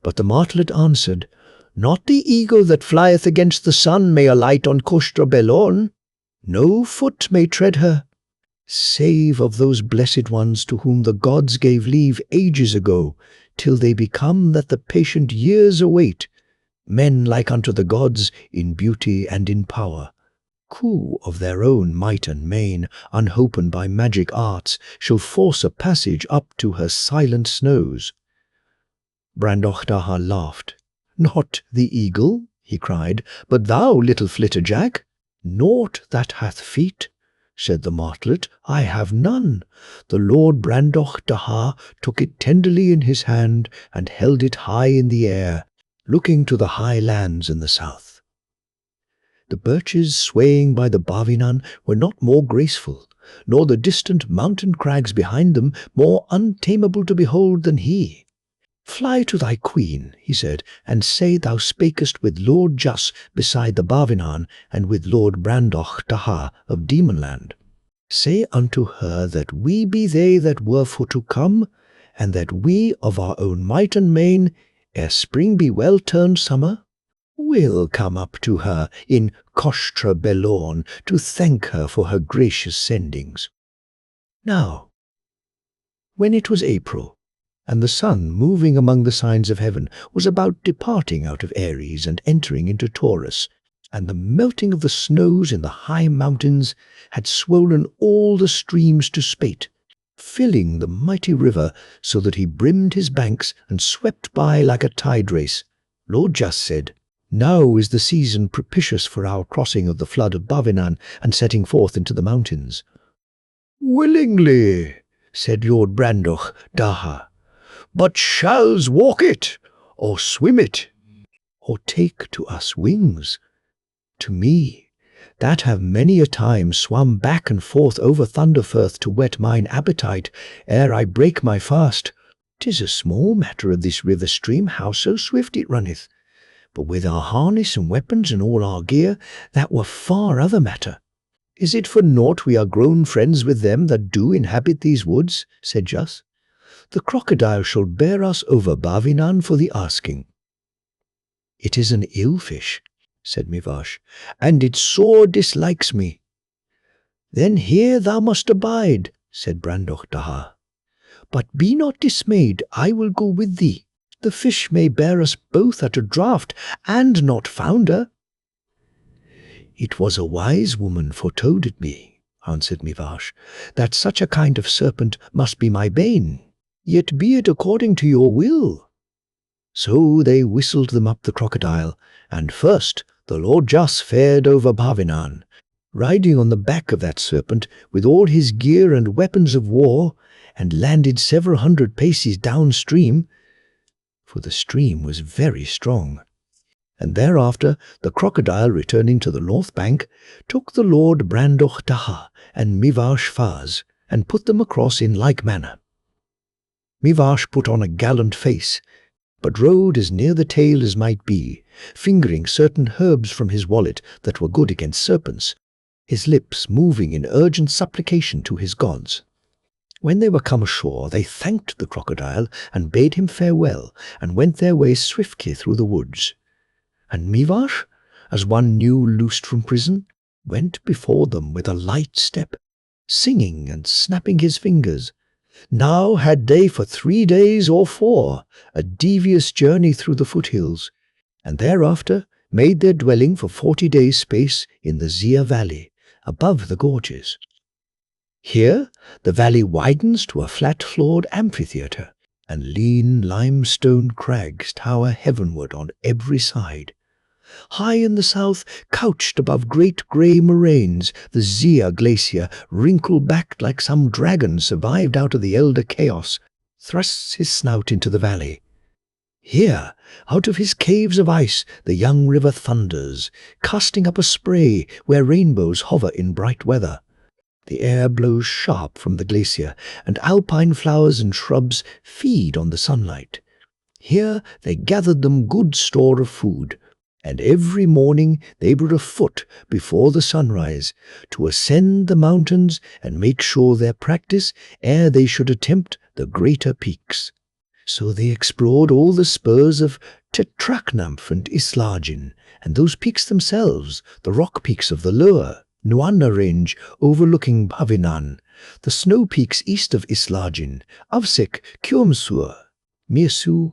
But the martlet answered, "Not the eagle that flieth against the sun may alight on Kostra Bellorn. No foot may tread her, save of those blessed ones to whom the gods gave leave ages ago, till they become that the patient years await, men like unto the gods in beauty and in power, who of their own might and main, unholpen by magic arts, shall force a passage up to her silent snows." Brandoch Daha laughed. "Not the eagle," he cried, "but thou, little flitterjack." "Naught that hath feet," said the martlet, "I have none." The Lord Brandoch Daha took it tenderly in his hand and held it high in the air, looking to the high lands in the south. The birches swaying by the Bavinan were not more graceful, nor the distant mountain crags behind them more untamable to behold than he. "Fly to thy queen," he said, "and say thou spakest with Lord Jus beside the Bavinan and with Lord Brandoch Daha of Demonland. Say unto her that we be they that were for to come, and that we of our own might and main, ere spring be well turned summer, will come up to her in Kostra Bellorn to thank her for her gracious sendings." Now, when it was April, and the sun, moving among the signs of heaven, was about departing out of Aries and entering into Taurus, and the melting of the snows in the high mountains had swollen all the streams to spate, filling the mighty river so that he brimmed his banks and swept by like a tide race, Lord Jus said, "Now is the season propitious for our crossing of the flood of Bavinan and setting forth into the mountains." "Willingly," said Lord Brandoch Daha, "but shall's walk it, or swim it, or take to us wings. To me, that have many a time swum back and forth over Thunderfirth to whet mine appetite ere I break my fast, 'tis a small matter of this river stream how so swift it runneth. But with our harness and weapons and all our gear, that were far other matter." "Is it for naught we are grown friends with them that do inhabit these woods?" said Jus. "The crocodile shall bear us over Bavinan for the asking." "It is an ill fish," said Mivash, "and it sore dislikes me." "Then here thou must abide," said Brandoch Daha. "But be not dismayed, I will go with thee. The fish may bear us both at a draught, and not founder." "It was a wise woman foretold it me," answered Mivash, "that such a kind of serpent must be my bane. Yet be it according to your will." So they whistled them up the crocodile, and first the Lord Jas fared over Bavinan, riding on the back of that serpent with all his gear and weapons of war, and landed several hundred paces downstream, for the stream was very strong. And thereafter the crocodile, returning to the north bank, took the Lord Brandoch Daha and Mivash Faz, and put them across in like manner. Mivash put on a gallant face, but rode as near the tail as might be, fingering certain herbs from his wallet that were good against serpents, his lips moving in urgent supplication to his gods. When they were come ashore, they thanked the crocodile and bade him farewell, and went their way swiftly through the woods. And Mivash, as one new loosed from prison, went before them with a light step, singing and snapping his fingers. Now had they for 3 days or 4 a devious journey through the foothills, and thereafter made their dwelling for 40 days' space in the Zia Valley, above the gorges. Here the valley widens to a flat-floored amphitheatre, and lean limestone crags tower heavenward on every side. High in the south, couched above great grey moraines, the Zia glacier, wrinkle-backed like some dragon survived out of the elder chaos, thrusts his snout into the valley. Here, out of his caves of ice, the young river thunders, casting up a spray where rainbows hover in bright weather. The air blows sharp from the glacier, and alpine flowers and shrubs feed on the sunlight. Here they gathered them good store of food, and every morning they were afoot before the sunrise, to ascend the mountains and make sure their practice ere they should attempt the greater peaks. So they explored all the spurs of Tetrachnamph and Islagin, and those peaks themselves, the rock peaks of the lower Nuanna range overlooking Bavinan, the snow peaks east of Islagin, Avsek, Kjomsur, Mirsu,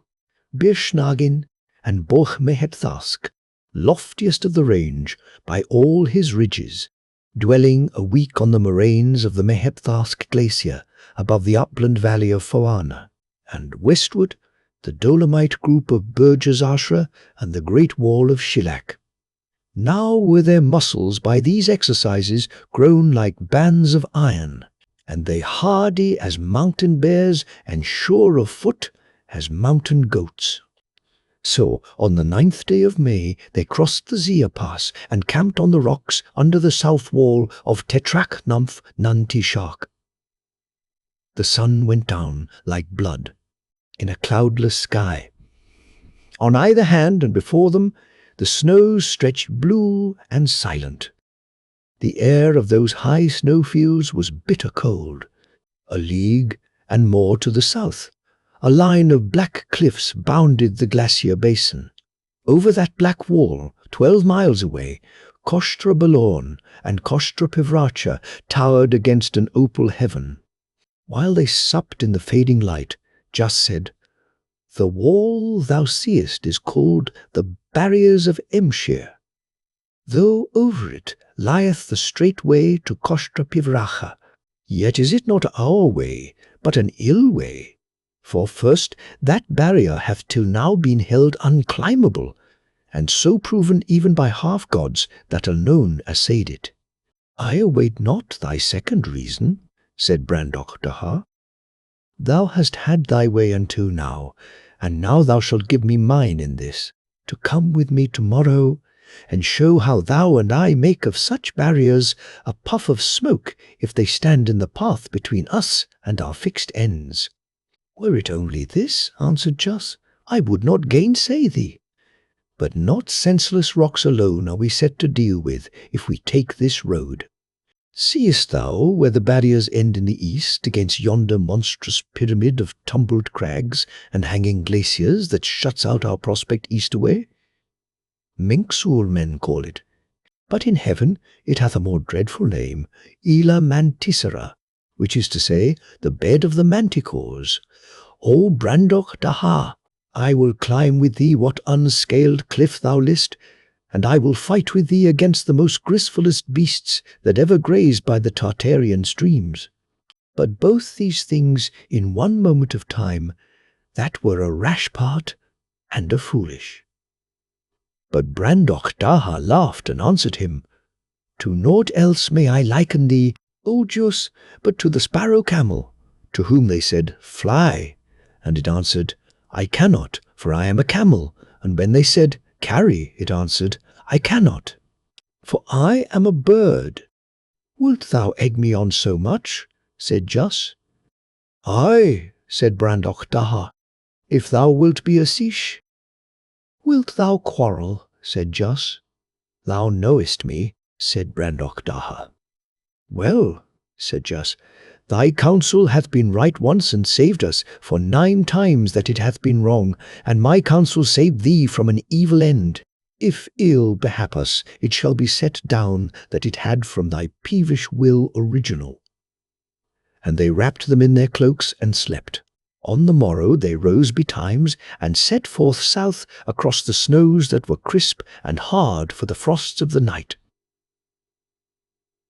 Birschnagin, and Borch-Mehethask, loftiest of the range by all his ridges, dwelling a week on the moraines of the Mehethask glacier above the upland valley of Foana, and westward the Dolomite group of Burgess Ashra and the great wall of Shilak. Now were their muscles by these exercises grown like bands of iron, and they hardy as mountain bears and sure of foot as mountain goats. So, on the 9th day of May, they crossed the Zia Pass and camped on the rocks under the south wall of Tetrachnamph Nantishak. The sun went down like blood in a cloudless sky. On either hand and before them, the snows stretched blue and silent. The air of those high snowfields was bitter cold. A league and more to the south, a line of black cliffs bounded the glacier basin. Over that black wall, 12 miles away, Kostra Balorn and Kostra Pivracha towered against an opal heaven. While they supped in the fading light, Jas said, "The wall thou seest is called the Barriers of Emshir. Though over it lieth the straight way to Kostra Pivracha, yet is it not our way, but an ill way. For first, that barrier hath till now been held unclimbable, and so proven even by half-gods that alone essayed it. I await not thy second reason," said Brandoch Daha. "Thou hast had thy way until now, and now thou shalt give me mine in this, to come with me tomorrow, and show how thou and I make of such barriers a puff of smoke if they stand in the path between us and our fixed ends." "Were it only this," answered Jas, "I would not gainsay thee. But not senseless rocks alone are we set to deal with if we take this road. Seest thou where the barriers end in the east against yonder monstrous pyramid of tumbled crags and hanging glaciers that shuts out our prospect east away? Menxur men call it, but in heaven it hath a more dreadful name, Ila Mantisera, which is to say, the bed of the manticores. O Brandoch Daha, I will climb with thee what unscaled cliff thou list, and I will fight with thee against the most gristfulest beasts that ever grazed by the Tartarian streams. But both these things in one moment of time, that were a rash part and a foolish. But Brandoch Daha laughed and answered him, To naught else may I liken thee, O Jus, but to the sparrow camel, to whom they said, Fly, and it answered, I cannot, for I am a camel, and when they said, Carry, it answered, I cannot, for I am a bird. Wilt thou egg me on so much? Said Jus. Aye, said Brandoch Daha, if thou wilt be a Sish. Wilt thou quarrel? Said Jus. Thou knowest me, said Brandoch Daha. Well, said Jus, thy counsel hath been right once and saved us, for 9 times that it hath been wrong, and my counsel saved thee from an evil end. If ill behap us, it shall be set down that it had from thy peevish will original. And they wrapped them in their cloaks and slept. On the morrow they rose betimes, and set forth south across the snows that were crisp and hard for the frosts of the night.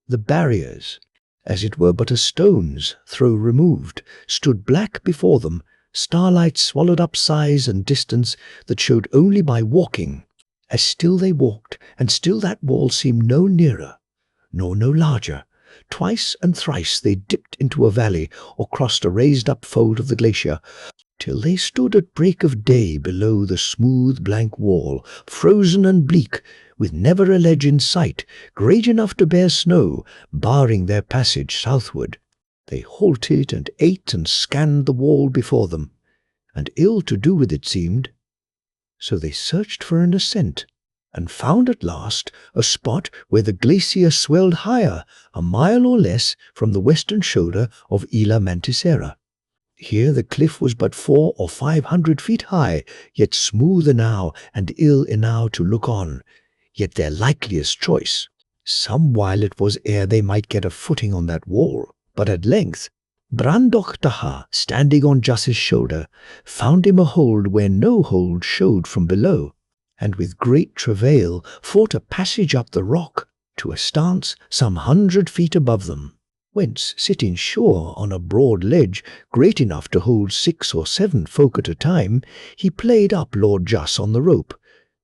The barriers, as it were but a stone's throw removed, stood black before them, starlight swallowed up size and distance that showed only by walking. As still they walked, and still that wall seemed no nearer, nor no larger. Twice and thrice they dipped into a valley, or crossed a raised-up fold of the glacier, till they stood at break of day below the smooth blank wall, frozen and bleak, with never a ledge in sight, great enough to bear snow, barring their passage southward. They halted and ate and scanned the wall before them, and ill to do with it seemed. So they searched for an ascent, and found at last a spot where the glacier swelled higher, a mile or less from the western shoulder of Isla Mantisera. Here the cliff was but 400 or 500 feet high, yet smooth enow and ill enow to look on, yet their likeliest choice. Some while it was ere they might get a footing on that wall, but at length Brandoch Daha, standing on Jus's shoulder, found him a hold where no hold showed from below, and with great travail fought a passage up the rock to a stance some 100 feet above them, whence, sitting sure on a broad ledge great enough to hold 6 or 7 folk at a time, he played up Lord Jus on the rope,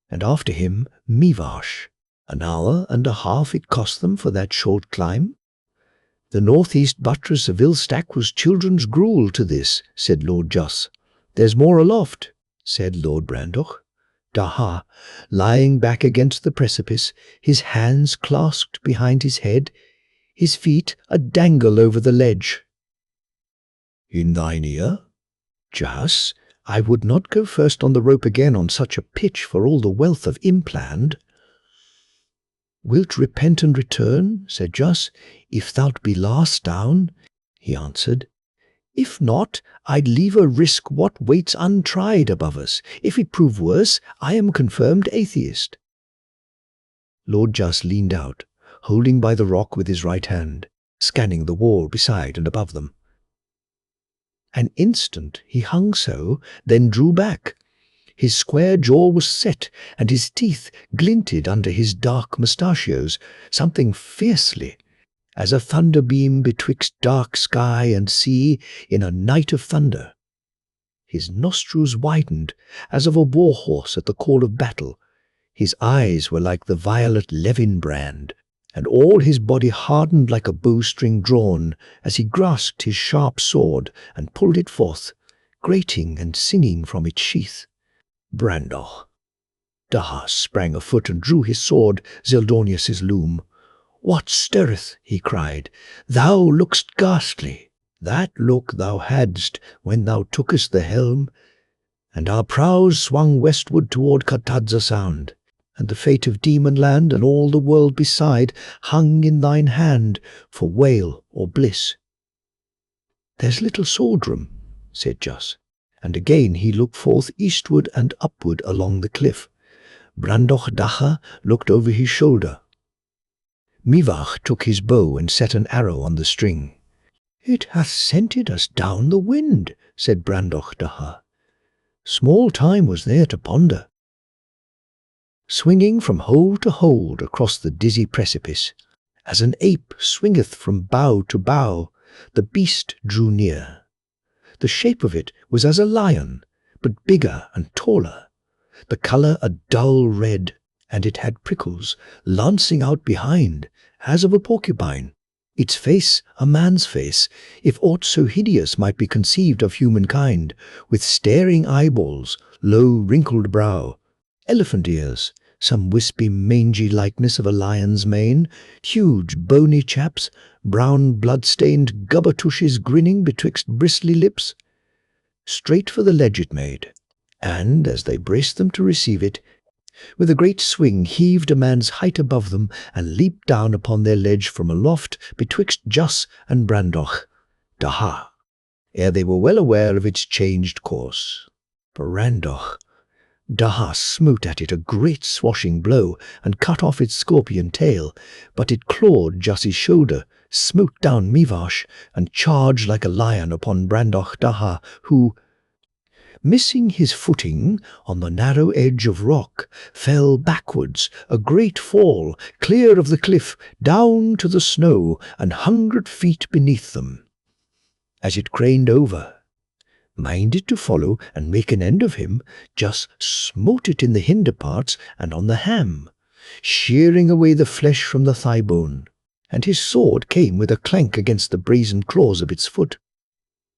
and after him Mivash. An hour and a half it cost them for that short climb. The northeast buttress of Ilstack was children's gruel to this, said Lord Jus. There's more aloft, said Lord Brandoch. Daha, lying back against the precipice, his hands clasped behind his head, his feet a dangle over the ledge. In thine ear? Jus, I would not go first on the rope again on such a pitch for all the wealth of impland. Wilt repent and return, said Jus, if thou'lt be last down? He answered, If not, I'd liever risk what waits untried above us. If it prove worse, I am confirmed atheist. Lord Jus leaned out, holding by the rock with his right hand, scanning the wall beside and above them. An instant he hung so, then drew back. His square jaw was set, and his teeth glinted under his dark mustachios, something fiercely, as a thunderbeam betwixt dark sky and sea in a night of thunder. His nostrils widened, as of a war-horse at the call of battle. His eyes were like the violet levin brand, and all his body hardened like a bowstring drawn, as he grasped his sharp sword and pulled it forth, grating and singing from its sheath. Brandoch. Daha sprang afoot and drew his sword, Zeldonius's loom. What stirreth? He cried. Thou look'st ghastly. That look thou hadst when thou tookest the helm, and our prows swung westward toward Katadza Sound, and the fate of Demonland and all the world beside hung in thine hand for wail or bliss. There's little sword-room, said Jus, and again he looked forth eastward and upward along the cliff. Brandoch Daha looked over his shoulder. Mivach took his bow and set an arrow on the string. It hath scented us down the wind, said Brandoch Daha. Small time was there to ponder. Swinging from hole to hold across the dizzy precipice, as an ape swingeth from bough to bough, the beast drew near. The shape of it was as a lion, but bigger and taller. the colour a dull red, and it had prickles lancing out behind, as of a porcupine. Its face a man's face, if aught so hideous might be conceived of humankind, with staring eyeballs, low wrinkled brow, elephant ears, some wispy mangy likeness of a lion's mane, huge bony chaps, brown blood-stained gubbertushes grinning betwixt bristly lips. Straight for the ledge it made, and, as they braced them to receive it, with a great swing heaved a man's height above them, and leaped down upon their ledge from aloft betwixt Jas and Brandoch, Daha, ere they were well aware of its changed course. Brandoch, Daha smote at it a great swashing blow, and cut off its scorpion tail, but it clawed Jas's shoulder, smote down Mivash, and charged like a lion upon Brandoch Daha, who, missing his footing on the narrow edge of rock, fell backwards, a great fall, clear of the cliff, down to the snow, 100 feet beneath them. As it craned over, minded to follow and make an end of him, Jas smote it in the hinder parts and on the ham, shearing away the flesh from the thigh bone, and his sword came with a clank against the brazen claws of its foot.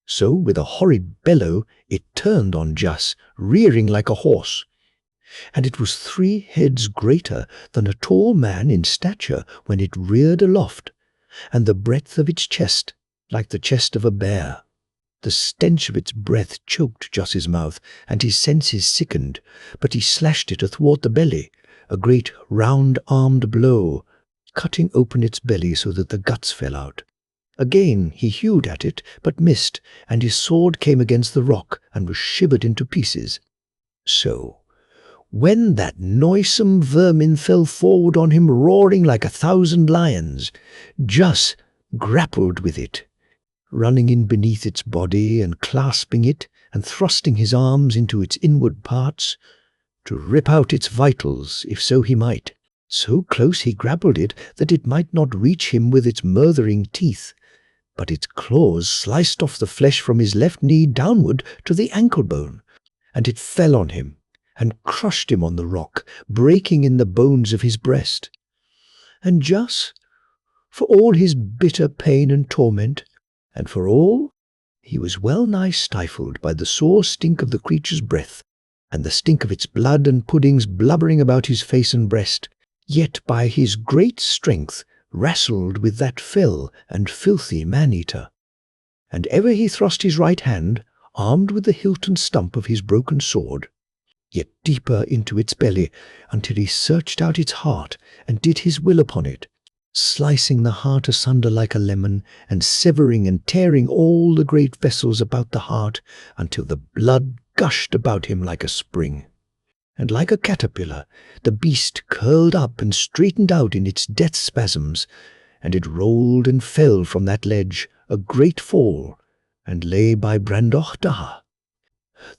So, with a horrid bellow, it turned on Jas, rearing like a horse, and it was 3 heads greater than a tall man in stature when it reared aloft, and the breadth of its chest like the chest of a bear. The stench of its breath choked Jas's mouth, and his senses sickened, but he slashed it athwart the belly, a great round-armed blow, cutting open its belly so that the guts fell out. Again he hewed at it, but missed, and his sword came against the rock and was shivered into pieces. So, when that noisome vermin fell forward on him roaring like 1,000 lions, Jas grappled with it, running in beneath its body and clasping it and thrusting his arms into its inward parts, to rip out its vitals, if so he might. So close he grappled it that it might not reach him with its murthering teeth, but its claws sliced off the flesh from his left knee downward to the ankle bone, and it fell on him and crushed him on the rock, breaking in the bones of his breast. And Jas, for all his bitter pain and torment, and for all he was well nigh stifled by the sore stink of the creature's breath, and the stink of its blood and puddings blubbering about his face and breast, yet by his great strength wrestled with that fell and filthy man-eater. And ever he thrust his right hand, armed with the hilt and stump of his broken sword, yet deeper into its belly, until he searched out its heart and did his will upon it, slicing the heart asunder like a lemon, and severing and tearing all the great vessels about the heart, until the blood gushed about him like a spring. And like a caterpillar, the beast curled up and straightened out in its death spasms, and it rolled and fell from that ledge, a great fall, and lay by Brandoch Daha,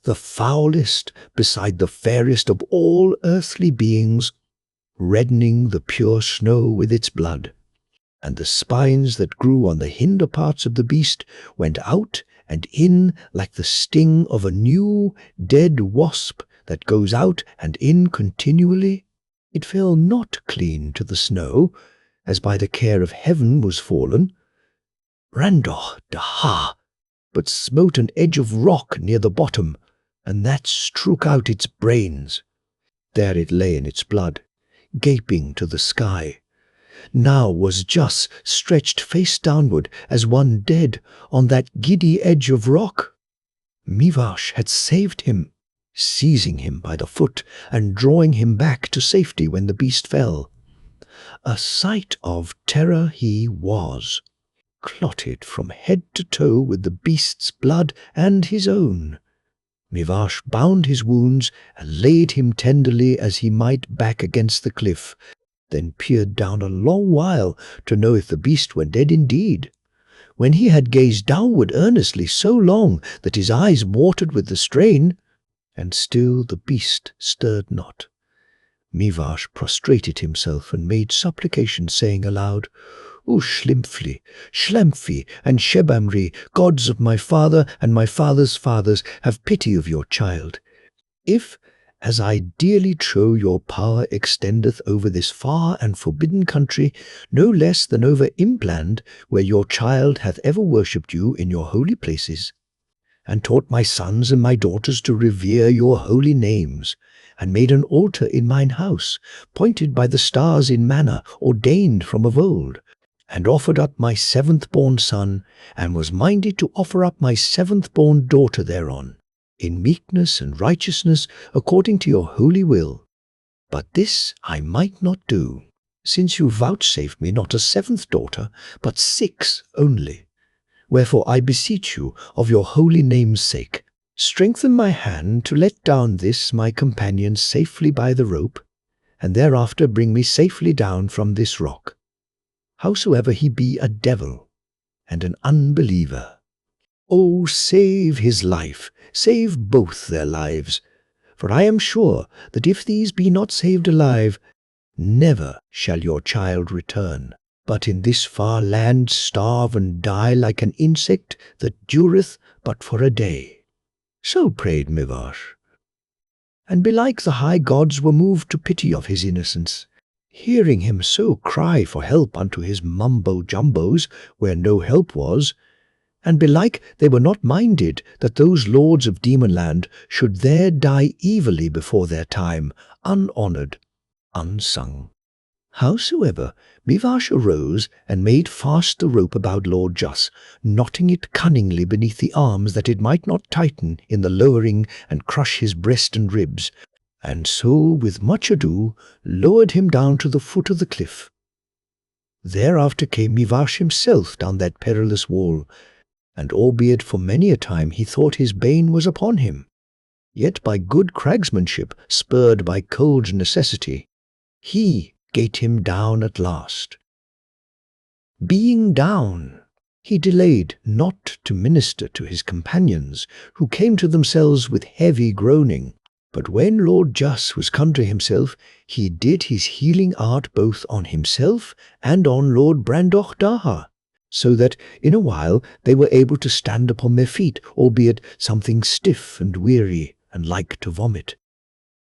the foulest beside the fairest of all earthly beings, reddening the pure snow with its blood. And the spines that grew on the hinder parts of the beast went out and in like the sting of a new dead wasp that goes out and in continually. It fell not clean to the snow, as by the care of heaven was fallen, Brandoch Daha, but smote an edge of rock near the bottom, and that strook out its brains. There it lay in its blood, gaping to the sky. Now was Jas stretched face downward as one dead on that giddy edge of rock. Mivash had saved him, seizing him by the foot and drawing him back to safety when the beast fell. A sight of terror he was, clotted from head to toe with the beast's blood and his own. Mivash bound his wounds and laid him tenderly as he might back against the cliff, then peered down a long while to know if the beast were dead indeed. When he had gazed downward earnestly so long that his eyes watered with the strain, and still the beast stirred not, Mivash prostrated himself and made supplication, saying aloud, O Schlimpfli, Schlempfi, and Shebamri, gods of my father and my father's fathers, have pity of your child. If, as I dearly trow your power extendeth over this far and forbidden country, no less than over Impland, where your child hath ever worshipped you in your holy places, and taught my sons and my daughters to revere your holy names, and made an altar in mine house, pointed by the stars in manner ordained from of old, and offered up my seventh-born son, and was minded to offer up my seventh-born daughter thereon, in meekness and righteousness according to your holy will. But this I might not do, since you vouchsafed me not a seventh daughter, but 6 only. Wherefore I beseech you, of your holy name's sake, strengthen my hand to let down this my companion safely by the rope, and thereafter bring me safely down from this rock, howsoever he be a devil and an unbeliever. O save his life, save both their lives, for I am sure that if these be not saved alive, never shall your child return, but in this far land starve and die like an insect that dureth but for a day. So prayed Mivash. And belike the high gods were moved to pity of his innocence, hearing him so cry for help unto his mumbo-jumbos where no help was, and belike they were not minded that those lords of Demonland should there die evilly before their time, unhonoured, unsung. Howsoever, Mivash arose and made fast the rope about Lord Jus, knotting it cunningly beneath the arms that it might not tighten in the lowering and crush his breast and ribs, and so with much ado lowered him down to the foot of the cliff. Thereafter came Mivash himself down that perilous wall, and albeit for many a time he thought his bane was upon him, yet by good cragsmanship, spurred by cold necessity, he gate him down at last. Being down, he delayed not to minister to his companions, who came to themselves with heavy groaning. But when Lord Jus was come to himself, he did his healing art both on himself and on Lord Brandoch Daha, so that in a while they were able to stand upon their feet, albeit something stiff and weary and like to vomit.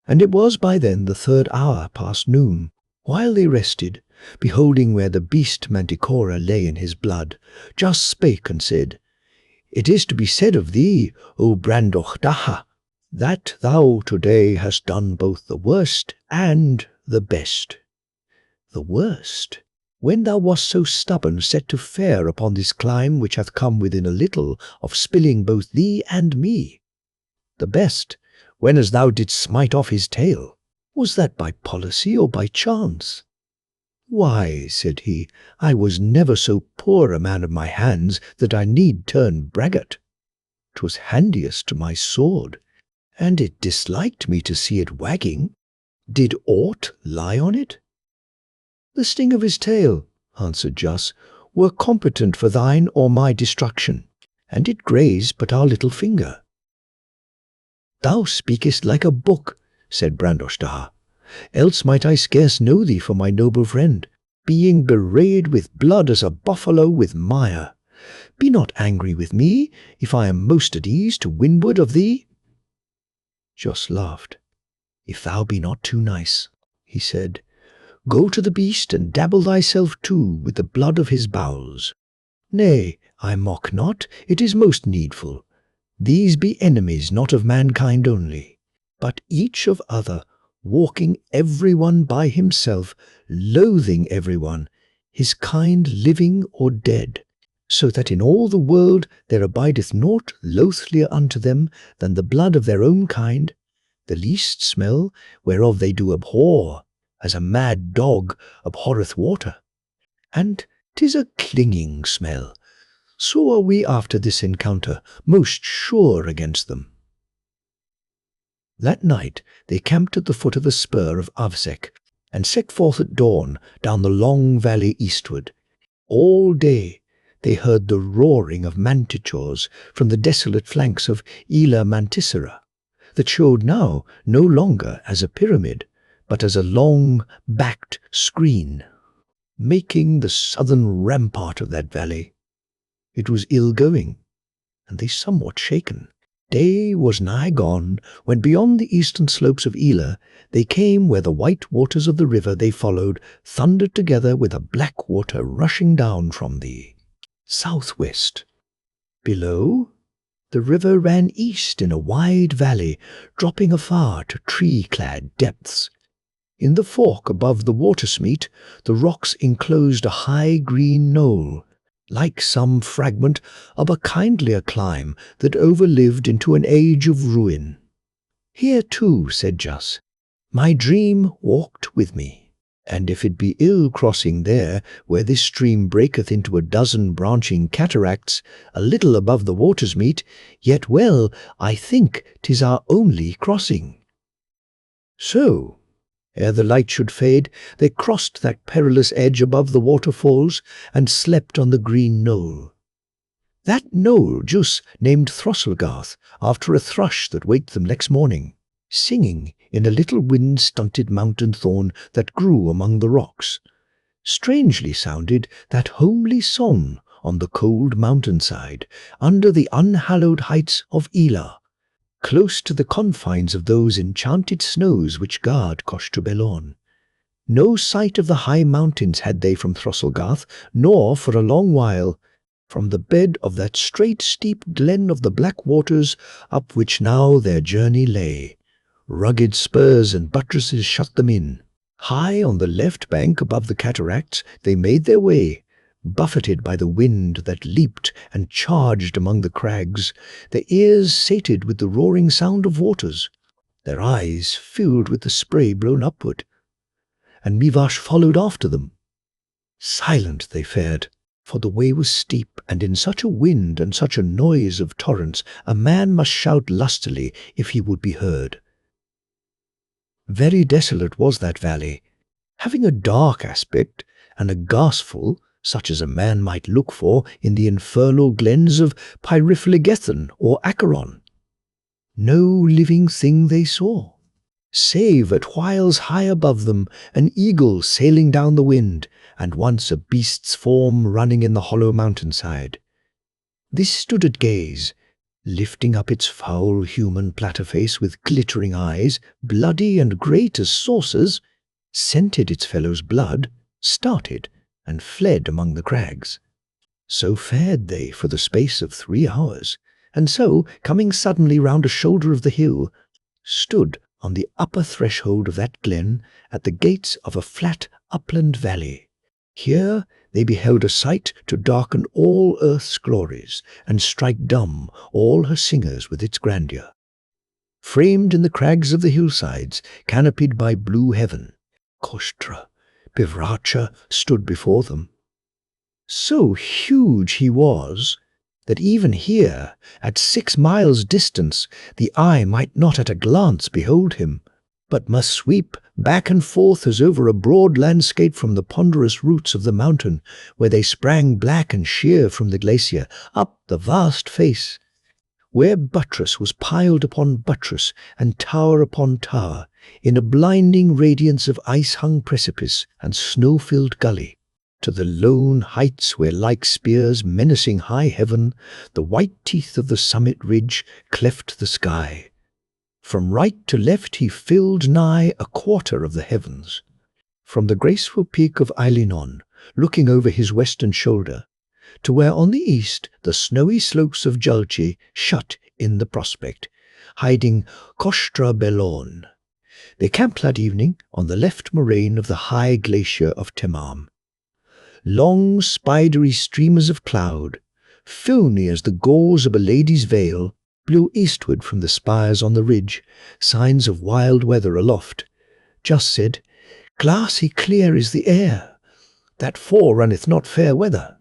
And it was by then the 3rd hour past noon. While they rested, beholding where the beast Manticora lay in his blood, Jus spake and said, It is to be said of thee, O Brandoch Daha, that thou today hast done both the worst and the best. The worst, when thou wast so stubborn set to fare upon this climb which hath come within a little of spilling both thee and me. The best, when as thou didst smite off his tail. Was that by policy or by chance? Why, said he, I was never so poor a man of my hands that I need turn braggart. 'Twas handiest to my sword, and it disliked me to see it wagging. Did aught lie on it? The sting of his tail, answered Jus, were competent for thine or my destruction, and it grazed but our little finger. Thou speakest like a book, said Brandoch Daha, else might I scarce know thee for my noble friend, being bewrayed with blood as a buffalo with mire. Be not angry with me, if I am most at ease to windward of thee. Jus laughed. If thou be not too nice, he said, go to the beast and dabble thyself too with the blood of his bowels. Nay, I mock not, it is most needful. These be enemies not of mankind only, but each of other, walking every one by himself, loathing every one, his kind living or dead, so that in all the world there abideth naught loathlier unto them than the blood of their own kind, the least smell whereof they do abhor, as a mad dog abhorreth water. And 'tis a clinging smell. So are we after this encounter most sure against them. That night they camped at the foot of the spur of Avsek, and set forth at dawn down the long valley eastward. All day they heard the roaring of manticores from the desolate flanks of Ila Manticera, that showed now no longer as a pyramid, but as a long-backed screen, making the southern rampart of that valley. It was ill going, and they somewhat shaken, Day was nigh gone, when beyond the eastern slopes of Ela they came where the white waters of the river they followed thundered together with a black water rushing down from the southwest. Below, the river ran east in a wide valley, dropping afar to tree-clad depths. In the fork above the watersmeet, the rocks enclosed a high green knoll, like some fragment of a kindlier clime that overlived into an age of ruin. Here too, said Jus, my dream walked with me, and if it be ill crossing there, where this stream breaketh into a dozen branching cataracts, a little above the waters meet, yet well, I think 'tis our only crossing. So, ere the light should fade, they crossed that perilous edge above the waterfalls and slept on the green knoll. That knoll Jus named Throstlegarth, after a thrush that waked them next morning, singing in a little wind-stunted mountain thorn that grew among the rocks. Strangely sounded that homely song on the cold mountainside, under the unhallowed heights of Ela, close to the confines of those enchanted snows which guard Costrabellon. No sight of the high mountains had they from Throstlegarth, nor, for a long while, from the bed of that straight steep glen of the black waters up which now their journey lay. Rugged spurs and buttresses shut them in. High on the left bank above the cataracts they made their way, buffeted by the wind that leaped and charged among the crags, their ears sated with the roaring sound of waters, their eyes filled with the spray blown upward. And Mivash followed after them. Silent they fared, for the way was steep, and in such a wind and such a noise of torrents a man must shout lustily if he would be heard. Very desolate was that valley, having a dark aspect and a ghastful, such as a man might look for in the infernal glens of Pyriphlegethon or Acheron. No living thing they saw, save at whiles high above them an eagle sailing down the wind, and once a beast's form running in the hollow mountainside. This stood at gaze, lifting up its foul human platter face with glittering eyes, bloody and great as saucers, scented its fellow's blood, started, and fled among the crags. So fared they for the space of 3 hours, and so, coming suddenly round a shoulder of the hill, stood on the upper threshold of that glen at the gates of a flat upland valley. Here they beheld a sight to darken all earth's glories, and strike dumb all her singers with its grandeur. Framed in the crags of the hillsides, canopied by blue heaven, Kostra, Bivracha, stood before them. So huge he was, that even here, at 6 miles' distance, the eye might not at a glance behold him, but must sweep back and forth as over a broad landscape from the ponderous roots of the mountain, where they sprang black and sheer from the glacier, up the vast face, where buttress was piled upon buttress and tower upon tower, in a blinding radiance of ice-hung precipice and snow-filled gully, to the lone heights where, like spears menacing high heaven, the white teeth of the summit ridge cleft the sky. From right to left he filled nigh a quarter of the heavens. From the graceful peak of Eilinon, looking over his western shoulder, to where on the east the snowy slopes of Julci shut in the prospect, hiding Costrabellon. They camped that evening on the left moraine of the high glacier of Temam. Long spidery streamers of cloud, filmy as the gauze of a lady's veil, blew eastward from the spires on the ridge, signs of wild weather aloft. Just said, glassy clear is the air, that forerunneth not fair weather.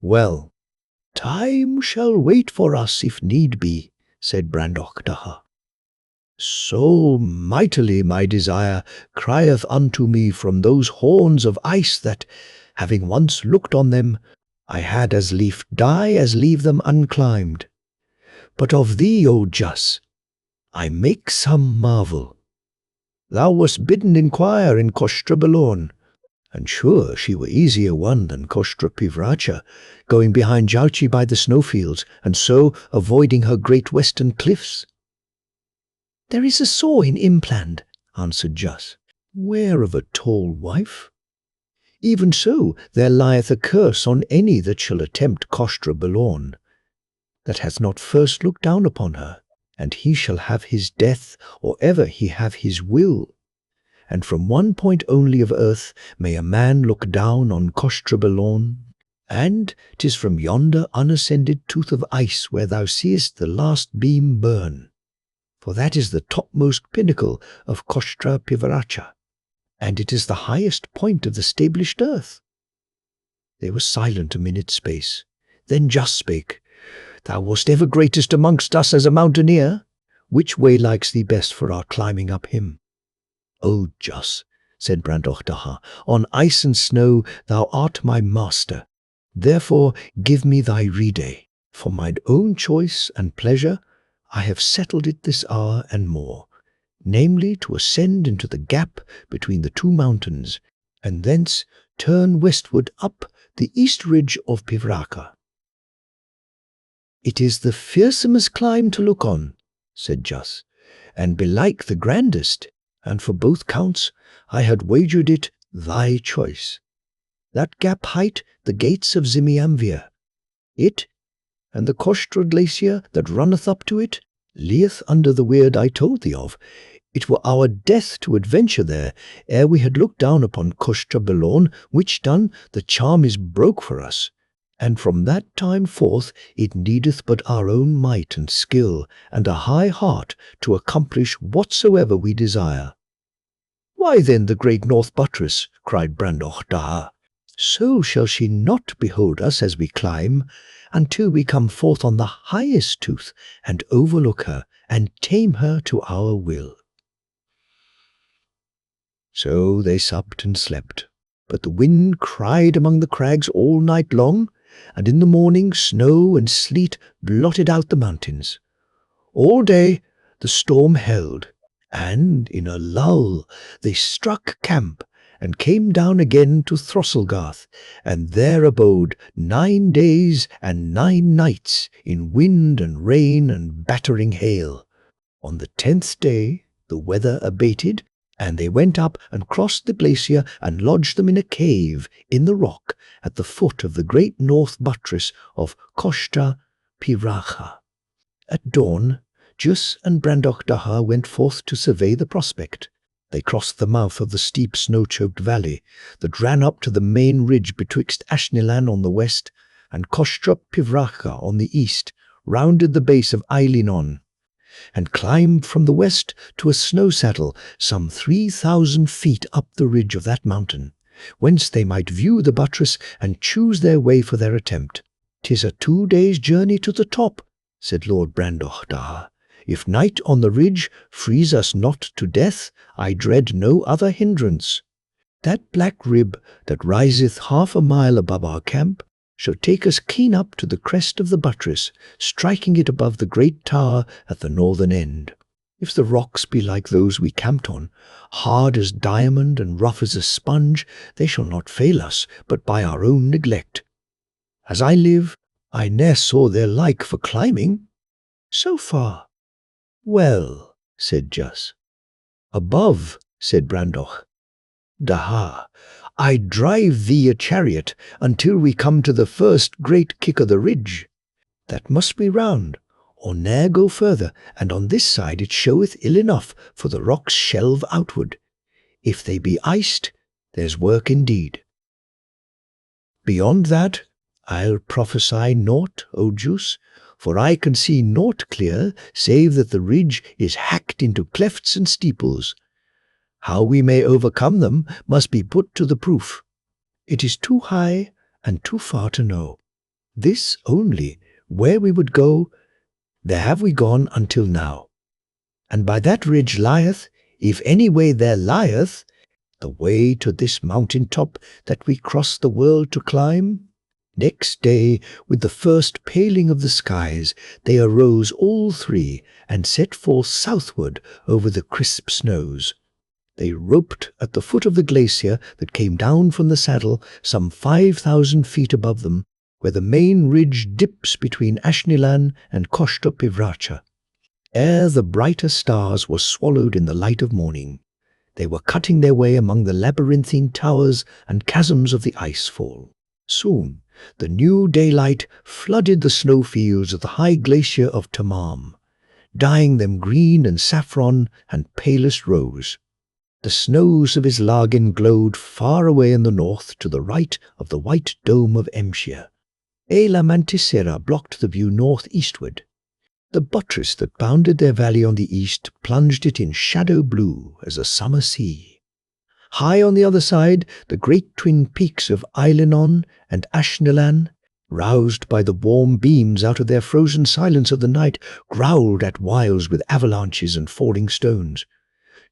Well, time shall wait for us if need be, said Brandock Daha. So mightily my desire crieth unto me from those horns of ice that, having once looked on them, I had as lief die as leave them unclimbed. But of thee, O Jus, I make some marvel. Thou wast bidden inquire in Costrabellon, And sure she were easier won than Kostra Pivracha, going behind Jauchi by the snowfields, and so avoiding her great western cliffs. There is a saw in Impland, answered Jus. Where of a tall wife? Even so, there lieth a curse on any that shall attempt Kostra Belorn, that hath not first looked down upon her, and he shall have his death, or ever he have his will. And from one point only of earth may a man look down on Kostra Belorn, and 'tis from yonder unascended tooth of ice where thou seest the last beam burn, for that is the topmost pinnacle of Kostra Pivaracha, and it is the highest point of the stablished earth. They were silent a minute's space. Then Just spake, Thou wast ever greatest amongst us as a mountaineer. Which way likes thee best for our climbing up him? O Jus, said Brandoch Daha, on ice and snow thou art my master. Therefore give me thy rede. For mine own choice and pleasure I have settled it this hour and more, namely to ascend into the gap between the two mountains, and thence turn westward up the east ridge of Pivraka. It is the fearsomest climb to look on, said Jus, and belike the grandest, and for both counts I had wagered it thy choice. That gap height the gates of Zimiamvir. It, and the Kostra glacier that runneth up to it, lieth under the weird I told thee of. It were our death to adventure there, ere we had looked down upon Kostra Belorn, which done, the charm is broke for us. And from that time forth it needeth but our own might and skill, and a high heart to accomplish whatsoever we desire. Why then the great north buttress? Cried Brandoch Daha. So shall she not behold us as we climb, until we come forth on the highest tooth, and overlook her, and tame her to our will. So they supped and slept, but the wind cried among the crags all night long, and in the morning snow and sleet blotted out the mountains. All day the storm held, and in a lull they struck camp, and came down again to Throsselgarth, and there abode 9 days and 9 nights in wind and rain and battering hail. On the 10th day the weather abated, and they went up and crossed the glacier and lodged them in a cave in the rock at the foot of the great north buttress of Kostra Piracha. At dawn, Jus and Brandoch Daha went forth to survey the prospect. They crossed the mouth of the steep snow-choked valley that ran up to the main ridge betwixt Ashnilan on the west and Kostra Pivracha on the east, rounded the base of Eilinon, and climbed from the west to a snow saddle some 3,000 feet up the ridge of that mountain, whence they might view the buttress and choose their way for their attempt. "'Tis a 2 days' journey to the top," said Lord Brandoch Daha. "If night on the ridge freeze us not to death, I dread no other hindrance. That black rib that riseth 1/2 mile above our camp shall take us clean up to the crest of the buttress, striking it above the great tower at the northern end. If the rocks be like those we camped on, hard as diamond and rough as a sponge, they shall not fail us, but by our own neglect. As I live, I ne'er saw their like for climbing. So far." "Well," said Jus. "Above," said Brandoch Daha, "I drive thee a chariot until we come to the first great kick of the ridge. That must be round, or ne'er go further, and on this side it showeth ill enough, for the rocks shelve outward. If they be iced, there's work indeed. Beyond that, I'll prophesy naught, O Jus, for I can see naught clear, save that the ridge is hacked into clefts and steeples. How we may overcome them must be put to the proof. It is too high and too far to know. This only, where we would go, there have we gone until now. And by that ridge lieth, if any way there lieth, the way to this mountain top that we cross the world to climb. Next day, with the first paling of the skies, they arose all three, and set forth southward over the crisp snows. They roped at the foot of the glacier that came down from the saddle some 5,000 feet above them, where the main ridge dips between Ashnilan and Koshta Pivracha. Ere the brighter stars were swallowed in the light of morning, they were cutting their way among the labyrinthine towers and chasms of the icefall. Soon, the new daylight flooded the snowfields of the high glacier of Tamam, dyeing them green and saffron and palest rose. The snows of Islagin glowed far away in the north to the right of the white dome of Emshir. La Mantisera blocked the view northeastward. The buttress that bounded their valley on the east plunged it in shadow blue as a summer sea. High on the other side, the great twin peaks of Eilinon and Ashnilan, roused by the warm beams out of their frozen silence of the night, growled at whiles with avalanches and falling stones.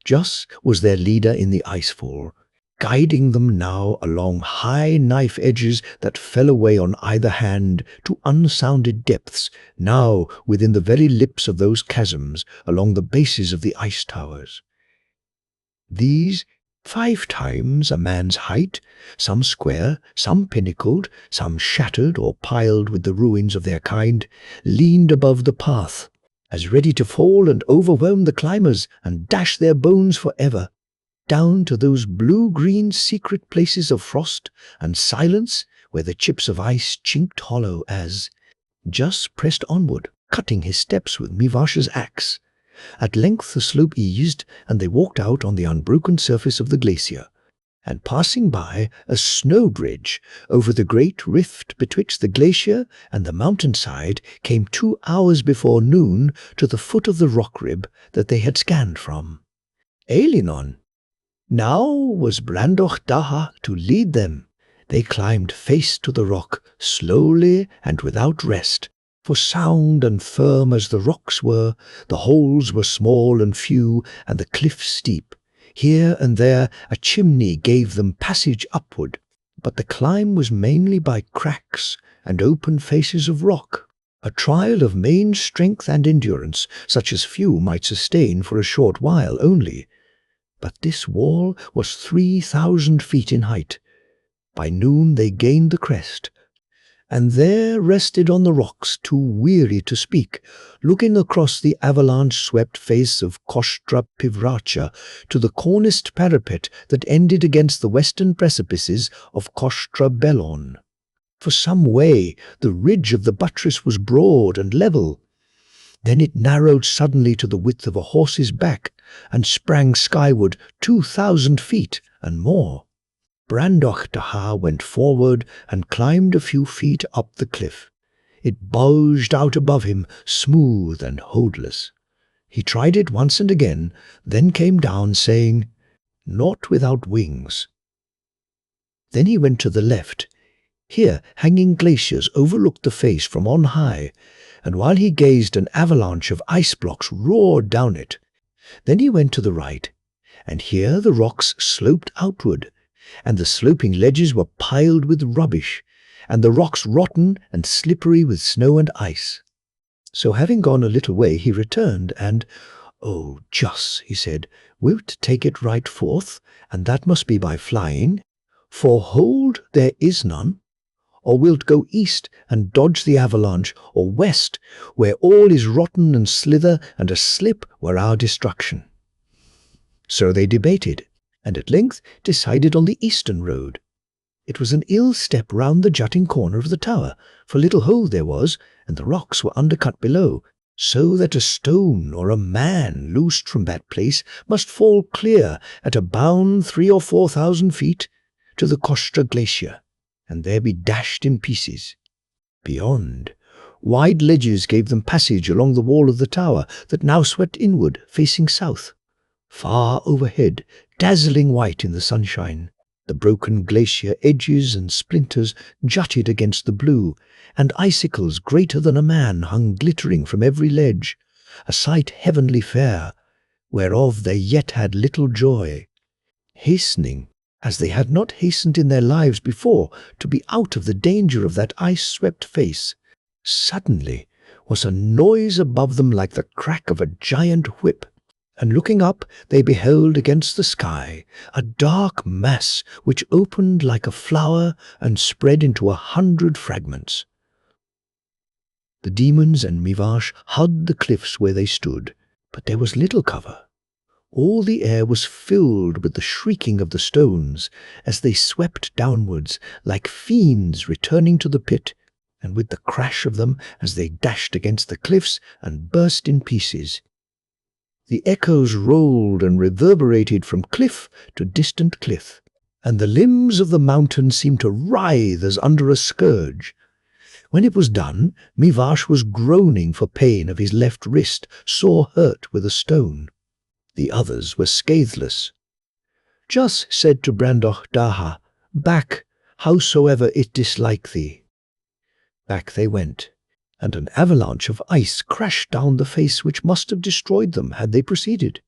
Jus was their leader in the icefall, guiding them now along high knife edges that fell away on either hand to unsounded depths, now within the very lips of those chasms along the bases of the ice towers. These, 5 times a man's height, some square, some pinnacled, some shattered or piled with the ruins of their kind, leaned above the path, as ready to fall and overwhelm the climbers and dash their bones forever, down to those blue-green secret places of frost and silence where the chips of ice chinked hollow as Jus pressed onward, cutting his steps with Mivasha's axe. At length the slope eased, and they walked out on the unbroken surface of the glacier, and passing by a snow bridge over the great rift betwixt the glacier and the mountainside, came 2 hours before noon to the foot of the rock rib that they had scanned from. Eilinon. Now was Brandoch Daha to lead them. They climbed face to the rock, slowly and without rest, for sound and firm as the rocks were, the holes were small and few, and the cliff steep. Here and there a chimney gave them passage upward, but the climb was mainly by cracks and open faces of rock, a trial of main strength and endurance, such as few might sustain for a short while only. But this wall was 3,000 feet in height. By noon they gained the crest, and there rested on the rocks, too weary to speak, looking across the avalanche-swept face of Koshtra Pivracha to the corniced parapet that ended against the western precipices of Koshtra Belon. For some way the ridge of the buttress was broad and level. Then it narrowed suddenly to the width of a horse's back and sprang skyward 2,000 feet and more. Brandoch Daha went forward and climbed a few feet up the cliff. It bulged out above him, smooth and hodeless. He tried it once and again, then came down, saying, "Not without wings." Then he went to the left. Here hanging glaciers overlooked the face from on high, and while he gazed an avalanche of ice blocks roared down it. Then he went to the right, and here the rocks sloped outward, and the sloping ledges were piled with rubbish, and the rocks rotten and slippery with snow and ice. So having gone a little way he returned, and, "Oh, Jus," he said, "wilt take it right forth, and that must be by flying? For hold there is none. Or wilt go east and dodge the avalanche, or west, where all is rotten and slither, and a slip were our destruction?" So they debated, and at length decided on the eastern road. It was an ill step round the jutting corner of the tower, for little hole there was, and the rocks were undercut below, so that a stone or a man loosed from that place must fall clear at a bound 3,000 or 4,000 feet to the Koshtra Glacier, and there be dashed in pieces. Beyond, wide ledges gave them passage along the wall of the tower that now swept inward, facing south. Far overhead, dazzling white in the sunshine, the broken glacier edges and splinters jutted against the blue, and icicles greater than a man hung glittering from every ledge, a sight heavenly fair, whereof they yet had little joy, hastening, as they had not hastened in their lives before, to be out of the danger of that ice-swept face. Suddenly was a noise above them like the crack of a giant whip, And looking up, they beheld against the sky a dark mass which opened like a flower and spread into 100 fragments. The demons and Mivash hugged the cliffs where they stood, but there was little cover. All the air was filled with the shrieking of the stones as they swept downwards like fiends returning to the pit, and with the crash of them as they dashed against the cliffs and burst in pieces. The echoes rolled and reverberated from cliff to distant cliff, and the limbs of the mountain seemed to writhe as under a scourge. When it was done, Mivash was groaning for pain of his left wrist, sore hurt with a stone. The others were scatheless. Jus said to Brandoch Daha, "Back, howsoever it dislike thee." Back they went, and an avalanche of ice crashed down the face which must have destroyed them had they proceeded.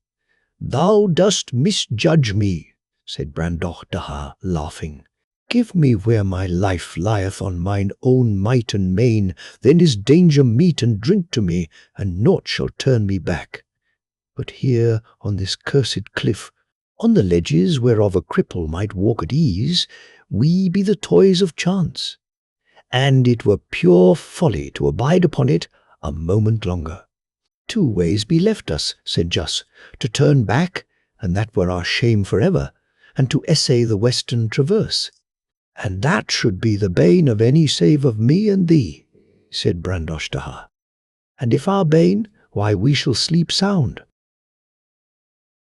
"Thou dost misjudge me," said Brandoch Daha, laughing. "Give me where my life lieth on mine own might and main, then is danger meat and drink to me, and naught shall turn me back. But here on this cursed cliff, on the ledges whereof a cripple might walk at ease, we be the toys of chance. And it were pure folly to abide upon it a moment longer. 2 ways be left us," said Jus, "to turn back, and that were our shame forever, and to essay the western traverse. And that should be the bane of any save of me and thee," said Brandosh Daha. "And if our bane, why we shall sleep sound."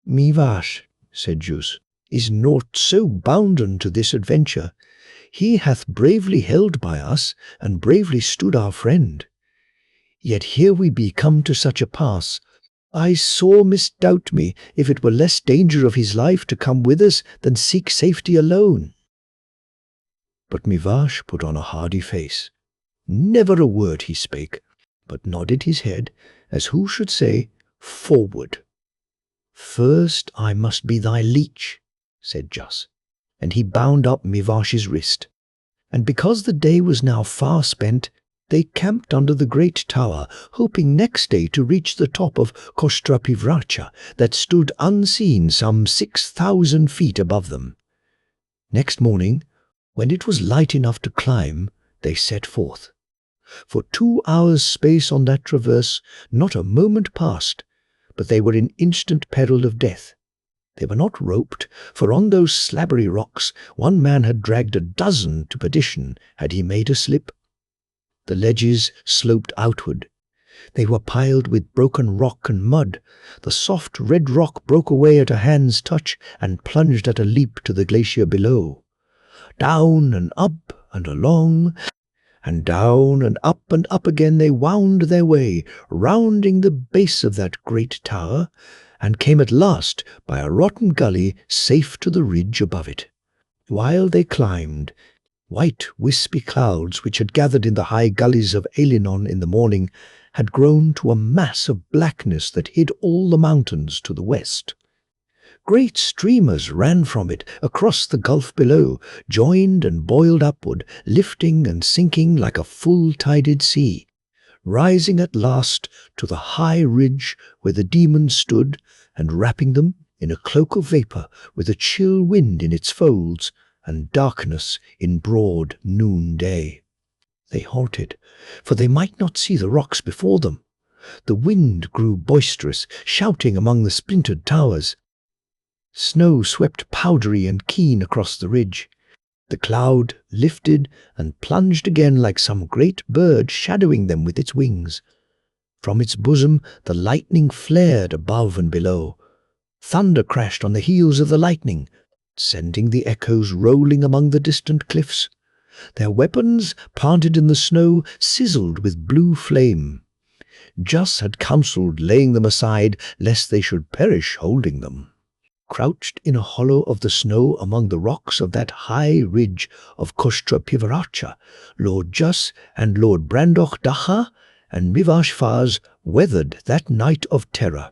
"Mivash," said Jus, "is naught so bounden to this adventure. He hath bravely held by us, and bravely stood our friend. Yet here we be come to such a pass. I sore misdoubt me if it were less danger of his life to come with us than seek safety alone." But Mivash put on a hardy face. Never a word he spake, but nodded his head, as who should say, "Forward." "First I must be thy leech," said Jus, and he bound up Mivash's wrist. And because the day was now far spent, they camped under the great tower, hoping next day to reach the top of Kostrapivracha, that stood unseen some 6,000 feet above them. Next morning, when it was light enough to climb, they set forth. For 2 hours' space on that traverse, not a moment passed, but they were in instant peril of death. They were not roped, for on those slabbery rocks one man had dragged a dozen to perdition had he made a slip. The ledges sloped outward. They were piled with broken rock and mud. The soft red rock broke away at a hand's touch and plunged at a leap to the glacier below. Down and up and along, and down and up again they wound their way, rounding the base of that great tower, and came at last by a rotten gully safe to the ridge above it. While they climbed, white wispy clouds which had gathered in the high gullies of Alinon in the morning had grown to a mass of blackness that hid all the mountains to the west. Great streamers ran from it across the gulf below, joined and boiled upward, lifting and sinking like a full-tided sea, rising at last to the high ridge where the demons stood, and wrapping them in a cloak of vapour with a chill wind in its folds, and darkness in broad noonday. They halted, for they might not see the rocks before them. The wind grew boisterous, shouting among the splintered towers. Snow swept powdery and keen across the ridge. The cloud lifted and plunged again like some great bird shadowing them with its wings. From its bosom the lightning flared above and below. Thunder crashed on the heels of the lightning, sending the echoes rolling among the distant cliffs. Their weapons, planted in the snow, sizzled with blue flame. Jus had counselled laying them aside, lest they should perish holding them. Crouched in a hollow of the snow among the rocks of that high ridge of Kostrapivracha, Lord Jus and Lord Brandoch Daha and Mivash Faz weathered that night of terror.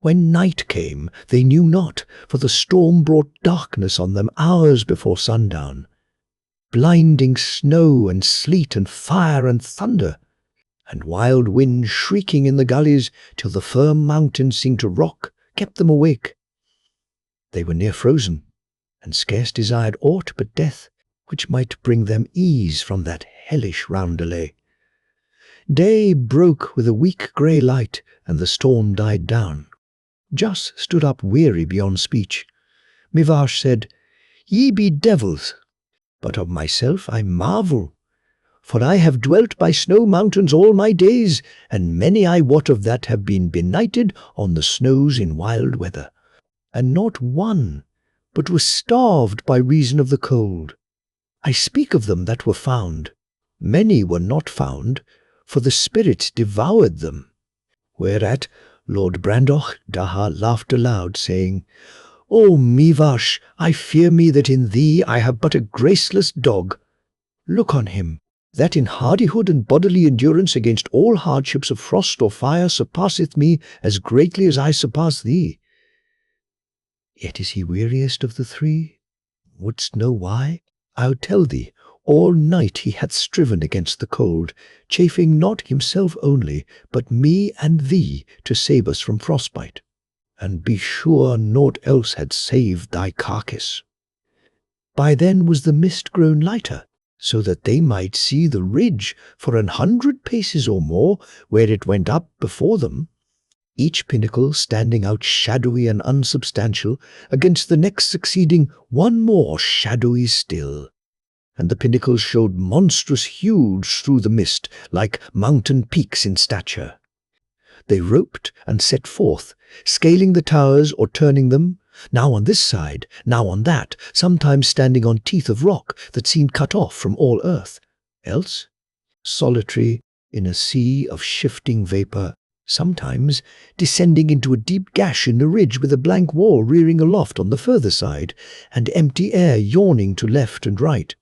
When night came, they knew not, for the storm brought darkness on them hours before sundown. Blinding snow and sleet and fire and thunder, and wild wind shrieking in the gullies till the firm mountains seemed to rock, kept them awake. They were near frozen, and scarce desired aught but death, which might bring them ease from that hellish roundelay. Day broke with a weak grey light, and the storm died down. Jus stood up weary beyond speech. Mivash said, "Ye be devils, but of myself I marvel. For I have dwelt by snow mountains all my days, and many I wot of that have been benighted on the snows in wild weather. And not one but was starved by reason of the cold. I speak of them that were found. Many were not found, for the spirit devoured them." Whereat Lord Brandoch Daha laughed aloud, saying, "O Mivash, I fear me that in thee I have but a graceless dog. Look on him, that in hardihood and bodily endurance against all hardships of frost or fire surpasseth me as greatly as I surpass thee. Yet is he weariest of the three. Wouldst know why? I'll tell thee. All night he hath striven against the cold, chafing not himself only, but me and thee, to save us from frostbite. And be sure naught else had saved thy carcass. By then was the mist grown lighter, so that they might see the ridge for 100 paces or more, where it went up before them, each pinnacle standing out shadowy and unsubstantial against the next succeeding one more shadowy still. And the pinnacles showed monstrous huge through the mist, like mountain peaks in stature. They roped and set forth, scaling the towers or turning them, now on this side, now on that, sometimes standing on teeth of rock that seemed cut off from all earth, else solitary in a sea of shifting vapour, sometimes descending into a deep gash in the ridge with a blank wall rearing aloft on the further side, and empty air yawning to left and right.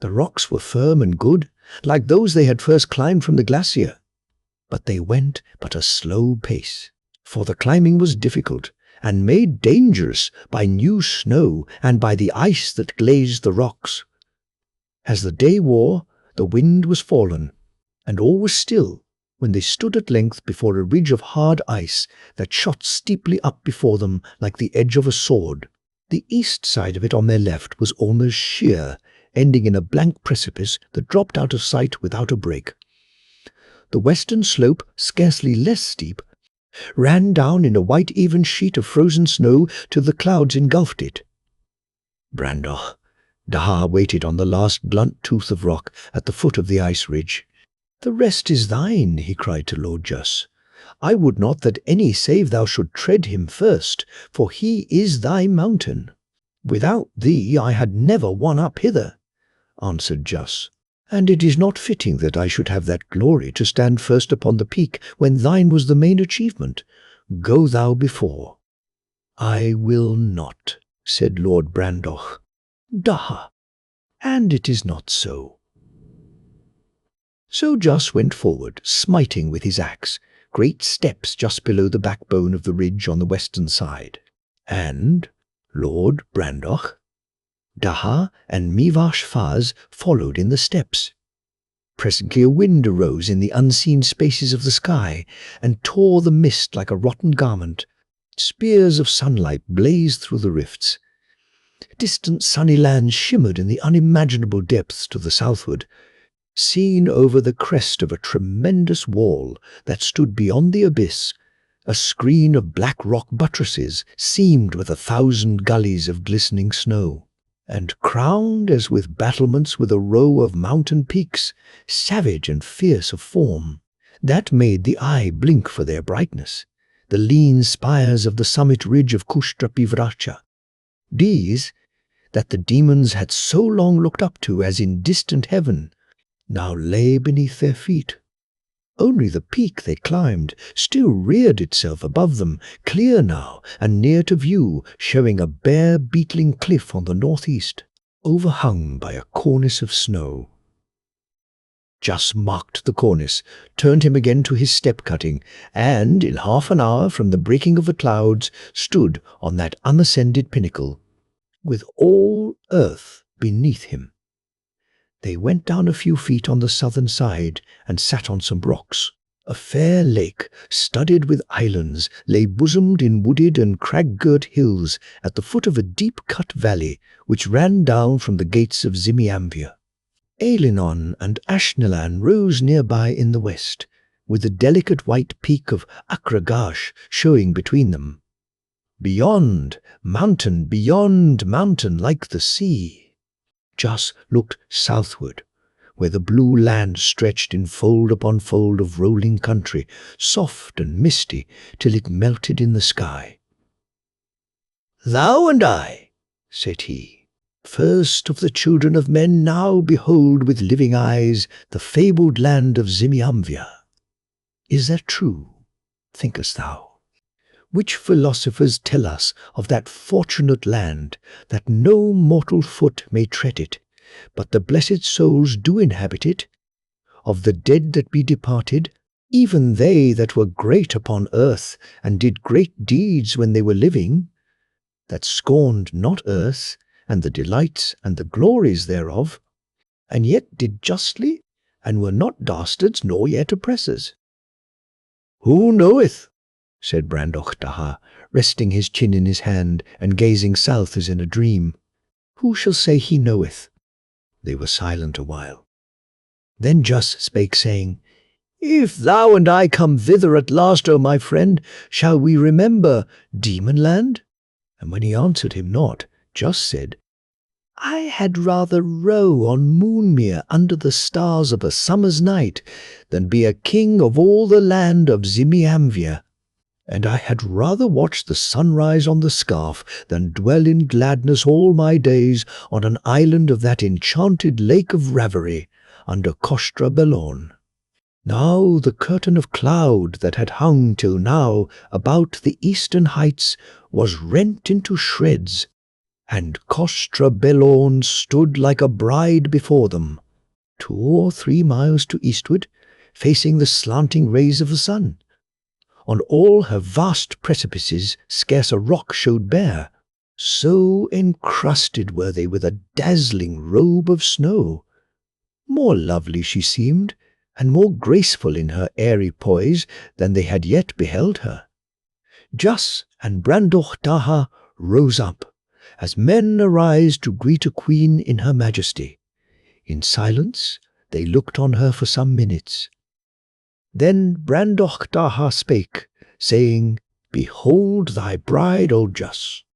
The rocks were firm and good, like those they had first climbed from the glacier. But they went but a slow pace, for the climbing was difficult, and made dangerous by new snow and by the ice that glazed the rocks. As the day wore, the wind was fallen, and all was still, when they stood at length before a ridge of hard ice that shot steeply up before them like the edge of a sword. The east side of it on their left was almost sheer, ending in a blank precipice that dropped out of sight without a break. The western slope, scarcely less steep, ran down in a white even sheet of frozen snow till the clouds engulfed it. Brandoch Daha waited on the last blunt tooth of rock at the foot of the ice ridge. "The rest is thine," he cried to Lord Jus. "I would not that any save thou should tread him first, for he is thy mountain." "Without thee I had never won up hither," answered Jus, "and it is not fitting that I should have that glory to stand first upon the peak when thine was the main achievement. Go thou before." "I will not," said Lord Brandoch Daha, "and it is not so." So Jus went forward, smiting with his axe great steps just below the backbone of the ridge on the western side, and Lord Brandoch Daha and Mivash Faz followed in the steps. Presently a wind arose in the unseen spaces of the sky and tore the mist like a rotten garment. Spears of sunlight blazed through the rifts. Distant sunny lands shimmered in the unimaginable depths to the southward, seen over the crest of a tremendous wall that stood beyond the abyss, a screen of black rock buttresses seamed with 1,000 gullies of glistening snow, and crowned as with battlements with a row of mountain peaks, savage and fierce of form, that made the eye blink for their brightness, the lean spires of the summit ridge of Kushtrapivracha. These, that the demons had so long looked up to as in distant heaven, now lay beneath their feet. Only the peak they climbed still reared itself above them, clear now and near to view, showing a bare beetling cliff on the northeast, overhung by a cornice of snow. Jus marked the cornice, turned him again to his step-cutting, and, in half an hour from the breaking of the clouds, stood on that unascended pinnacle, with all earth beneath him. They went down a few feet on the southern side and sat on some rocks. A fair lake, studded with islands, lay bosomed in wooded and crag-girt hills at the foot of a deep-cut valley which ran down from the gates of Simiamvia. Eilinon and Ashnalan rose nearby in the west, with the delicate white peak of Akragash showing between them. Beyond mountain like the sea. Jas looked southward, where the blue land stretched in fold upon fold of rolling country, soft and misty, till it melted in the sky. "Thou and I," said he, "first of the children of men, now behold with living eyes the fabled land of Simiamvia. Is that true, thinkest thou? Which philosophers tell us of that fortunate land, that no mortal foot may tread it, but the blessed souls do inhabit it? Of the dead that be departed, even they that were great upon earth, and did great deeds when they were living, that scorned not earth, and the delights and the glories thereof, and yet did justly, and were not dastards nor yet oppressors." "Who knoweth?" said Brandoch Daha, resting his chin in his hand and gazing south as in a dream. "Who shall say he knoweth?" They were silent a while. Then Jus spake, saying, "If thou and I come thither at last, O my friend, shall we remember Demonland?" And when he answered him not, Jus said, "I had rather row on Moonmere under the stars of a summer's night than be a king of all the land of Simiamvia. And I had rather watch the sunrise on the scarf than dwell in gladness all my days on an island of that enchanted lake of Rivalry under Kostra Belon." Now the curtain of cloud that had hung till now about the eastern heights was rent into shreds, and Kostra Belon stood like a bride before them, 2 or 3 miles to eastward, facing the slanting rays of the sun. On all her vast precipices scarce a rock showed bare, so encrusted were they with a dazzling robe of snow. More lovely she seemed, and more graceful in her airy poise than they had yet beheld her. Jus and Brandoch Daha rose up, as men arise to greet a queen in her majesty. In silence they looked on her for some minutes. Then Brandoch Daha spake, saying, "Behold thy bride, O Jus."